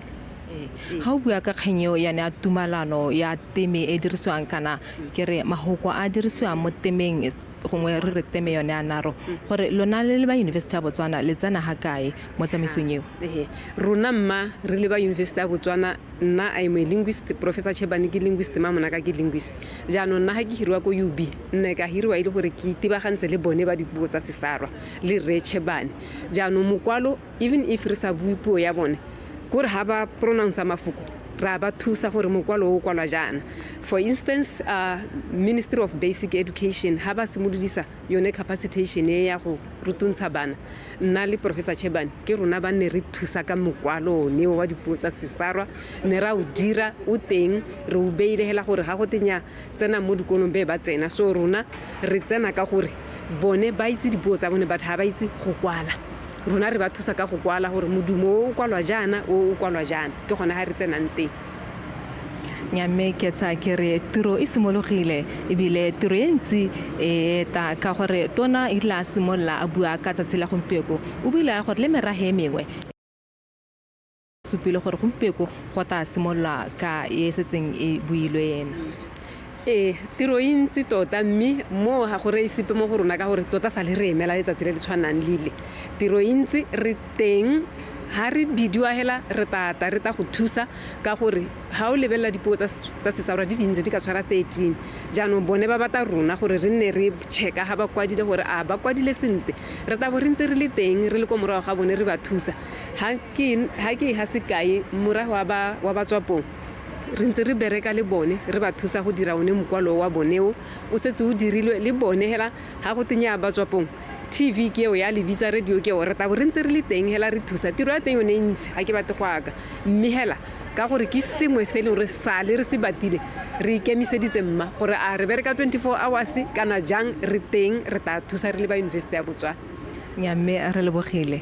ga o bua ka kgeng yane ya tumalano ya teme e dirisiwang kana ke re mahoko a dirisiwang mo temeng gongwe re re teme yone ya naro gore lona le ba University ya Botswana le tsena ga kae mo tsamaisong eo rona mma re le ba University ya Botswana nna I am a linguist Professor Chebane ke linguist mama naka ke linguist jaanong nna ga ke hirwa ko UB nne ka hirwa ile gore ke itebagantse le bone ba dipuo tsa Sesarwa le re Chebane jaanong mokwalo even if re sa bue puo ya bone gore ha ba pronounce mafoko ra ba thusa gore mokwalo o kwalwa jana for instance Ministry of Basic Education ha ba simolodisa yone capacitation ya go rutuntsha bana nna le Professor Chebane ke rona ba ne re thusa ka mokwalo ne wa dipuo tsa Sesarwa ne ra o dira o teng re o beile hela gore ha go tenya tsena mo dikolong be ba tsena so rona re tsena ka gore bone ba itse dipuo tsa bone batho ha ba itse go kwala rona re ba thusa ka go kwala gore modumo o kwalwa jana o kwalwa jana ke gona ha re tsenang teng nyamme ke tsa ke re tiro e simologile ebile tiro e ntsi ta ka gore tona e la simolla a bua ka tsatsi la gompieko o bile a gore le merage mengwe supile gore gompieko go ta simolla ka e setseng e builwe yena tiro e ntsi tota mme mo ga gore e sipe mo go rona ka gore tota sa le re emela letsatsi le le tshwanang lile tiro e ntsi re teng ha re bidiwa hela re ta go thusa ka gore ha o lebelela dipuo tsa Sesarwa di dintse di ka tshwara 13 jaanong bone ba bata rona gore re nne re checka ha ba kwadile gore a ba kwadile sente re ta bo re ntse re le teng re le ko morago ga bone re ba thusa ha ke ha sekai morago wa ba tswapong re ntse re bereka le bone re ba thusa go dira one mokwalo wa boneo o setse o dirilwe le bone hela ha go tenya ba tswapong TV ke ya lebitsa radio ke re ta bo re ntse re le teng hela re thusa tiro ya teng yone ntse ha ke bate go aka mme hela ka gore ke sengwe se le re sale re se batile re ikemiseditse mma gore a re bereka 24 hours kana jang re teng re ta thusa re le ba University ya Botswana nyamme re le bogile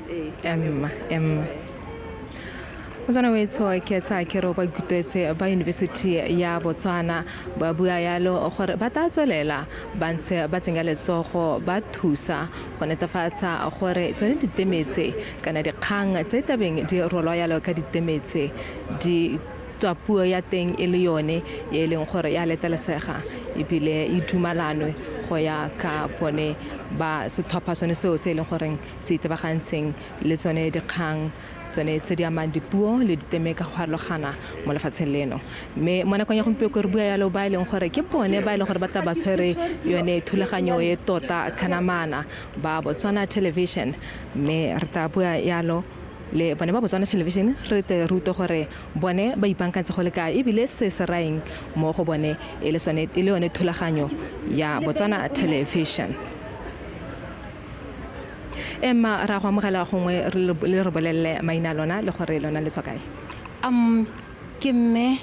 Mozana wetso ke tsa ke ro ba ikutetse ba University ya Botswana ba bua yalo gore ba ta tswelela ba ntse ba tsenga letsogo ba thusa go netefatsa gore tsone ditemetse kana dikgang tse tabeng di rolwa yalo ka ditemetse di tswa puo ya teng e le yone e leng gore ya letelesega ebile e dumalanwe go ya ka bone ba setlhopha sone seo se leng gore se itebagantseng le tsone dikgang tsone tse di amang dipuo le diteme ka go harologana mo lefatsheng leno mme mo nakong ya gompieko re bua yalo ba e leng gore ke bone ba e leng gore ba taba tshwere yone thulaganyo e tota kanamana ba Botswana Television mme re ta bua yalo le bone ba Botswana Television re te ruto gore bone ba ipankantse go le ka ebile se se raeng mo go bone e le yone thulaganyo ya Botswana Television Emma ra go amogela gongwe le re bolelle maina lona le gore lona le tswa kae ke mme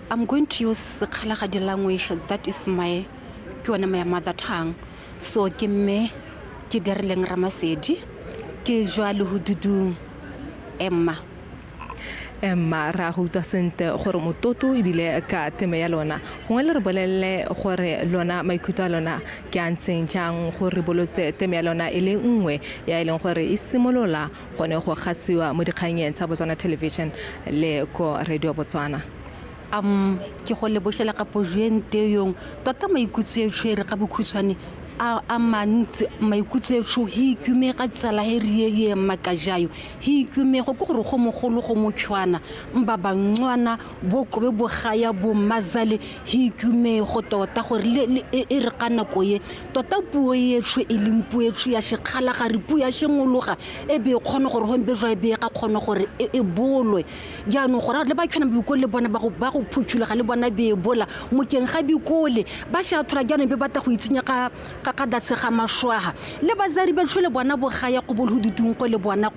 I'm going to use Kgalagadi language that is my mother tongue so ke mme ke Dirileng Ramasedi ke jwa le Hodudung Emma ra go utlwa sente gore mototo ebile ka teme ya lona gongwe le re bolelle gore lona maikutlo a lona ke a ntseng jang gore bolotse teme ya lona e le nngwe ya e leng gore e simolola gone go gasiwa mo dikganyeng tsa Botswana Television le ko Radio Botswana ke go le boshela ka pojuente yong tota maikutlo e tshwere ka bokhutshwane a mantsi maikutlo tsho hi kume ka tsala ye makajayo hi kume go gore go mogolo go motshwana mba bangcwana bo kobe bo gaya bo mazale hi kume go tota gore e re kana koye tota puo ye tsho e limpuo tsho ya shikhala ga re puo ya shengologa e be khona gore hombe jwa e be ka khona gore e bolwe jaanong gore le ba tshwana bo le bona ba go phutshula ga le bona be bola mokeng ga bikole ba sha thora jaanong be bata go itsenya ka datsega mashwaha le bazari ba tshole bona bo gaya go bolhududung go le bona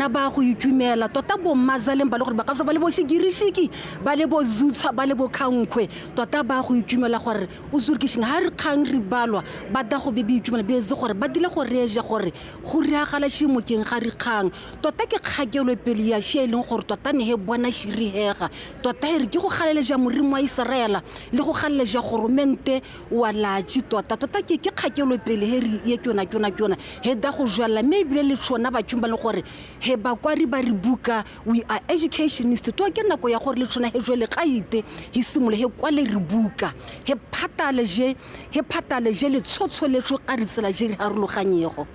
ba go itumela tota bo mazaleng ba le gore ba ka ba le bo shigirishiki ba le bo zutsha ba le bo khankwe tota ba go itumela gore o zurkishing ha re khang re balwa ba da go be itumela be ze gore ba dile go reja gore go riagala shimo keng ga re khang tota ke kgakelo pele ya sheleng gore tota ne he bona shirihega tota re ke go galele ja morimo wa Israela le go galele ja goromente wa laji tota ke ke kgakelo pele he re ye tsona he da go jwala mme ebile le tshona ba tshumba le gore he ba kwari ba re buka we are educationist to ke nako ya gore le tshona he jwele gaite he simole he kwale re buka he phatale je le tshotso le tso ka ritsela je re harologanyego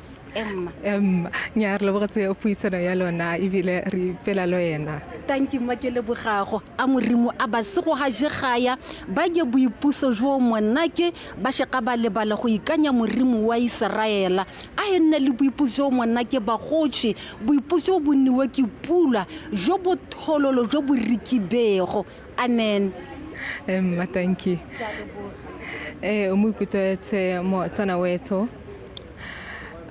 nya re lebogetse puisano ya lona ebile re ipela lo yena thank you makele bogago a morimo a ba se go ga jegaya ba ke boipuso jo monake ba sheka ba lebala go ikanya morimo wa Israela a enne le boipuso jo monake ba gotse boipuso bo niwe ke pula jo bo thololo jo bo rikibego amen thank you mo kutetse mo tsana wetso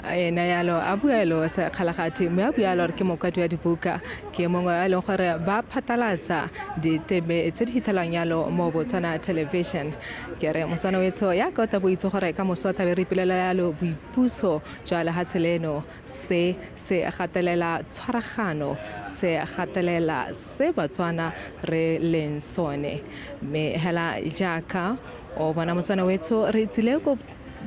na yalo abuelo sa khalagati me abuelo ke mokati wa dibuka ke mongwe a leng gore ba phatalatsa ditebe tse di hitlelang yalo mo Botswana television ke re motsana wetso ya ka ta boitse gore ka mosota be re ipelela yalo boipuso jwa le hatseleno se gatelela tshwaragano se gatelela se Batswana re leng sone me hela jaka o bona motsana wetso re tsile go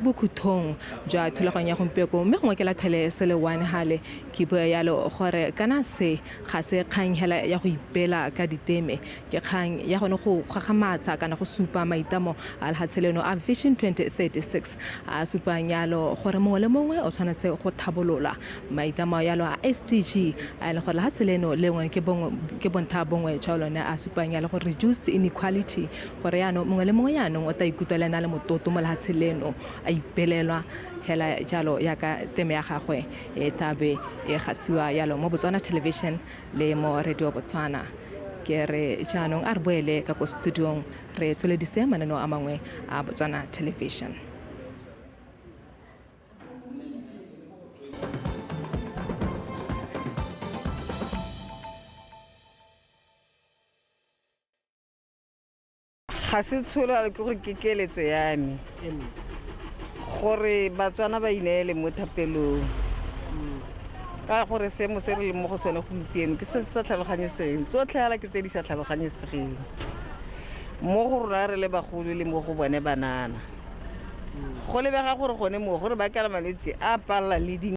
bokhuthong jwa thulaganya gompeko mme go ke la thele sele one hale ke bo yalo gore kana se ga se kgang hela ya go ipela ka diteme ke kgang ya gone go gagamatsa kana go supa maitamo a lhatseleno a Vision 2036 a supa nyalo gore mongwe le mongwe o tshwanetse go thabolola maitamo yalo a SDG a le gore lhatseleno lengwe ke bonta bongwe tšaolone a supa nyalo go reduce inequality gore yano mongwe le mongwe yano o ta ikutlelana le mototo mo lhatseleno a ipelelwa hela jalo ya ka teme ya gagwe e tabe e gasiwa yalo mo Botswana television le mo radio Botswana ke re jaanong a re boele ka ko studiong re tsweledise mananeo a mangwe a Botswana television. ga se tshola ke gore ke keletso ya me gore Batswana ba ineele mo thapelong ka gore seemo se re le mo go sone gompieno ke se sa tlhaloganyesegeng tsotlhe hala ke tse di sa tlhaloganyesegeng mo go rona re le bagolo le mo go bone banana go lebega gore gone mo gore ba kala malwetse a palla le